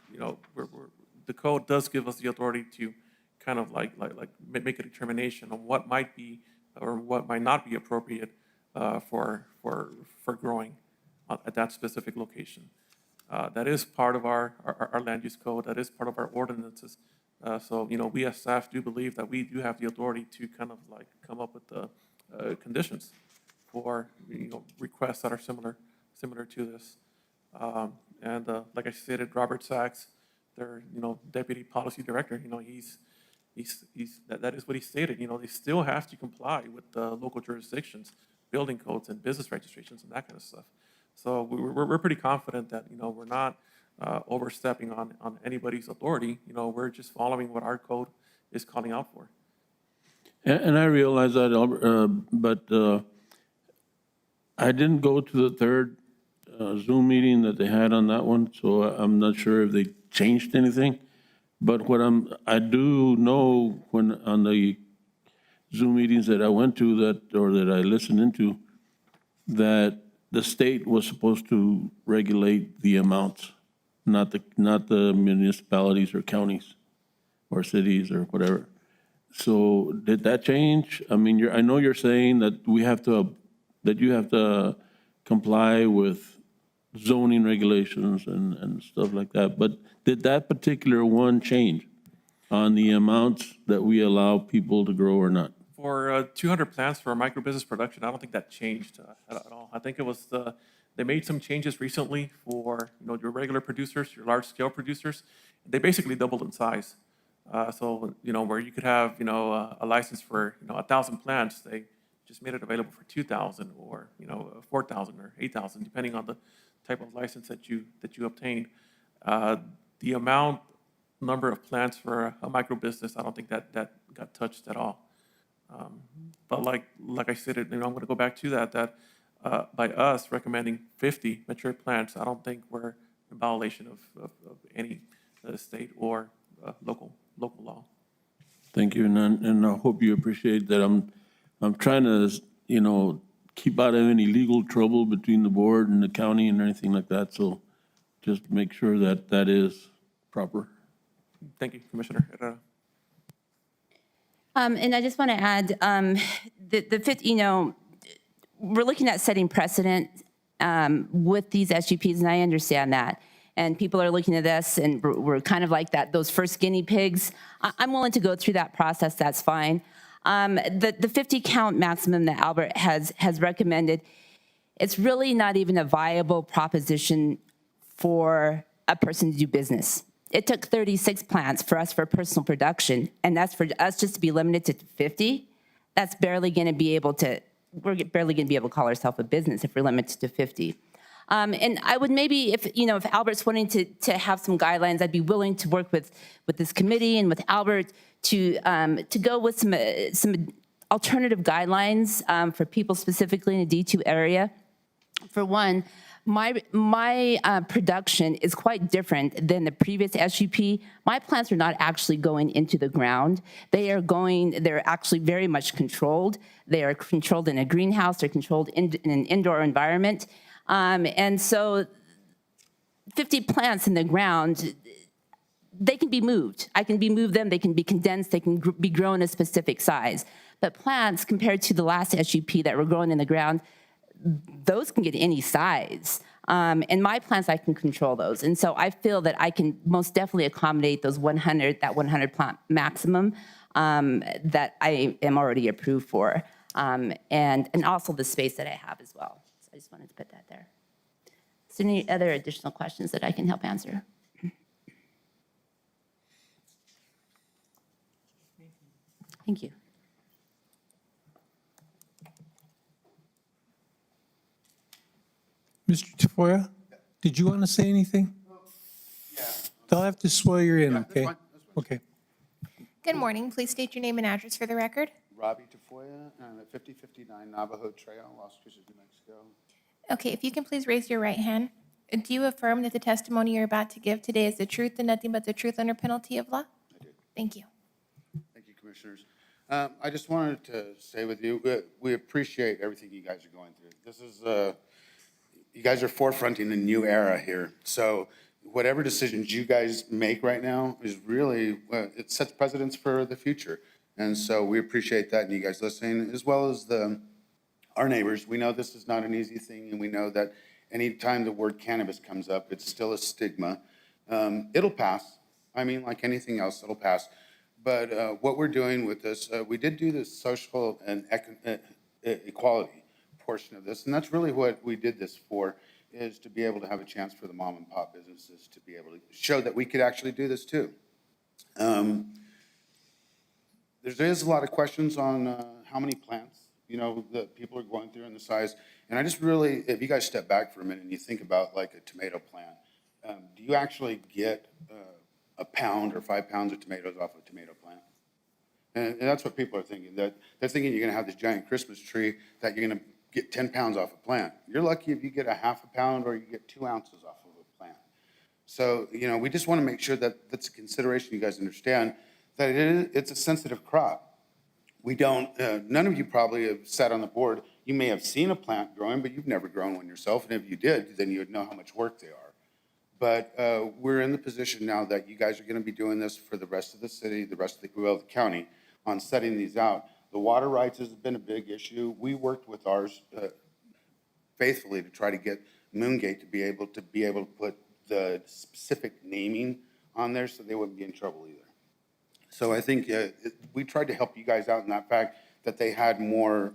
code does give us the authority to kind of like make a determination on what might be or what might not be appropriate for growing at that specific location. That is part of our land use code. That is part of our ordinances. So, we as staff do believe that we do have the authority to kind of like come up with the conditions for, requests that are similar to this. And like I stated, Robert Sachs deputy policy director, that is what he stated, they still have to comply with the local jurisdictions, building codes and business registrations and that kind of stuff. So we're pretty confident that, we're not overstepping on anybody's authority. We're just following what our code is calling out for. And I realize that, Albert, but I didn't go to the third Zoom meeting that they had on that one, so I'm not sure if they changed anything. But I do know when on the Zoom meetings that I went to that I listened into, that the state was supposed to regulate the amounts, not the municipalities or counties or cities or whatever. So did that change? I mean, I know you're saying that you have to comply with zoning regulations and stuff like that, but did that particular one change on the amounts that we allow people to grow or not? For 200 plants for micro-business production, I don't think that changed at all. I think it was they made some changes recently for, your regular producers, your large-scale producers. They basically doubled in size. So, where you could have, a license for, 1,000 plants, they just made it available for 2,000 or, 4,000 or 8,000, depending on the type of license that you obtain. The number of plants for a micro business, I don't think that got touched at all. But like I said, I'm going to go back to that by us recommending 50 mature plants, I don't think we're in violation of any state or local law. Thank you, and I hope you appreciate that I'm trying to, keep out of any legal trouble between the board and the county and anything like that, so just make sure that is proper. Thank you, Commissioner Herrera. And I just want to add, the fifth, we're looking at setting precedent with these SUPs, and I understand that. And people are looking at this, and we're kind of like those first guinea pigs. I'm willing to go through that process. That's fine. The 50 count maximum that Albert has recommended, it's really not even a viable proposition for a person to do business. It took 36 plants for us for personal production, and that's for us just to be limited to 50. That's barely going to be able to, we're barely going to be able to call ourselves a business if we're limited to 50. And I would maybe, if Albert's wanting to have some guidelines, I'd be willing to work with this committee and with Albert to go with some alternative guidelines for people specifically in the D2 area. For one, my production is quite different than the previous SUP. My plants are not actually going into the ground. They're actually very much controlled. They are controlled in a greenhouse. They're controlled in an indoor environment. And so 50 plants in the ground, they can be moved. I can move them. They can be condensed. They can be grown a specific size. But plants, compared to the last SUP that were growing in the ground, those can get any size. And my plants, I can control those. And so I feel that I can most definitely accommodate that 100 plant maximum that I am already approved for. And also the space that I have as well. So I just wanted to put that there. Is there any other additional questions that I can help answer? Thank you. Mr. Tafoya, did you want to say anything? Yeah. They'll have to swear you in, okay? Okay. Good morning. Please state your name and address for the record. Robbie Tafoya, I'm at 5059 Navajo Trail, Las Cruces, New Mexico. Okay, if you can please raise your right hand. Do you affirm that the testimony you're about to give today is the truth and nothing but the truth under penalty of law? I do. Thank you. Thank you, Commissioners. I just wanted to say with you, we appreciate everything you guys are going through. This is, you guys are forefronting a new era here. So whatever decisions you guys make right now is really, it sets precedents for the future. And so we appreciate that and you guys listening, as well as our neighbors. We know this is not an easy thing, and we know that anytime the word cannabis comes up, it's still a stigma. It'll pass. I mean, like anything else, it'll pass. But what we're doing with this, we did do the social and equality portion of this, and that's really what we did this for, is to be able to have a chance for the mom and pop businesses to be able to show that we could actually do this too. There is a lot of questions on how many plants, that people are going through and the size. And I just really, if you guys step back for a minute and you think about like a tomato plant, do you actually get a pound or 5 pounds of tomatoes off a tomato plant? And that's what people are thinking, that they're thinking you're gonna have this giant Christmas tree that you're gonna get 10 pounds off a plant. You're lucky if you get a half a pound or you get 2 ounces off of a plant. So, we just wanna make sure that that's a consideration, you guys understand, that it's a sensitive crop. We don't, none of you probably have sat on the board. You may have seen a plant growing, but you've never grown one yourself. And if you did, then you would know how much work they are. But we're in the position now that you guys are gonna be doing this for the rest of the city, the rest of the county, on setting these out. The water rights has been a big issue. We worked with ours faithfully to try to get Moongate to be able to put the specific naming on there so they wouldn't be in trouble either. So I think we tried to help you guys out in that fact that they had more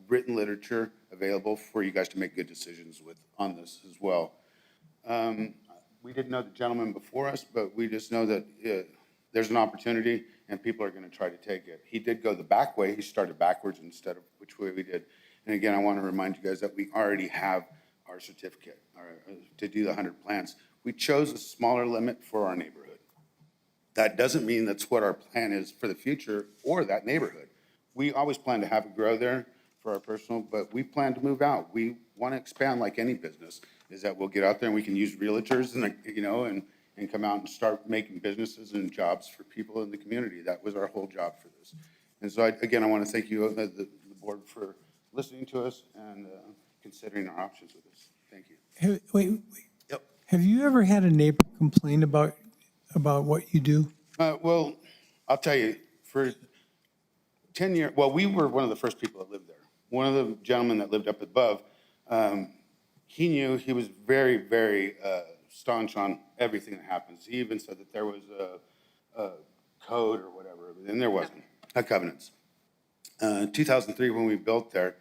written literature available for you guys to make good decisions with on this as well. We didn't know the gentleman before us, but we just know that there's an opportunity and people are going to try to take it. He did go the back way. He started backwards instead of which way we did. And again, I want to remind you guys that we already have our certificate to do the 100 plants. We chose a smaller limit for our neighborhood. That doesn't mean that's what our plan is for the future or that neighborhood. We always plan to have it grow there for our personal, but we plan to move out. We want to expand like any business, is that we'll get out there and we can use realtors and come out and start making businesses and jobs for people in the community. That was our whole job for this. And so again, I want to thank you, the board, for listening to us and considering our options with this. Thank you. Wait. Yep. Have you ever had a neighbor complain about what you do? Well, I'll tell you, for 10 years, well, we were one of the first people that lived there. One of the gentlemen that lived up above, he knew, he was very, very staunch on everything that happens. He even said that there was a code or whatever, and there wasn't, covenants. 2003, when we built there,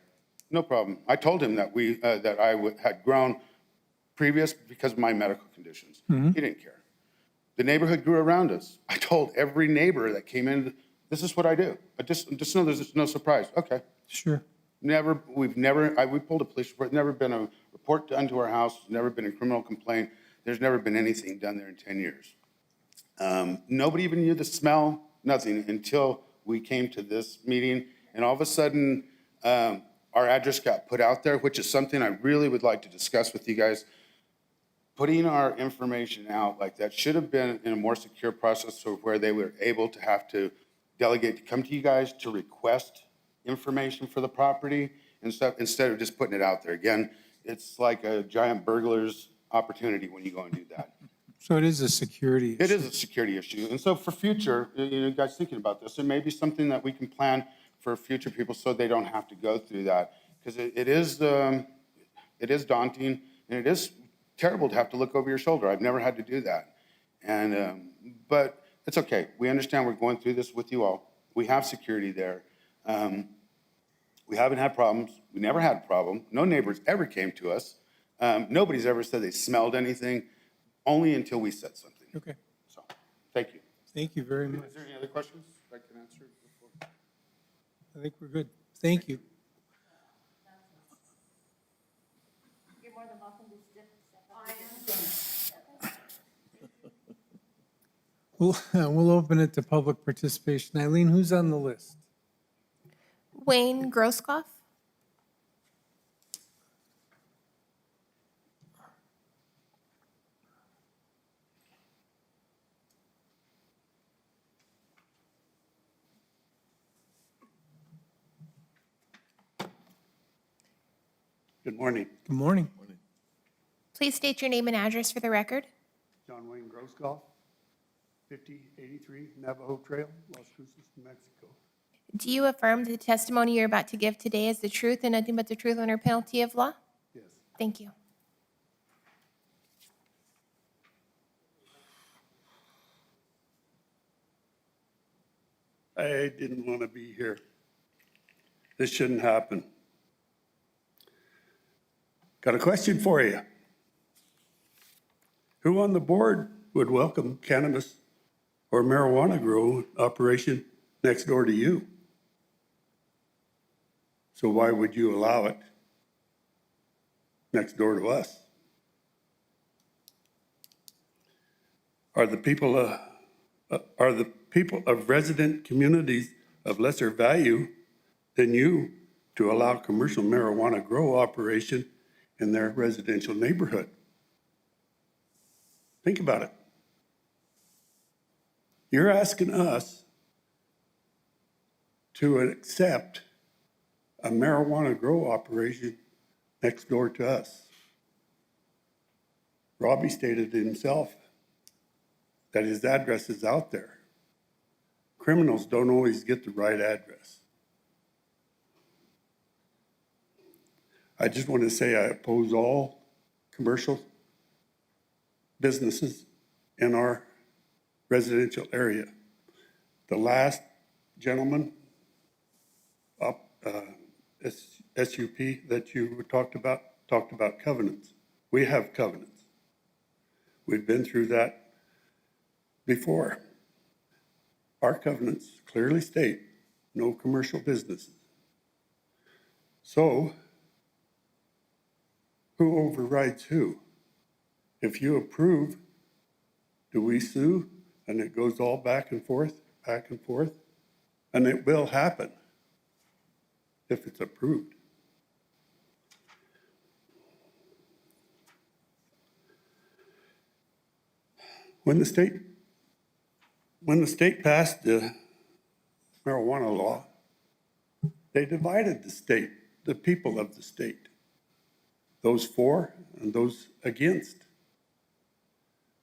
no problem. I told him that had grown previous because of my medical conditions. Mm-hmm. He didn't care. The neighborhood grew around us. I told every neighbor that came in, this is what I do. Just know there's no surprise. Okay. Sure. We pulled a police report. Never been a report done to our house. Never been a criminal complaint. There's never been anything done there in 10 years. Nobody even knew the smell, nothing, until we came to this meeting. And all of a sudden, our address got put out there, which is something I really would like to discuss with you guys. Putting our information out like that should have been in a more secure process, so where they were able to have to delegate to come to you guys to request information for the property and stuff, instead of just putting it out there. Again, it's like a giant burglar's opportunity when you go and do that. So it is a security issue. It is a security issue. And so for future, you guys thinking about this, it may be something that we can plan for future people so they don't have to go through that. Because it is daunting, and it is terrible to have to look over your shoulder. I've never had to do that. And, but it's okay. We understand we're going through this with you all. We have security there. We haven't had problems. We never had a problem. No neighbors ever came to us. Nobody's ever said they smelled anything, only until we said something. Okay. So, thank you. Thank you very much. Is there any other questions I can answer before? I think we're good. Thank you. You're more than welcome to step We'll open it to public participation. Eileen, who's on the list? Wayne Groskopf. Good morning. Good morning. Please state your name and address for the record. John Wayne Groskopf, 5083 Navajo Trail, Las Cruces, New Mexico. Do you affirm that the testimony you're about to give today is the truth and nothing but the truth under penalty of law? Yes. Thank you. I didn't want to be here. This shouldn't happen. Got a question for you. Who on the board would welcome cannabis or marijuana grow operation next door to you? So why would you allow it next door to us? Are the people of resident communities of lesser value than you to allow commercial marijuana grow operation in their residential neighborhood? Think about it. You're asking us to accept a marijuana grow operation next door to us. Robbie stated himself that his address is out there. Criminals don't always get the right address. I just want to say I oppose all commercial businesses in our residential area. The last gentleman up, SUP that you talked about covenants. We have covenants. We've been through that before. Our covenants clearly state no commercial businesses. So, who overrides who? If you approve, do we sue? And it goes all back and forth, and it will happen if it's approved. When the state passed the marijuana law, they divided the state, the people of the state, those for and those against.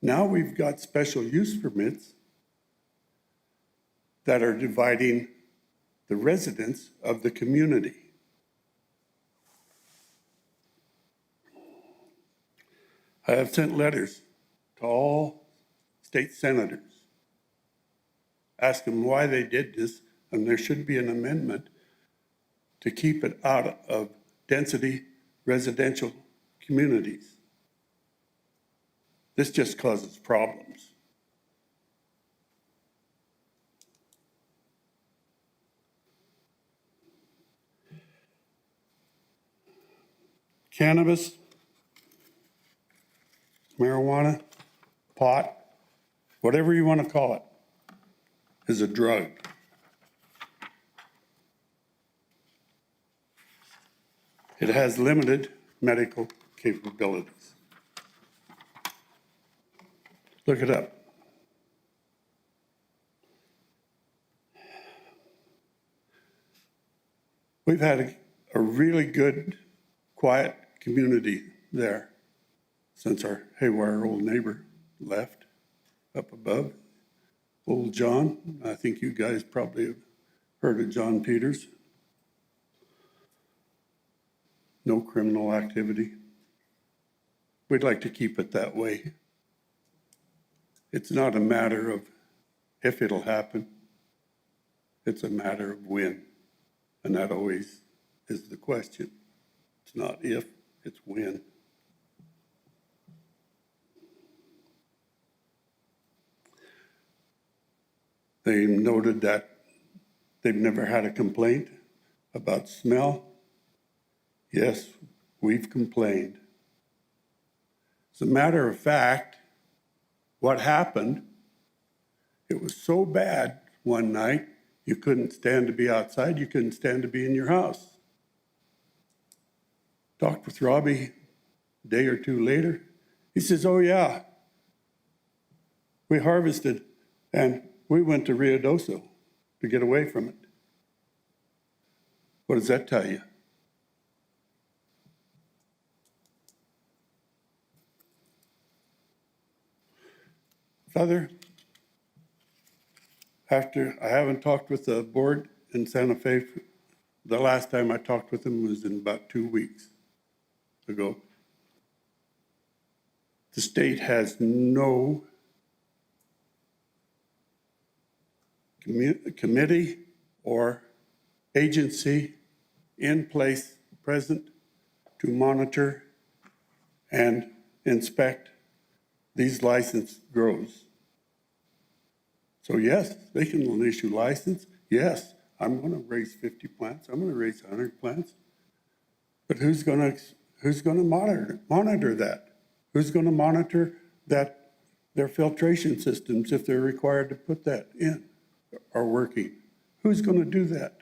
Now we've got special use permits that are dividing the residents of the community. I have sent letters to all state senators asking why they did this, and there should be an amendment to keep it out of density residential communities. This just causes problems. Cannabis, marijuana, pot, whatever you want to call it, is a drug. It has limited medical capabilities. Look it up. We've had a really good, quiet community there since our haywire old neighbor left up above. Old John, I think you guys probably have heard of John Peters. No criminal activity. We'd like to keep it that way. It's not a matter of if it'll happen. It's a matter of when. And that always is the question. It's not if, it's when. They noted that they've never had a complaint about smell. Yes, we've complained. As a matter of fact, what happened, it was so bad one night, you couldn't stand to be outside, you couldn't stand to be in your house. Talked with Robbie a day or two later. He says, oh yeah, we harvested and we went to Rio Doso to get away from it. What does that tell you? Father, after I haven't talked with the board in Santa Fe, the last time I talked with them was in about 2 weeks ago. The state has no committee or agency in place present to monitor and inspect these licensed grows. So yes, they can issue license. Yes, I'm going to raise 50 plants. I'm going to raise 100 plants. But who's going to monitor that? Who's going to monitor that their filtration systems, if they're required to put that in, are working? Who's going to do that?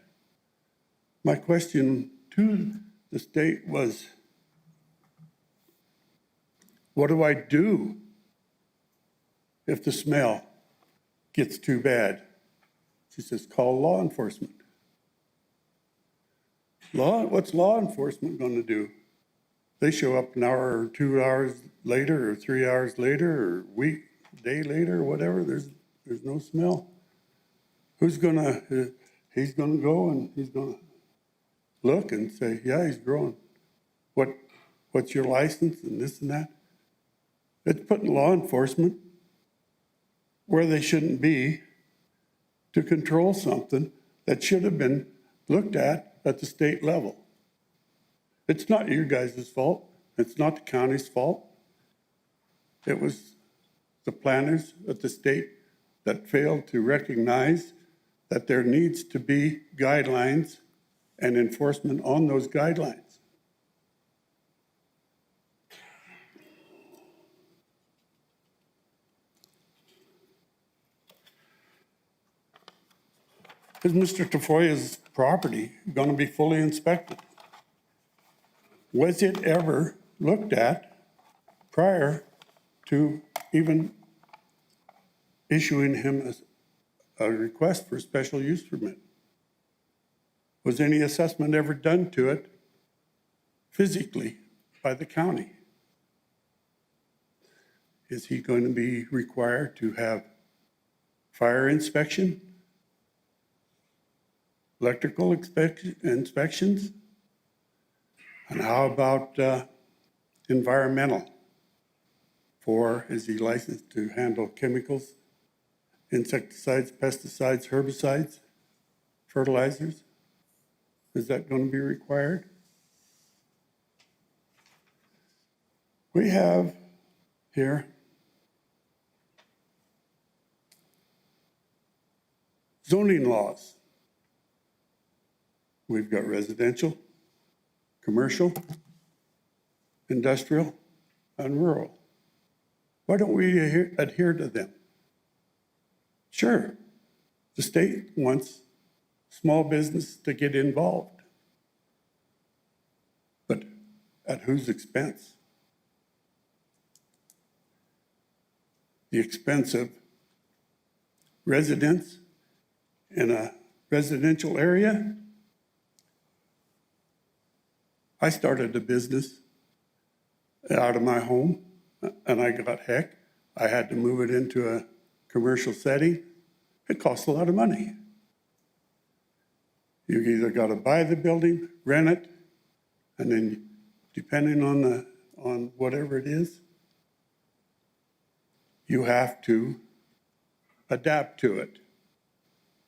My question to the state was, what do I do if the smell gets too bad? She says, call law enforcement. What's law enforcement going to do? They show up an hour or 2 hours later or 3 hours later or day later or whatever. There's no smell. He's gonna go and he's gonna look and say, yeah, he's growing. What's your license and this and that? It's putting law enforcement where they shouldn't be to control something that should have been looked at the state level. It's not you guys' fault. It's not the county's fault. It was the planners at the state that failed to recognize that there needs to be guidelines and enforcement on those guidelines. Is Mr. Tafoya's property going to be fully inspected? Was it ever looked at prior to even issuing him a request for a special use permit? Was any assessment ever done to it physically by the county? Is he going to be required to have fire inspection? Electrical inspections? And how about environmental? Is he licensed to handle chemicals, insecticides, pesticides, herbicides, fertilizers? Is that going to be required? We have here zoning laws. We've got residential, commercial, industrial, and rural. Why don't we adhere to them? Sure, the state wants small business to get involved, but at whose expense? The expense of residents in a residential area? I started a business out of my home, and I got heck. I had to move it into a commercial setting. It costs a lot of money. You either got to buy the building, rent it, and then depending on whatever it is, you have to adapt to it.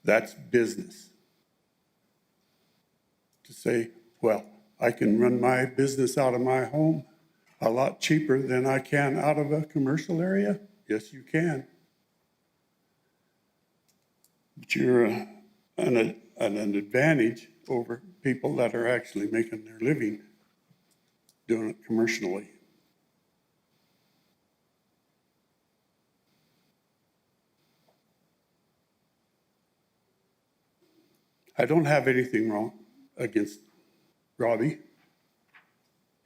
That's business. To say, well, I can run my business out of my home a lot cheaper than I can out of a commercial area. Yes, you can. But you're an advantage over people that are actually making their living doing it commercially. I don't have anything wrong against Robbie.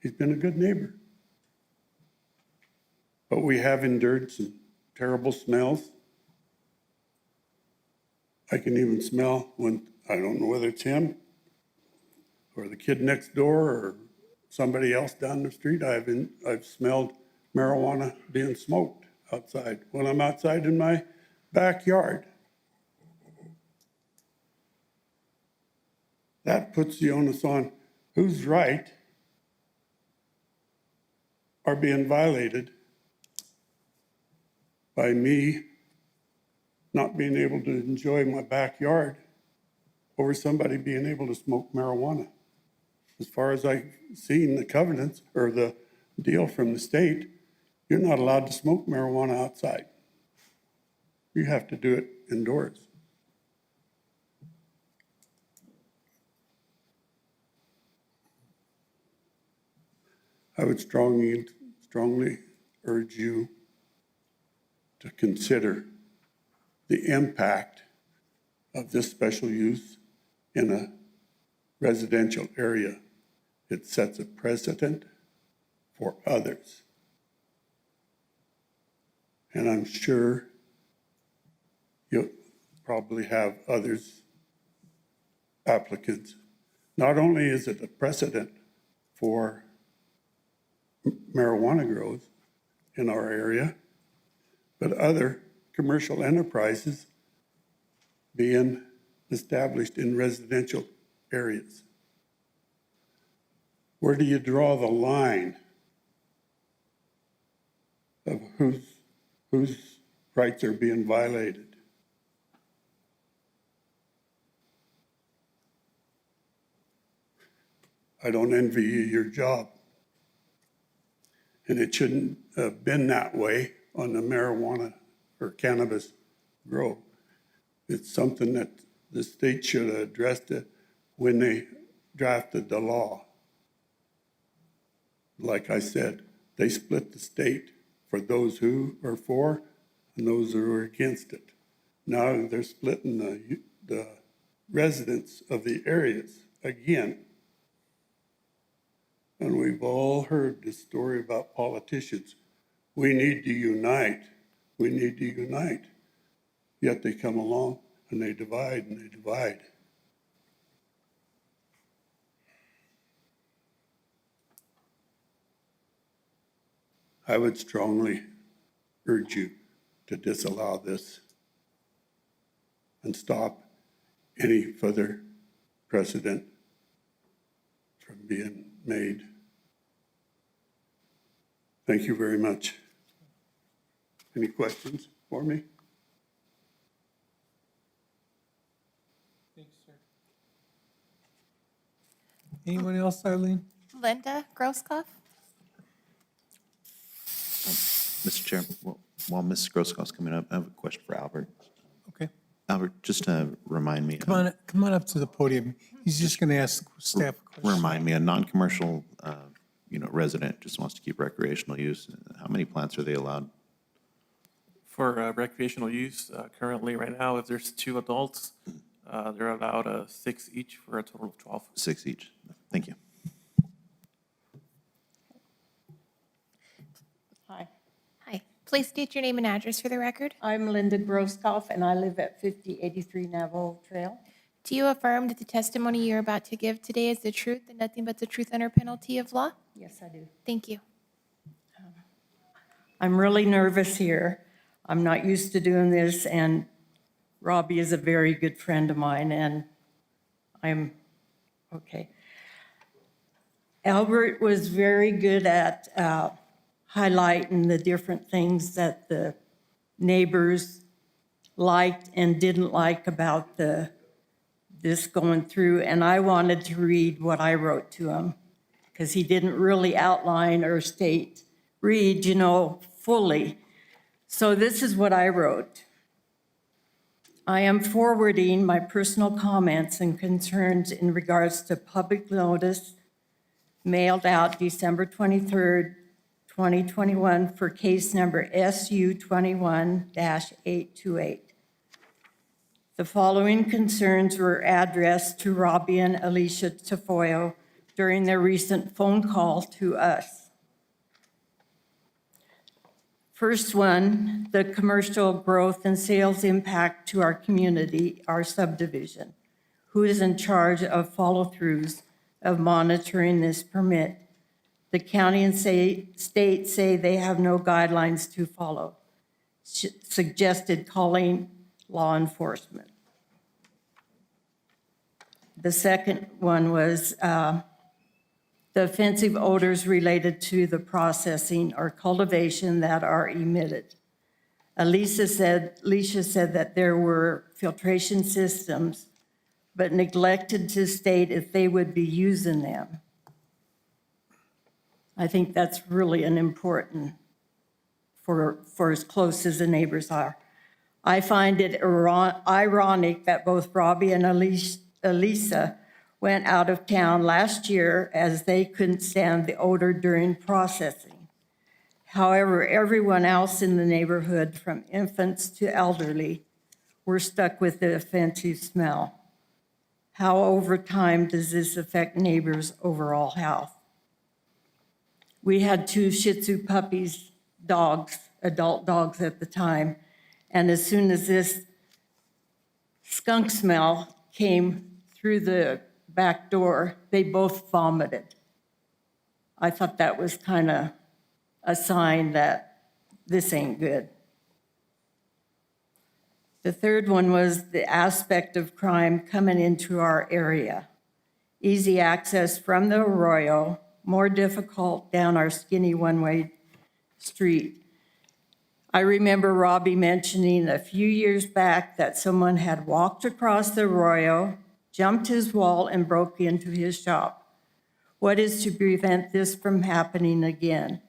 He's been a good neighbor. But we have endured some terrible smells. I can even smell when, I don't know whether it's him or the kid next door or somebody else down the street. I've smelled marijuana being smoked outside when I'm outside in my backyard. That puts the onus on whose right are being violated by me not being able to enjoy my backyard over somebody being able to smoke marijuana. As far as I've seen the covenants or the deal from the state, You're not allowed to smoke marijuana outside. You have to do it indoors. I would strongly urge you to consider the impact of this special use in a residential area. It sets a precedent for others. And I'm sure you'll probably have others, applicants. Not only is it a precedent for marijuana growth in our area, but other commercial enterprises being established in residential areas. Where do you draw the line of whose rights are being violated? I don't envy you your job. And it shouldn't have been that way on the marijuana or cannabis grow. It's something that the state should have addressed it when they drafted the law. Like I said, they split the state for those who are for and those who are against it. Now they're splitting the residents of the areas again. And we've all heard this story about politicians. We need to unite. We need to unite. Yet they come along and they divide and they divide. I would strongly urge you to disallow this and stop any further precedent from being made. Thank you very much. Any questions for me? Thanks, sir. Anyone else, Eileen? Linda Grosskopf? Mr. Chair, while Ms. Grosskopf's coming up, I have a question for Albert. Okay. Albert, just to remind me. Come on up to the podium. He's just going to ask staff a question. Remind me, a non-commercial, resident just wants to keep recreational use. How many plants are they allowed? For recreational use, currently, right now, if there's 2 adults, they're allowed 6 each for a total of 12. 6 each. Thank you. Hi, Hi. Please state your name and address for the record. I'm Linda Grosskopf, and I live at 5083 Navajo Trail. Do you affirm that the testimony you're about to give today is the truth and nothing but the truth under penalty of law? Yes, I do. Thank you. I'm really nervous here. I'm not used to doing this, and Robbie is a very good friend of mine, and I'm okay. Albert was very good at highlighting the different things that the neighbors liked and didn't like about this going through, and I wanted to read what I wrote to him because he didn't really outline or read, fully. So this is what I wrote. I am forwarding my personal comments and concerns in regards to public notice mailed out December 23rd, 2021 for case number SU 21-828. The following concerns were addressed to Robbie and Alicia Tafoyo during their recent phone call to us. First one, the commercial growth and sales impact to our community, our subdivision. Who is in charge of follow-throughs of monitoring this permit? The county and state say they have no guidelines to follow. Suggested calling law enforcement. The second one was the offensive odors related to the processing or cultivation that are emitted. Alicia said that there were filtration systems, but neglected to state if they would be using them. I think that's really an important for as close as the neighbors are. I find it ironic that both Robbie and Elisa went out of town last year as they couldn't stand the odor during processing. However, everyone else in the neighborhood, from infants to elderly, were stuck with the offensive smell. How over time does this affect neighbors' overall health? We had 2 Shih Tzu puppies, dogs, adult dogs at the time, and as soon as this skunk smell came through the back door, they both vomited. I thought that was kind of a sign that this ain't good. The third one was the aspect of crime coming into our area. Easy access from the arroyo, more difficult down our skinny one-way street. I remember Robbie mentioning a few years back that someone had walked across the arroyo, jumped his wall, and broke into his shop. What is to prevent this from happening again?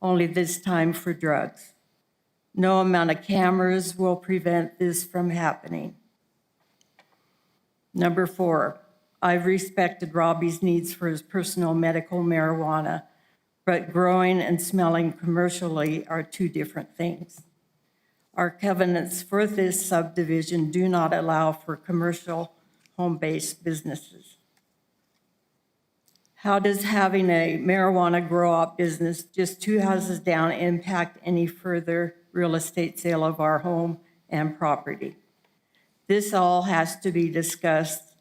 Only this time for drugs. No amount of cameras will prevent this from happening. Number 4, I've respected Robbie's needs for his personal medical marijuana, but growing and smelling commercially are 2 different things. Our covenants for this subdivision do not allow for commercial home-based businesses. How does having a marijuana grow-op business just 2 houses down impact any further real estate sale of our home and property? This all has to be discussed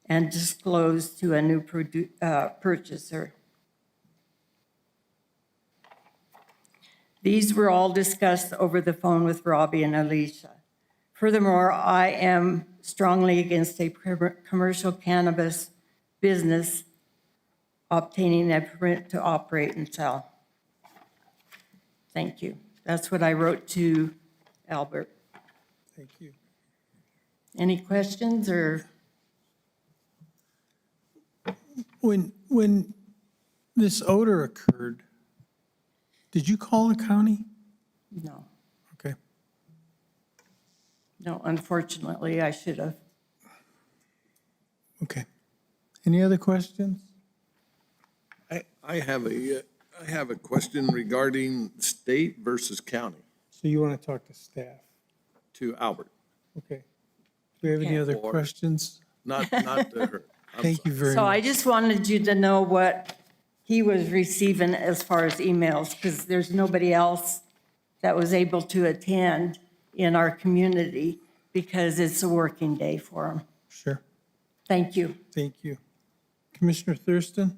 and disclosed to a new purchaser. These were all discussed over the phone with Robbie and Alicia. Furthermore, I am strongly against a commercial cannabis business obtaining a permit to operate and sell. Thank you. That's what I wrote to Albert. Thank you. Any questions or? When this odor occurred, did you call the county? No. Okay. No, unfortunately, I should have. Okay. Any other questions? I have a question regarding state versus county So you want to talk to staff? to Albert, Okay. Do we have any other Or- questions? not to her. I'm Thank you very So much. I just wanted you to know what he was receiving as far as emails, because there's nobody else that was able to attend in our community because it's a working day for him. Sure. Thank you. Thank you. Commissioner Thurston?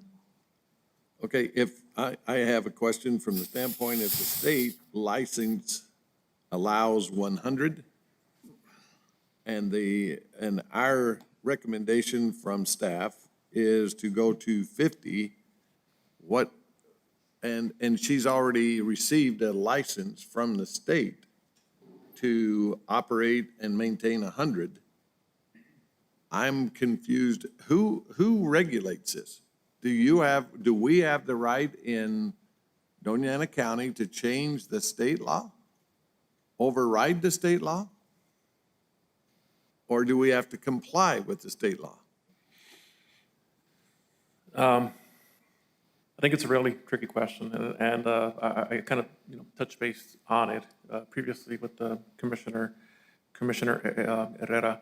Okay, if, I have a question from the standpoint if the state license allows 100, and our recommendation from staff is to go to 50, and she's already received a license from the state to operate and maintain 100. I'm confused. Who regulates this? Do we have the right in Doña Ana County to change the state law? Override the state law? Or do we have to comply with the state law? I think it's a really tricky question, and I kind of touched base on it previously with the Commissioner Herrera.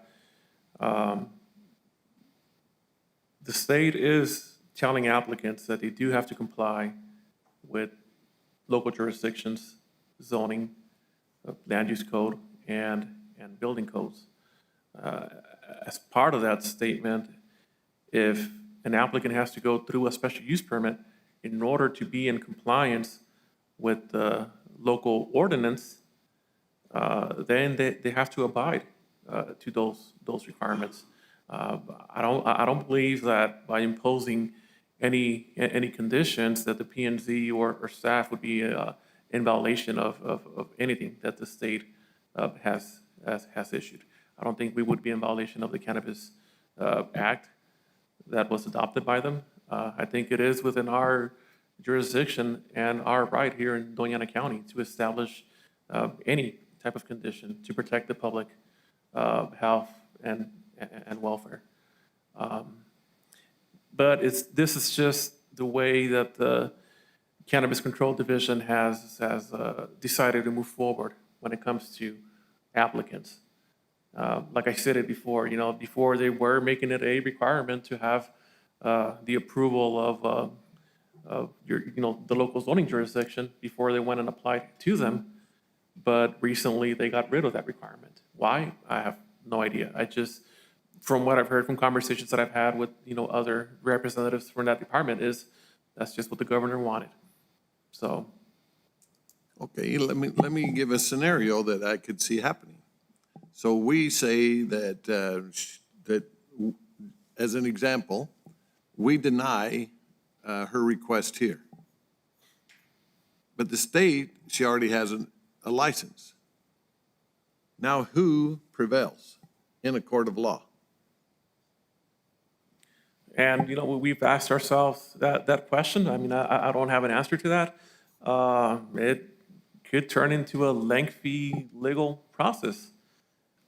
The state is telling applicants that they do have to comply with local jurisdictions, zoning, land use code, and building codes. As part of that statement, if an applicant has to go through a special use permit in order to be in compliance with the local ordinance, then they have to abide to those requirements. I don't believe that by imposing any conditions that the P&Z or staff would be in violation of anything that the state has issued. I don't think we would be in violation of the Cannabis Act that was adopted by them. I think it is within our jurisdiction and our right here in Doñana County to establish any type of condition to protect the public health and welfare. But this is just the way that the Cannabis Control Division has decided to move forward when it comes to applicants. Like I said it before, before they were making it a requirement to have the approval of your, the local zoning jurisdiction before they went and applied to them. But recently they got rid of that requirement. Why? I have no idea. From what I've heard from conversations that I've had with, other representatives from that department that's just what the governor wanted. So. Okay, let me give a scenario that I could see happening. So we say that, as an example, we deny her request here. But the state, she already has a license. Now who prevails in a court of law? And, we've asked ourselves that question. I mean, I don't have an answer to that. It could turn into a lengthy legal process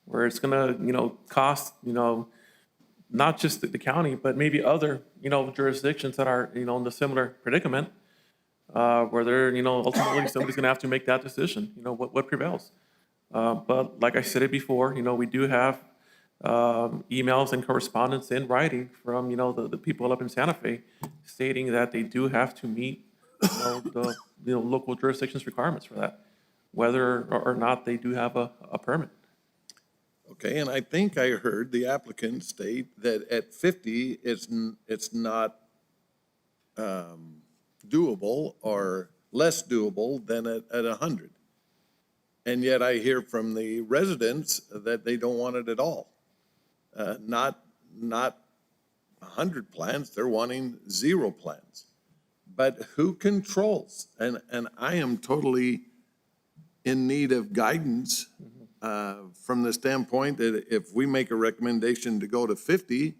where it's gonna, cost, not just the county, but maybe other, jurisdictions that are, in the similar predicament, where they're, ultimately somebody's gonna have to make that decision, what prevails. But like I said it before, we do have emails and correspondence in writing from, the people up in Santa Fe stating that they do have to meet, the, local jurisdiction's requirements for that, whether or not they do have a permit. Okay, and I think I heard the applicant state that at 50, it's not doable or less doable than at 100. And yet I hear from the residents that they don't want it at all. Not 100 plants, they're wanting 0 plants. But who controls? And I am totally in need of guidance from the standpoint that if we make a recommendation to go to 50,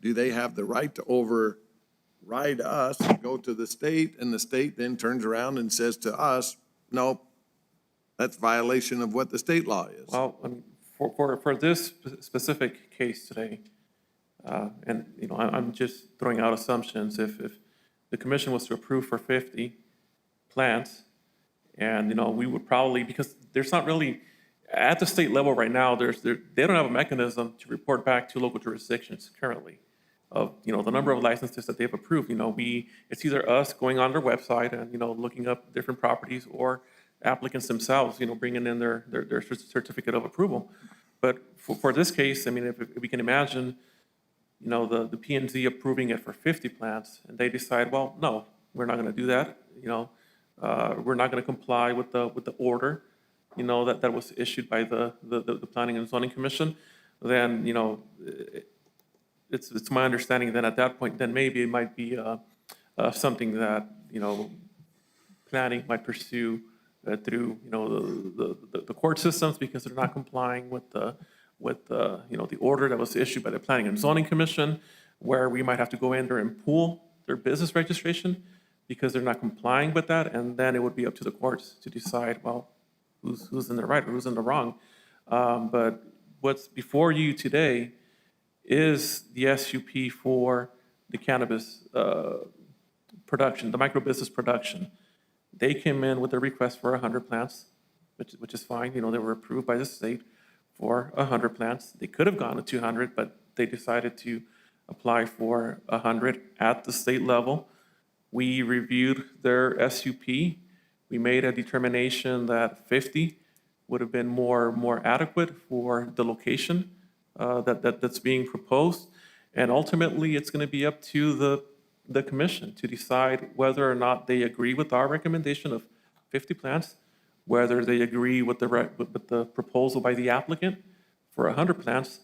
do they have the right to override us and go to the state, and the state then turns around and says to us, no, that's violation of what the state law is? Well, for this specific case today, and, I'm just throwing out assumptions. If the commission was to approve for 50 plants, and, we would probably, because there's not really, at the state level right now, they don't have a mechanism to report back to local jurisdictions currently of, the number of licenses that they've approved. It's either us going on their website and, looking up different properties, or applicants themselves, bringing in their certificate of approval. But for this case, I mean, if we can imagine, the P&Z approving it for 50 plants, and they decide, well, no, we're not going to do that. We're not going to comply with the order, that was issued by the Planning and Zoning Commission. Then, it's my understanding that at that point, then maybe it might be something that planning might pursue through the court systems, because they're not complying with the order that was issued by the Planning and Zoning Commission, where we might have to go in there and pull their business registration because they're not complying with that, and then it would be up to the courts to decide, well, who's in the right or who's in the wrong. But what's before you today is the SUP for the cannabis production, the micro business production. They came in with a request for 100 plants, which is fine. They were approved by the state for 100 plants. They could have gone to 200, but they decided to apply for 100 at the state level. We reviewed their SUP. We made a determination that 50 would have been more adequate for the location that's being proposed. And ultimately, it's going to be up to the commission to decide whether or not they agree with our recommendation of 50 plants, whether they agree with the proposal by the applicant for 100 plants,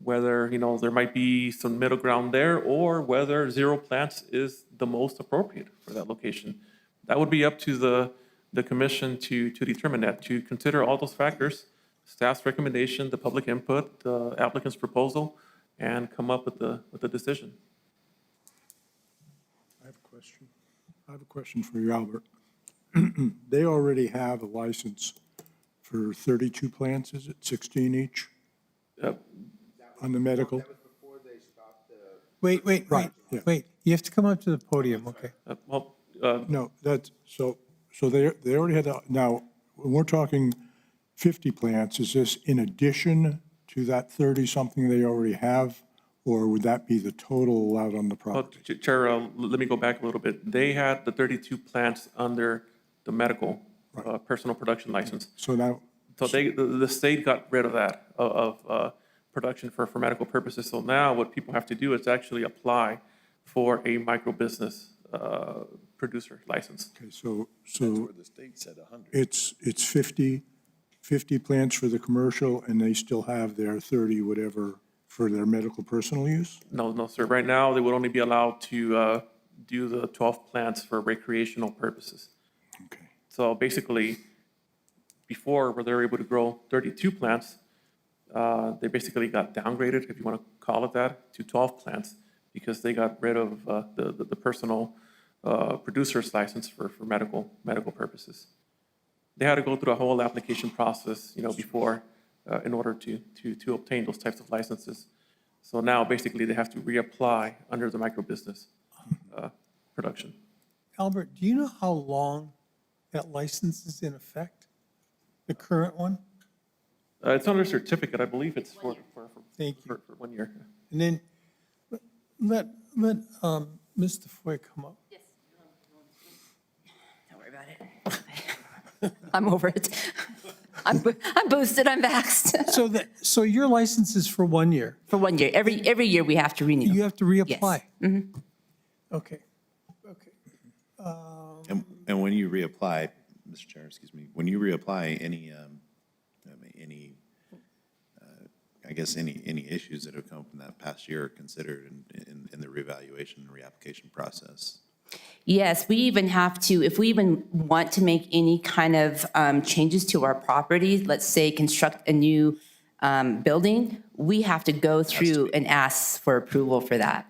whether there might be some middle ground there, or whether 0 plants is the most appropriate for that location. That would be up to the commission to determine that, to consider all those factors, staff's recommendation, the public input, the applicant's proposal, and come up with the decision. I have a question. I have a question for you, Albert. They already have a license for 32 plants, is it 16 each? On the medical? Wait, Right, yeah. wait. You have to come up to the podium, okay? No, that's, so they already had, now, when we're talking 50 plants, is this in addition to that 30-something they already have? Or would that be the total allowed on the property? Chair, let me go back a little bit. They had the 32 plants under the medical personal production license. So now, So the state got rid of that, of production for medical purposes. So now what people have to do is actually apply for a micro business producer license. okay, so The state said 100. it's 50 plants for the commercial, and they still have their 30 whatever for their medical personal use? No, sir. Right now, they would only be allowed to do the 12 plants for recreational purposes. Okay. So basically, before, where they were able to grow 32 plants, they basically got downgraded, if you want to call it that, to 12 plants because they got rid of the personal producer's license for medical purposes. They had to go through a whole application process, before, in order to obtain those types of licenses. So now, basically, they have to reapply under the micro business production. Albert, do you know how long that license is in effect? The current one? It's under certificate, I believe it's for Thank you. for 1 year. And then let Mr. Foy come up. Yes. Don't worry about it. I'm over it. I'm boosted, I'm vaxxed. So your license is for 1 year? For 1 year. Every year we have to renew. You have to reapply? Yes. Okay. And when you reapply, Mr. Chair, excuse me, when you reapply, I guess any issues that have come up in that past year are considered in the reevaluation and reapplication process. Yes, we even have to, if we even want to make any kind of changes to our property, let's say construct a new building, we have to go through and ask for approval for that.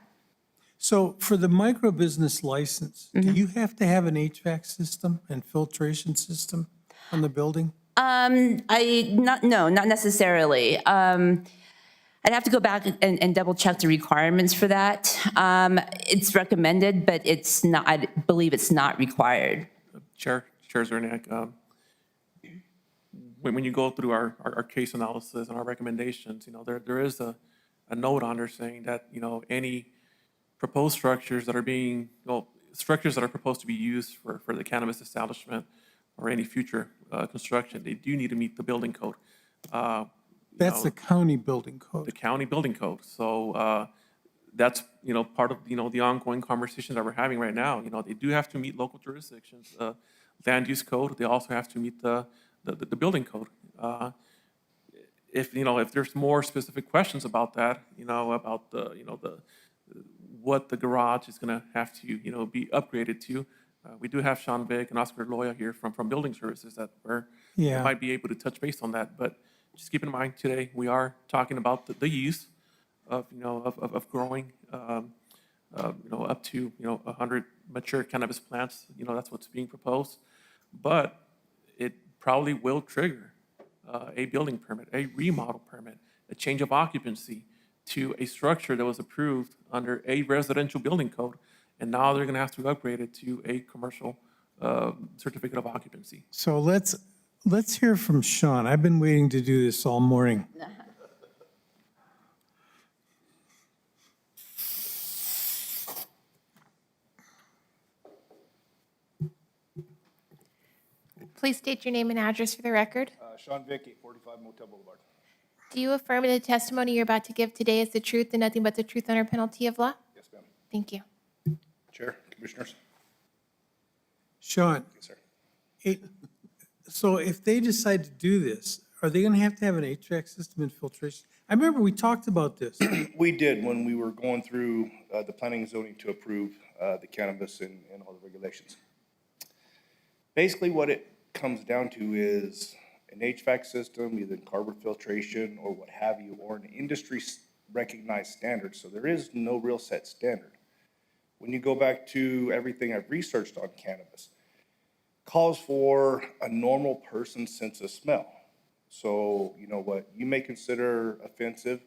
So for the micro business license, do you have to have an HVAC system and filtration system on the building? Not necessarily. I'd have to go back and double check the requirements for that. It's recommended, but it's not, I believe it's not required. Chair Zerniak, when you go through our case analysis and our recommendations, there is a note on there saying that, any proposed structures that are structures that are proposed to be used for the cannabis establishment or any future construction, they do need to meet the building code. That's the county building code. The county building code. So that's, part of, the ongoing conversation that we're having right now. They do have to meet local jurisdictions, land use code. They also have to meet the building code. If there's more specific questions about that, about what the garage is going to have to, be upgraded to, we do have Sean Vick and Oscar Loya here from Building Services that might be able to touch base on that. But just keep in mind today, we are talking about the use of, of growing, up to, 100 mature cannabis plants. That's what's being proposed. But it probably will trigger a building permit, a remodel permit, a change of occupancy to a structure that was approved under a residential building code. And now they're going to have to upgrade it to a commercial certificate of occupancy. So let's hear from Sean. I've been waiting to do this all morning. Please state your name and address for the record. Sean Vick, 845 Motel Boulevard. Do you affirm that the testimony you're about to give today is the truth and nothing but the truth under penalty of law? Yes, ma'am. Thank you. Chair, Commissioners. Sean. Yes, sir. So if they decide to do this, are they going to have an HVAC system and filtration? I remember we talked about this. We did when we were going through the planning and zoning to approve the cannabis and all the regulations. Basically, what it comes down to is an HVAC system, either carbon filtration or what have you, or an industry recognized standard. So there is no real set standard. when you go back to everything I've researched on cannabis, calls for a normal person's sense of smell. So, you know, what you may consider offensive,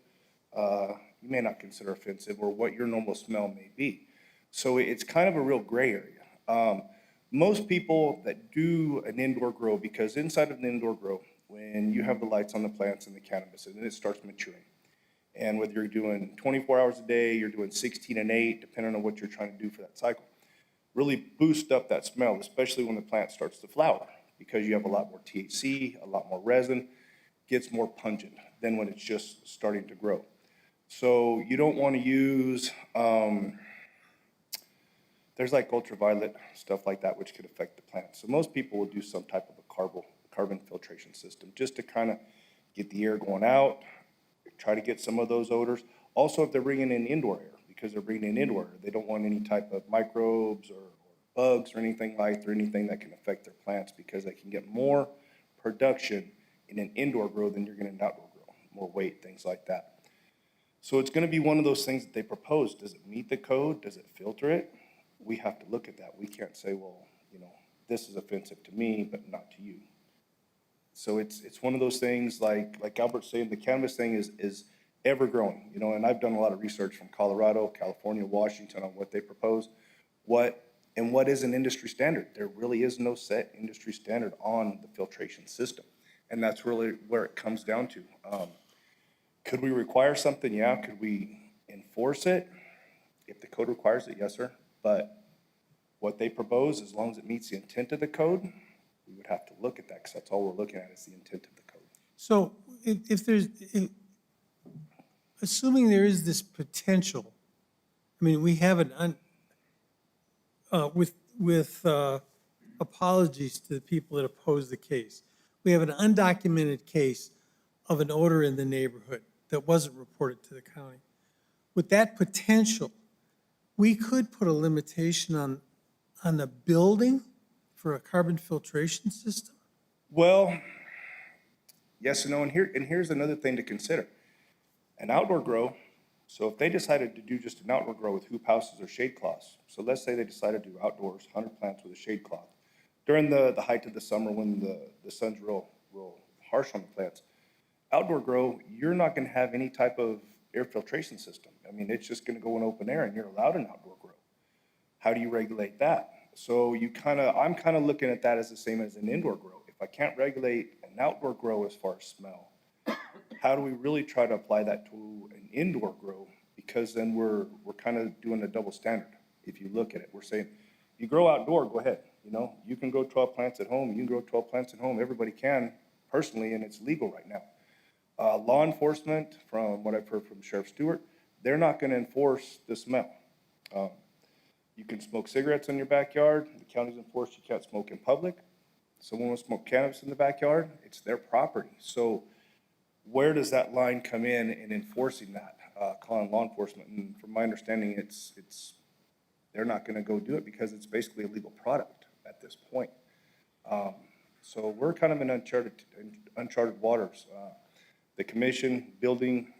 you may not consider offensive, or what your normal smell may be. So it's kind of a real gray area. Most people that do an indoor grow, because inside of an indoor grow, when you have the lights on the plants and the cannabis, and then it starts maturing. And whether you're doing 24 hours a day, you're doing 16 and 8, depending on what you're trying to do for that cycle, really boost up that smell, especially when the plant starts to flower, because you have a lot more THC, a lot more resin, gets more pungent than when it's just starting to grow. So you don't want to use, there's like ultraviolet, stuff like that, which could affect the plant. So most people will do some type of a carbon filtration system just to kind of get the air going out, try to get some of those odors. Also, if they're bringing in indoor air, because they're bringing in indoor air, they don't want any type of microbes or bugs or anything like, or anything that can affect their plants, because they can get more production in an indoor grow than you're getting an outdoor grow, more weight, things like that. So it's going to be one of those things that they propose. Does it meet the code? Does it filter it? We have to look at that. We can't say, well, you know, this is offensive to me, but not to you. So it's one of those things, like Albert's saying, the cannabis thing is ever growing, you know, and I've done a lot of research from Colorado, California, Washington on what they propose, what is an industry standard. There really is no set industry standard on the filtration system. And that's really where it comes down to. Could we require something? Yeah. Could we enforce it? If the code requires it, yes, sir. But what they propose, as long as it meets the intent of the code, we would have to look at that, because that's all we're looking at is the intent of the code. So assuming there is this potential, I mean, we have with apologies to the people that oppose the case, we have an undocumented case of an odor in the neighborhood that wasn't reported to the county. With that potential, we could put a limitation on the building for a carbon filtration system? Well, yes and no, and here's another thing to consider. An outdoor grow, so if they decided to do just an outdoor grow with hoop houses or shade cloths, so let's say they decided to do outdoors, 100 plants with a shade cloth, during the height of the summer when the sun's real harsh on the plants, outdoor grow, you're not going to have any type of air filtration system. I mean, it's just going to go in open air, and you're allowed an outdoor grow. How do you regulate that? So I'm kind of looking at that as the same as an indoor grow. If I can't regulate an outdoor grow as far as smell, how do we really try to apply that to an indoor grow? Because then we're kind of doing a double standard. If you look at it, we're saying, you grow outdoor, go ahead. You know, you can grow 12 plants at home. You can grow 12 plants at home. Everybody can personally, and it's legal right now. Law enforcement, from what I've heard from Sheriff Stewart, they're not going to enforce the smell. You can smoke cigarettes in your backyard. The county's enforced you can't smoke in public. Someone wants to smoke cannabis in the backyard, it's their property. So where does that line come in enforcing that, calling law enforcement? And from my understanding, they're not going to go do it because it's basically a legal product at this point. So we're kind of in uncharted waters. The commission, building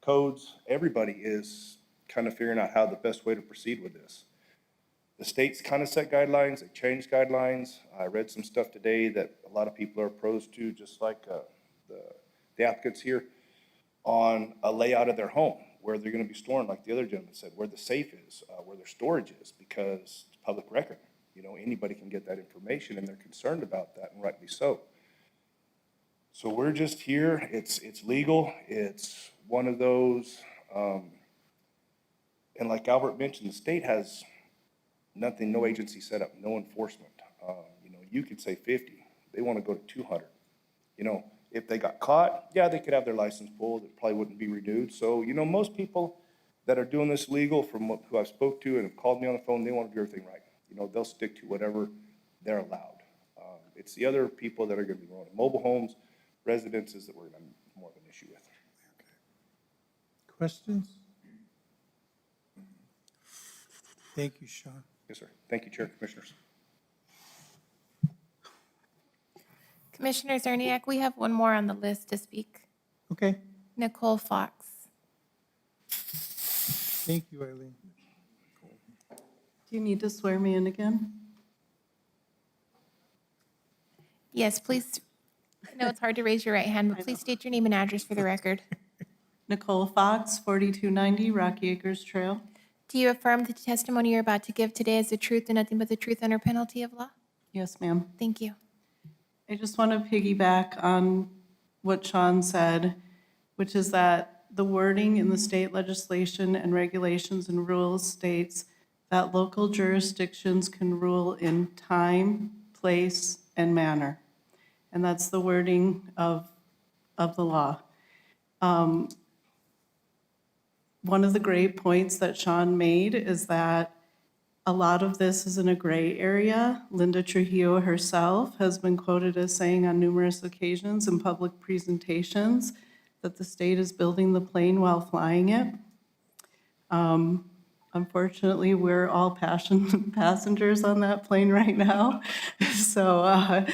codes, everybody is kind of figuring out how the best way to proceed with this. The states kind of set guidelines, they changed guidelines. I read some stuff today that a lot of people are opposed to, just like the applicants here, on a layout of their home, where they're going to be storing, like the other gentleman said, where the safe is, where their storage is, because it's public record. You know, anybody can get that information, and they're concerned about that, and rightly so. So we're just here, it's legal, it's one of those, and like Albert mentioned, the state has nothing, no agency set up, no enforcement. You know, you could say 50, they want to go to 200. You know, if they got caught, yeah, they could have their license pulled, it probably wouldn't be renewed. So, you know, most people that are doing this legal, from who I've spoke to and have called me on the phone, they want to do everything right. You know, they'll stick to whatever they're allowed. It's the other people that are going to be running mobile homes, residences, that we're going to have more of an issue with. Questions? Thank you, Sean. Yes, sir. Thank you, Chair, Commissioners. Commissioner Zerniak, we have one more on the list to speak. Okay, Nicole Fox. thank you, Eileen. Do you need to swear me in again? Yes, please. I know it's hard to raise your right hand, but please state your name and address for the record. Nicole Fox, 4290 Rocky Acres Trail. Do you affirm that the testimony you're about to give today is the truth and nothing but the truth under penalty of law? Yes, ma'am. Thank you. I just want to piggyback on what Sean said, which is that the wording in the state legislation and regulations and rules states that local jurisdictions can rule in time, place, and manner. And that's the wording of the law. One of the great points that Sean made is that a lot of this is in a gray area. Linda Trujillo herself has been quoted as saying on numerous occasions in public presentations that the state is building the plane while flying it. Unfortunately, we're all passengers on that plane right now. So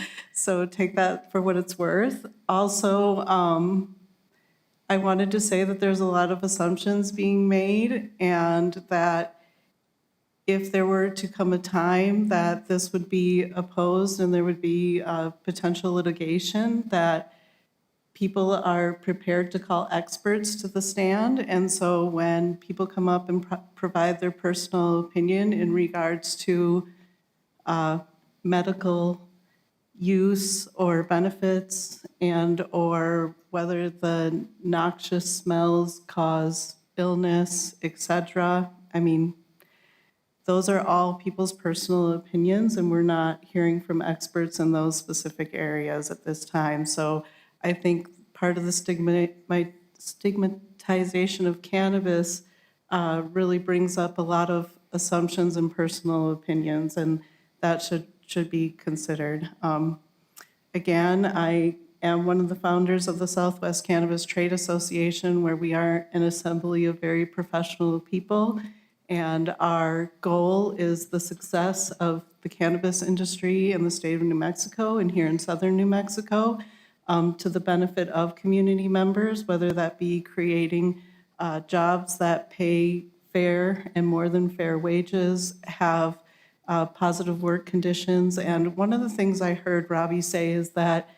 take that for what it's worth. Also, I wanted to say that there's a lot of assumptions being made, and that if there were to come a time that this would be opposed and there would be potential litigation, that people are prepared to call experts to the stand. And so when people come up and provide their personal opinion in regards to medical use or benefits, and or whether the noxious smells cause illness, etc., I mean, those are all people's personal opinions, and we're not hearing from experts in those specific areas at this time. So I think part of the stigmatization of cannabis really brings up a lot of assumptions and personal opinions, and that should be considered. Again, I am one of the founders of the Southwest Cannabis Trade Association, where we are an assembly of very professional people, and our goal is the success of the cannabis industry in the state of New Mexico and here in southern New Mexico, to the benefit of community members, whether that be creating jobs that pay fair and more than fair wages, have positive work conditions. And one of the things I heard Robbie say is that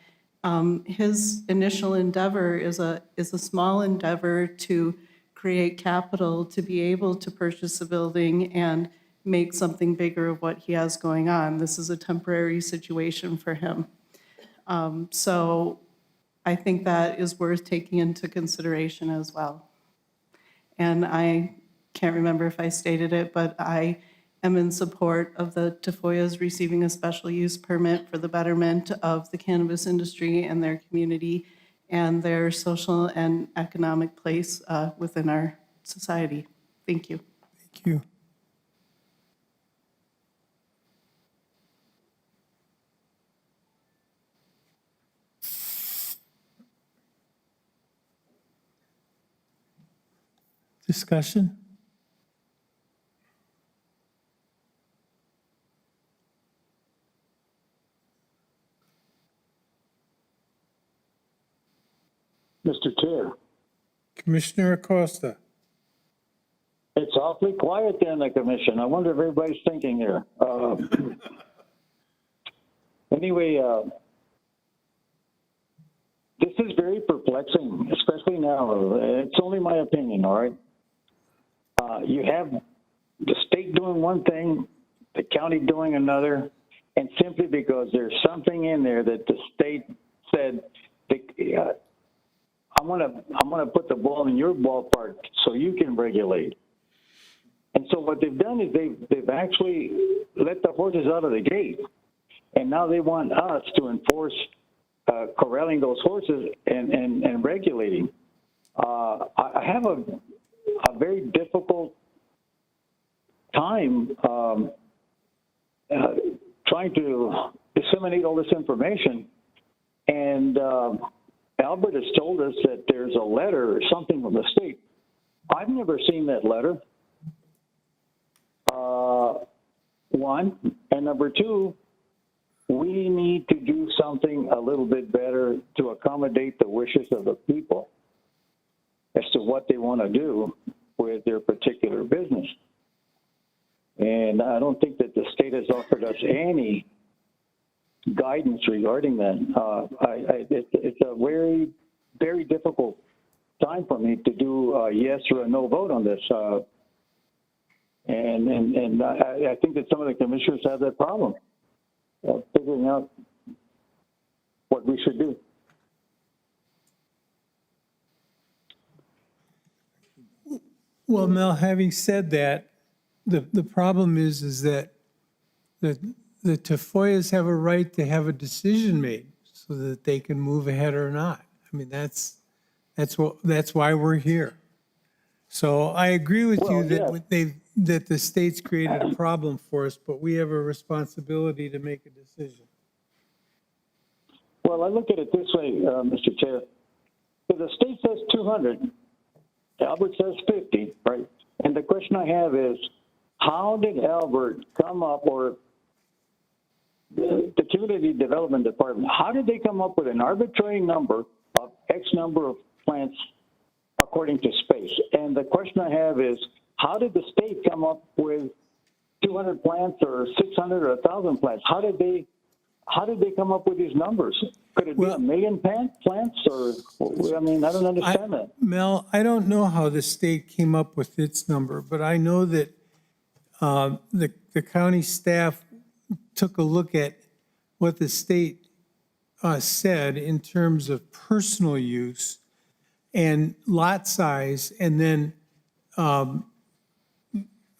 his initial endeavor is a small endeavor to create capital to be able to purchase a building and make something bigger of what he has going on. This is a temporary situation for him. So I think that is worth taking into consideration as well. And I can't remember if I stated it, but I am in support of the Tafoyas receiving a special use permit for the betterment of the cannabis industry and their community and their social and economic place within our society. Thank you. Thank you. Discussion? Mr. Chair, Commissioner Acosta. it's awfully quiet there in the commission. I wonder if everybody's thinking here. Anyway, this is very perplexing, especially now. It's only my opinion, all right? You have the state doing one thing, the county doing another, and simply because there's something in there that the state said, I'm gonna put the ball in your ballpark so you can regulate. And so what they've done is they've actually let the horses out of the gate, and now they want us to enforce corralling those horses and regulating. I have a very difficult time trying to disseminate all this information, and Albert has told us that there's a letter or something from the state. I've never seen that letter, one. And number two, we need to do something a little bit better to accommodate the wishes of the people as to what they want to do with their particular business. And I don't think that the state has offered us any guidance regarding that. It's a very, very difficult time for me to do a yes or a no vote on this. And I think that some of the commissioners have that problem, figuring out what we should do. Well, Mel, having said that, the problem is that the Tafoyas have a right to have a decision made so that they can move ahead or not. I mean, that's why we're here. So I agree with you that that the state's created a problem for us, but we have a responsibility to make a decision. Well, I look at it this way, Mr. Chair. If the state says 200, Albert says 50, right? And the question I have is, how did Albert come up, or the Community Development Department, how did they come up with an arbitrary number of X number of plants according to space? And the question I have is, how did the state come up with 200 plants or 600 or 1,000 plants? How did they come up with these numbers? Could it be a million plants, or, I mean, I don't understand that. Mel, I don't know how the state came up with its number, but I know that the county staff took a look at what the state said in terms of personal use and lot size, and then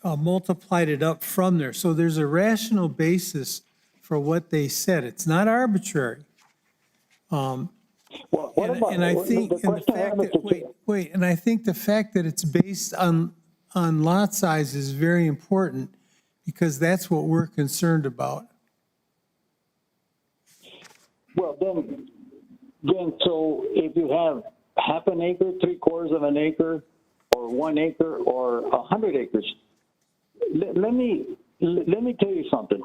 multiplied it up from there. So there's a rational basis for what they said. It's not arbitrary. And I think the fact that, and I think the fact that it's based on lot size is very important, because that's what we're concerned about. Well, then, so if you have half an acre, 3/4 of an acre, or 1 acre, or 100 acres, let me tell you something.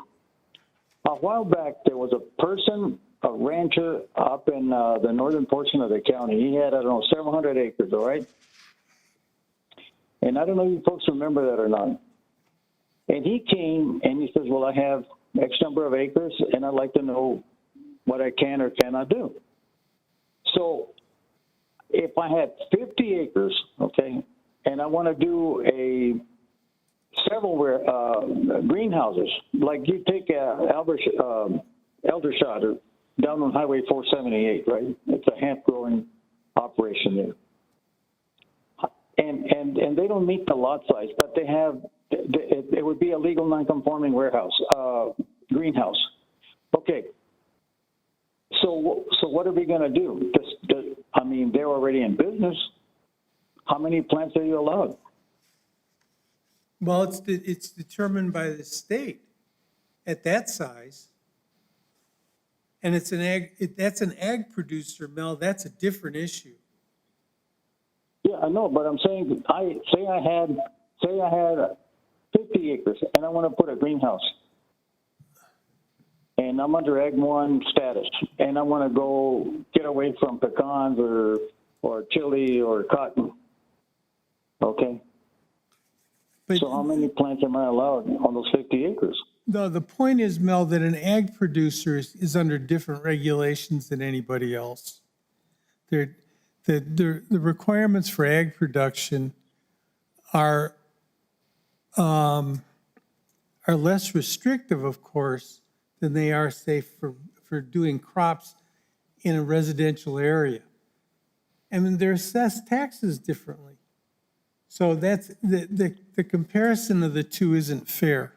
A while back, there was a person, a rancher up in the northern portion of the county. He had, I don't know, 700 acres, all right? And I don't know if you folks remember that or not. And he came and he says, well, I have X number of acres, and I'd like to know what I can or cannot do. So if I had 50 acres, okay, and I want to do several greenhouses, like you take Eldershot or down on Highway 478, right? It's a hemp growing operation there. And they don't meet the lot size, but they have, it would be a legal non-conforming greenhouse. Okay. So what are we going to do? I mean, they're already in business. How many plants are you allowed? Well, it's determined by the state at that size. And it's that's an ag producer, Mel. That's a different issue. Yeah, I know, but I'm saying, say I had 50 acres and I want to put a greenhouse, and I'm under Ag 1 status, and I want to go get away from pecans or chili or cotton. Okay. So how many plants am I allowed on those 50 acres? The point is, Mel, that an ag producer is under different regulations than anybody else. The requirements for ag production are less restrictive, of course, than they are, say, for doing crops in a residential area. I mean, they're assessed taxes differently. So that's the comparison of the two isn't fair.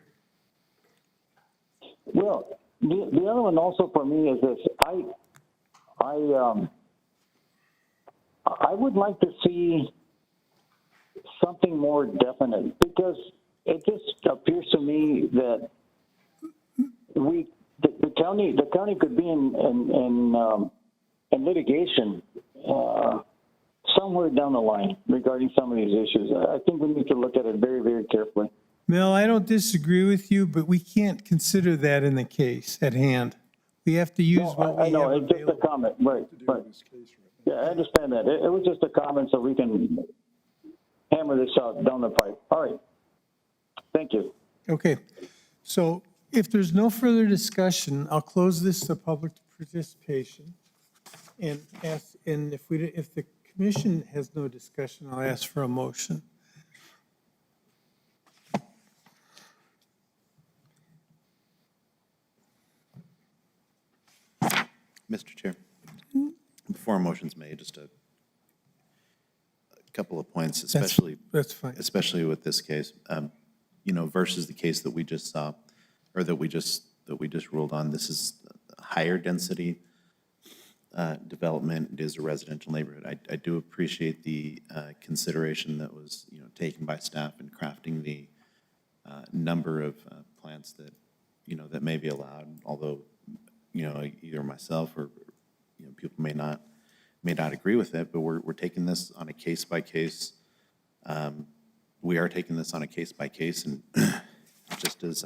Well, the other one also for me is this. I would like to see something more definite, because it just appears to me that the county could be in litigation somewhere down the line regarding some of these issues. I think we need to look at it very, very carefully. Mel, I don't disagree with you, but we can't consider that in the case at hand. We have to use what we have available. I know, it's just a comment, right. Yeah, I understand that. It was just a comment so we can hammer this out down the pipe. All right. Thank you. Okay, so if there's no further discussion, I'll close this to public participation. And ask, and if the commission has no discussion, I'll ask for a motion. Mr. Chair, before a motion's made, just a couple of points, especially. That's fine. Especially with this case, you know, versus the case that we just saw, or that we just ruled on. This is higher density development. It is a residential neighborhood. I do appreciate the consideration that was, you know, taken by staff in crafting the number of plants that, you know, that may be allowed, although, you know, either myself or, you know, people may not agree with it, but we're taking this on a case by case. We are taking this on a case by case, and just as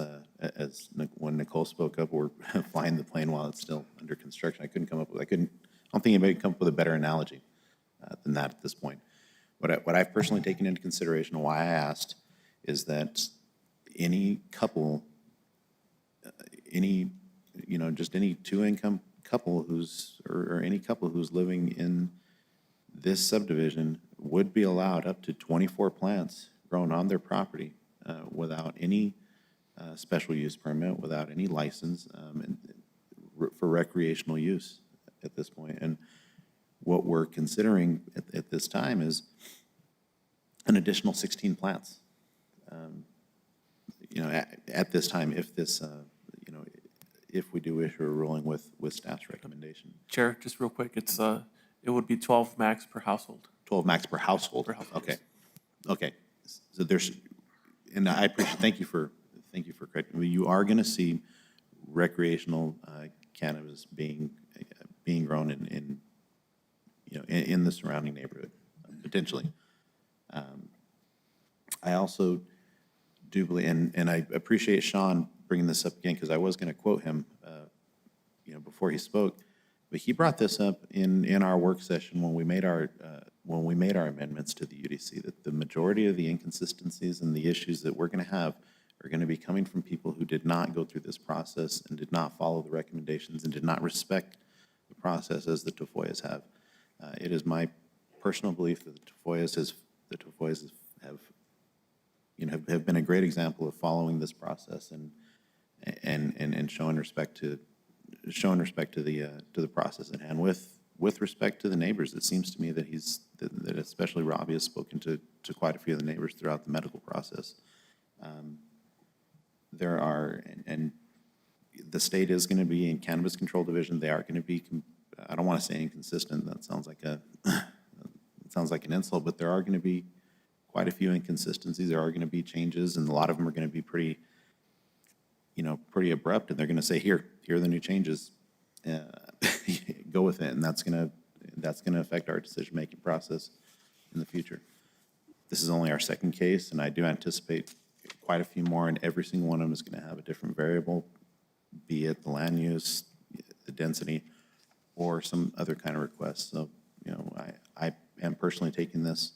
when Nicole spoke up, we're flying the plane while it's still under construction. I don't think anybody could come up with a better analogy than that at this point. What I've personally taken into consideration, why I asked, is that any couple, just any two-income couple or any couple who's living in this subdivision would be allowed up to 24 plants grown on their property without any special use permit, without any license, and for recreational use at this point. And what we're considering at this time is an additional 16 plants. You know, at this time, if this, you know, if we do issue a ruling with staff's recommendation. Chair, just real quick, it would be 12 max per household. 12 max per household? Okay. Okay. So there's, and I appreciate, thank you for correcting me. You are going to see recreational cannabis being grown in you know, in the surrounding neighborhood, potentially. I also do believe, and I appreciate Sean bringing this up again, because I was going to quote him, you know, before he spoke, but he brought this up in our work session when we made our amendments to the UDC, that the majority of the inconsistencies and the issues that we're going to have are going to be coming from people who did not go through this process and did not follow the recommendations and did not respect the process as the Tafoyas have. It is my personal belief that the Tafoyas have, you know, have been a great example of following this process and showing respect to the process at hand. With respect to the neighbors, it seems to me that that especially Robbie has spoken to quite a few of the neighbors throughout the medical process. There are, and the state is going to be in Cannabis Control Division. They are going to be, I don't want to say inconsistent. That sounds like an insult, but there are going to be quite a few inconsistencies. There are going to be changes, and a lot of them are going to be pretty abrupt. And they're going to say, here are the new changes. Go with it, and that's going to affect our decision-making process in the future. This is only our second case, and I do anticipate quite a few more, and every single one of them is going to have a different variable, be it the land use, the density, or some other kind of request. So, you know, I am personally taking this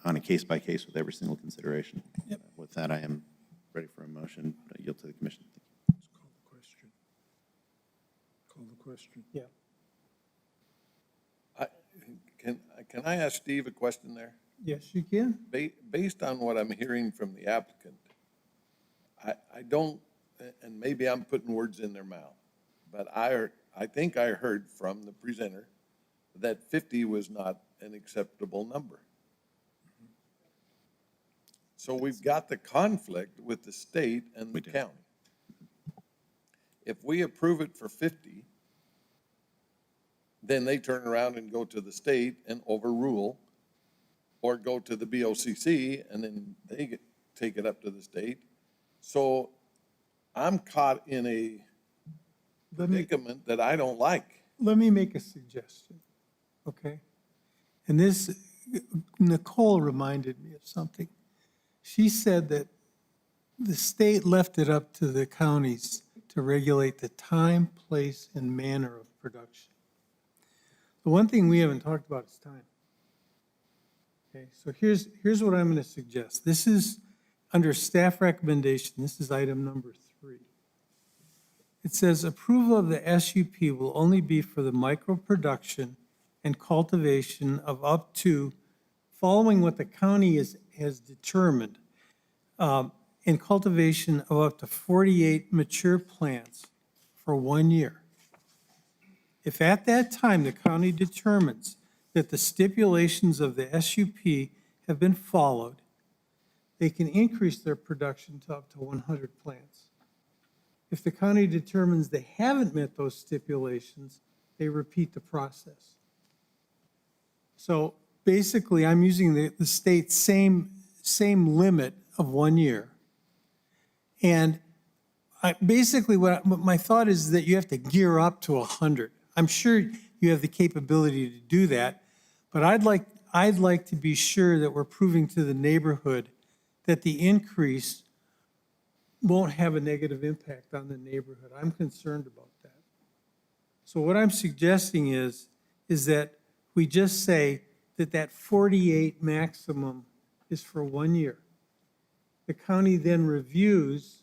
on a case-by-case with every single consideration. Yep. With that, I am ready for a motion. I yield to the commission. Let's call the question. Call the question. Yeah. Can I ask Steve a question there? Yes, you can. Based on what I'm hearing from the applicant, I don't, and maybe I'm putting words in their mouth, but I think I heard from the presenter that 50 was not an acceptable number. So we've got the conflict with the state and the county. If we approve it for 50, then they turn around and go to the state and overrule, or go to the BOCC and then they take it up to the state. So I'm caught in a predicament that I don't like. Let me make a suggestion, okay? And this, Nicole reminded me of something. She said that the state left it up to the counties to regulate the time, place, and manner of production. The one thing we haven't talked about is time. Okay, so here's what I'm going to suggest. This is under staff recommendation, this is item number 3. It says approval of the SUP will only be for the micro production and cultivation of up to, following what the county has determined, in cultivation of up to 48 mature plants for 1 year. If at that time the county determines that the stipulations of the SUP have been followed, they can increase their production to up to 100 plants. If the county determines they haven't met those stipulations, they repeat the process. So basically, I'm using the state's same limit of 1 year. And basically, what my thought is that you have to gear up to 100. I'm sure you have the capability to do that, but I'd like to be sure that we're proving to the neighborhood that the increase won't have a negative impact on the neighborhood. I'm concerned about that. So what I'm suggesting is that we just say that 48 maximum is for 1 year. The county then reviews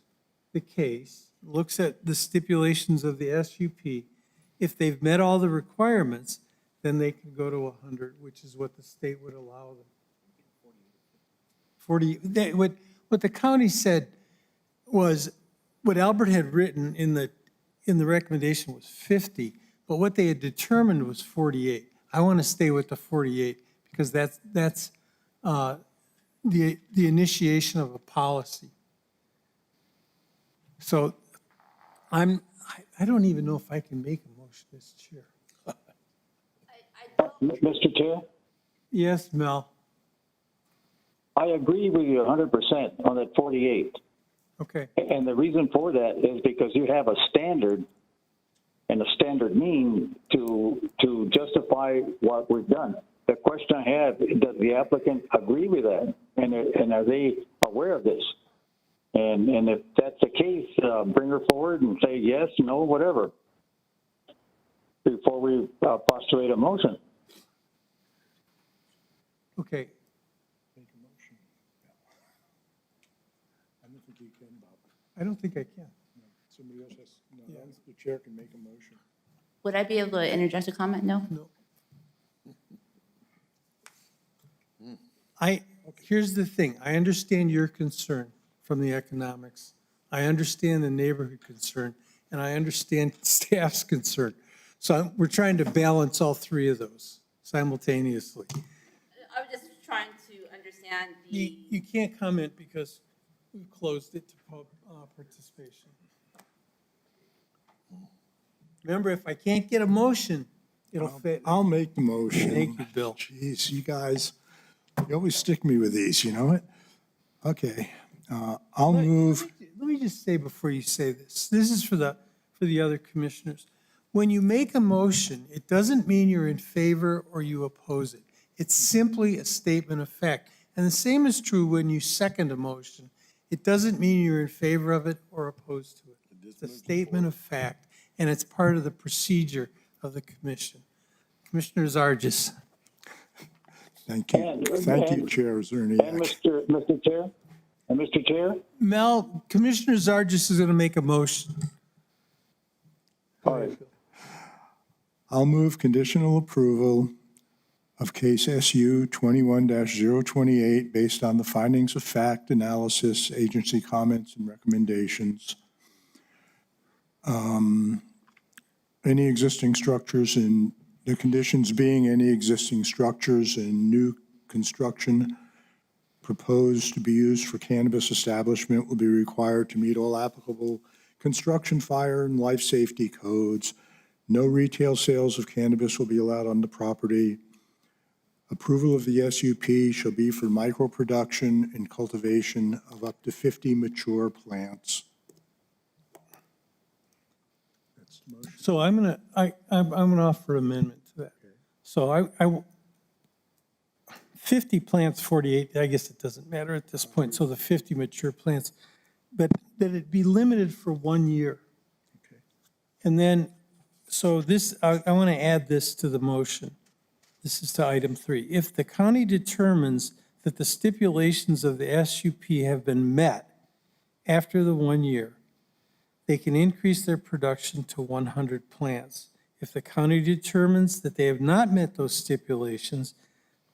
the case, looks at the stipulations of the SUP. If they've met all the requirements, then they can go to 100, which is what the state would allow them. 40, what the county said was, what Albert had written in the recommendation was 50, but what they had determined was 48. I want to stay with the 48 because that's the initiation of a policy. So I don't even know if I can make a motion as chair. Mr. Chair, Yes, Mel. I agree with you 100% on that 48. Okay. And the reason for that is because you have a standard and a standard mean to justify what we've done. The question I have, does the applicant agree with that? And are they aware of this? And if that's the case, bring her forward and say yes, no, whatever, before we postulate a motion. Okay. Make a motion. I don't think you can, Bob. I don't think I can. No, somebody else has, no, the chair can make a motion. Would I be able to interject a comment? No? No. Here's the thing. I understand your concern from the economics. I understand the neighborhood concern, and I understand staff's concern. So we're trying to balance all three of those simultaneously. I was just trying to understand You can't comment because we've closed it to participation. Remember, if I can't get a motion, it'll fit. I'll make the motion. Thank you, Bill. Jeez, you guys, you always stick me with these, you know it? Okay, I'll move. Let me just say before you say this, this is for the other commissioners. When you make a motion, it doesn't mean you're in favor or you oppose it. It's simply a statement of fact. And the same is true when you second a motion. It doesn't mean you're in favor of it or opposed to it. It's a statement of fact, and it's part of the procedure of the commission. Commissioner Zargis. Thank you. Thank you, Chair Zerniak. And Mr. Chair? And Mr. Chair? Mel, Commissioner Zargis is going to make a motion. All right. I'll move conditional approval of case SU 21-028 based on the findings of fact, analysis, agency comments, and recommendations. Any existing structures and the conditions being any existing structures and new construction proposed to be used for cannabis establishment will be required to meet all applicable construction, fire, and life safety codes. No retail sales of cannabis will be allowed on the property. Approval of the SUP shall be for micro-production and cultivation of up to 50 mature plants. That's the motion. So I'm gonna offer amendment to that. So I 50 plants, 48, I guess it doesn't matter at this point, so the 50 mature plants, but that it be limited for 1 year. Okay. And then, so this, I want to add this to the motion. This is to item 3. If the county determines that the stipulations of the SUP have been met after the 1 year, they can increase their production to 100 plants. If the county determines that they have not met those stipulations,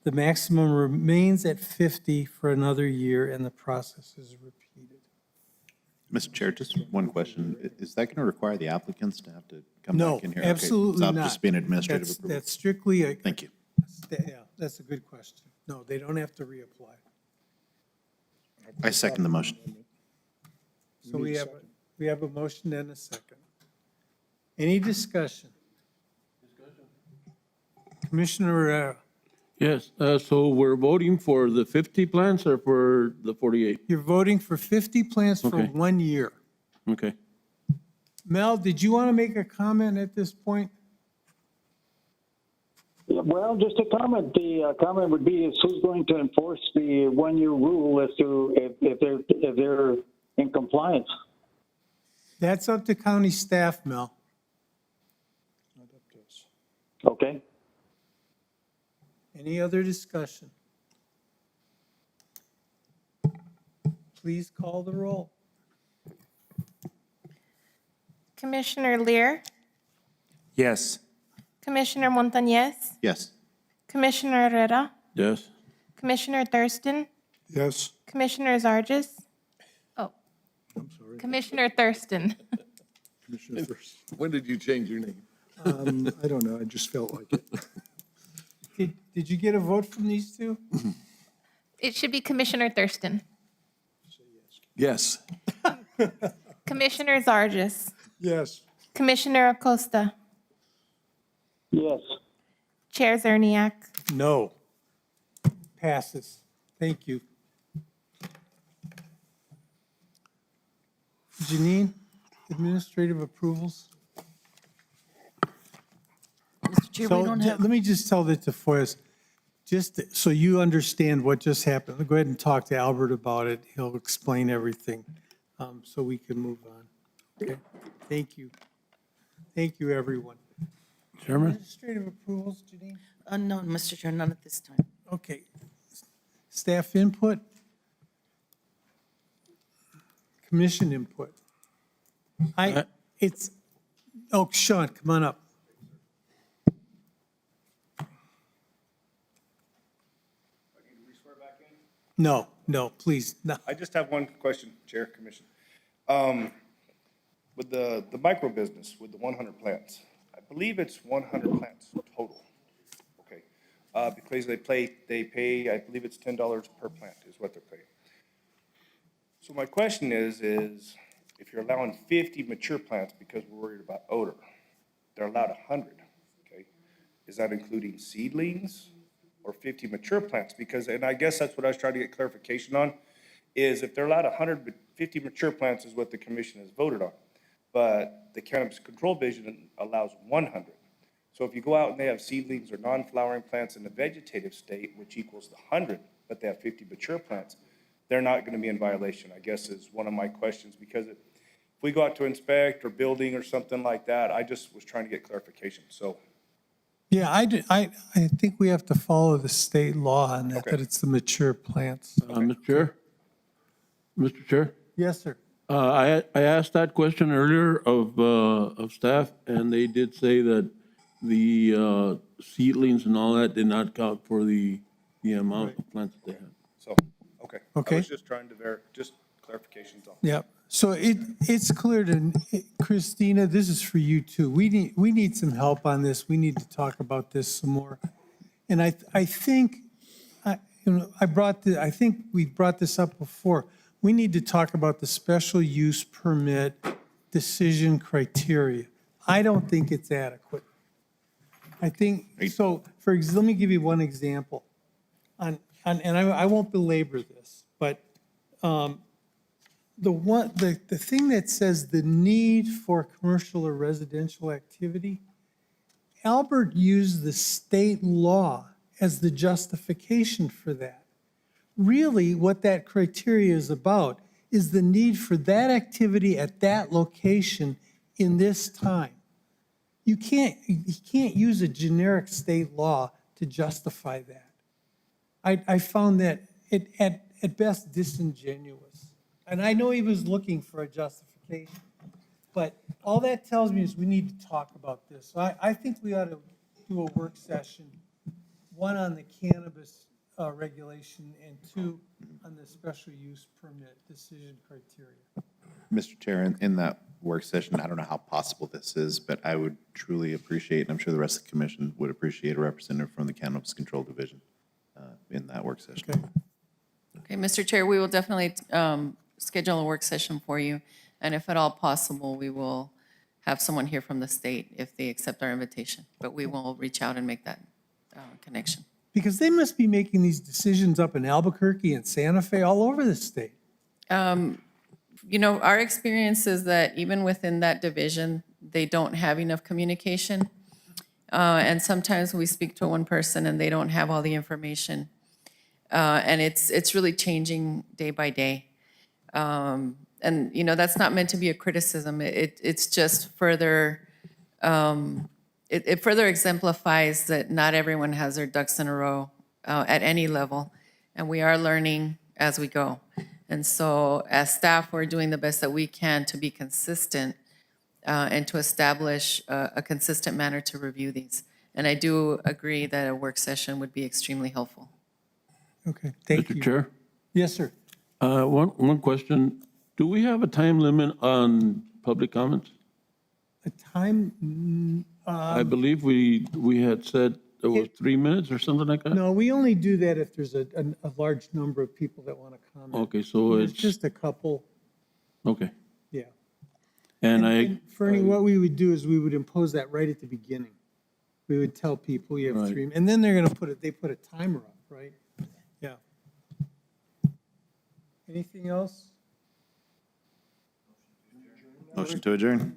the maximum remains at 50 for another year, and the process is repeated. Mr. Chair, just one question. Is that going to require the applicants to have to come No, back in here? Okay, absolutely so not. I'll just be an administrative That's- approval. That's strictly a. Thank you. Yeah, that's a good question. No, they don't have to reapply. I second the motion. So we have a motion and a second. Any discussion? Commissioner Herrera, Yes, so we're voting for the 50 plants or for the 48? you're voting for 50 plants for Okay. 1 year. Okay. Mel, did you want to make a comment at this point? Yeah, well, just a comment. The comment would be is who's going to enforce the 1 year rule as to if they're in compliance? That's up to county staff, Mel. Okay. Any other discussion? Please call the roll. Commissioner Lear, Yes. Commissioner Montañez, Yes. Commissioner Herrera, Yes. Commissioner Thurston, Yes, Commissioner Zargis. Oh, I'm sorry. Commissioner Thurston. Commissioner first. When did you change your name? I don't know, I just felt like it. Did you get a vote from these two? It should be Commissioner Thurston. Yes. Commissioner Zargis, Yes. Commissioner Acosta, Yes. Chair Zerniak. No. Passes. Thank you. Janine, administrative approvals? Mr. Chair, we So don't have, let me just tell that to Forrest, just so you understand what just happened. Go ahead and talk to Albert about it. He'll explain everything, so we can move on. Okay, thank you. Thank you, everyone. Chairman? Administrative approvals, Janine? no, Mr. Chair, none at this time. Okay. Staff input? Commission input? Sean, come on up. No, please, no. I just have one question, Chair, Commission. With the micro business, with the 100 plants, I believe it's 100 plants total. Okay, because they pay, I believe it's $10 per plant is what they're paying. So my question is if you're allowing 50 mature plants because we're worried about odor, they're allowed 100, okay? Is that including seedlings or 50 mature plants? Because, and I guess that's what I was trying to get clarification on, is if they're allowed 150 mature plants is what the commission has voted on, but the Cannabis Control Division allows 100. So if you go out and they have seedlings or non-flowering plants in the vegetative state, which equals the 100, but they have 50 mature plants, they're not going to be in violation, I guess is one of my questions, because if we go out to inspect or building or something like that, I just was trying to get clarification, so. Yeah, I think we have to follow the state law on that, Okay. that it's the mature plants. Mr. Chair? Mr. Chair? Yes, sir. I asked that question earlier of staff, and they did say that the seedlings and all that did not count for the amount of plants that they had. So, okay. Okay. I was just trying to just clarifications on. Yeah, so it's clear to, Christina, this is for you too. We need some help on this. We need to talk about this some more. And I think, I think we brought this up before. We need to talk about the special use permit decision criteria. I don't think it's adequate. I think, so, let me give you one example. And I won't belabor this, but the thing that says the need for commercial or residential activity, Albert used the state law as the justification for that. Really, what that criteria is about is the need for that activity at that location in this time. You can't use a generic state law to justify that. I found that at best disingenuous. And I know he was looking for a justification, but all that tells me is we need to talk about this. So I think we ought to do a work session, one on the cannabis regulation and two on the special use permit decision criteria. Mr. Chair, in that work session, I don't know how possible this is, but I would truly appreciate, and I'm sure the rest of the commission would appreciate, a representative from the Cannabis Control Division in that work session. Okay, Mr. Chair, we will definitely schedule a work session for you. And if at all possible, we will have someone here from the state if they accept our invitation. But we will reach out and make that connection. Because they must be making these decisions up in Albuquerque and Santa Fe, all over the state. You know, our experience is that even within that division, they don't have enough communication. And sometimes we speak to one person and they don't have all the information. And it's really changing day by day. And, you know, that's not meant to be a criticism. It's just further, it further exemplifies that not everyone has their ducks in a row at any level. And we are learning as we go. And so as staff, we're doing the best that we can to be consistent and to establish a consistent manner to review these. And I do agree that a work session would be extremely helpful. Okay, thank you. Mr. Chair, Yes, sir. one question. Do we have a time limit on public comments? A time, I believe we had said it was 3 minutes or something like that? no, we only do that if there's a large number of people that want to comment. Okay, so There's it's, just a couple, okay. yeah. And Fernie, what we would do is we would impose that right at the beginning. We would tell people you have Right. 3, and then they're going to they put a timer up, right? Yeah. Anything else? Motion to adjourn.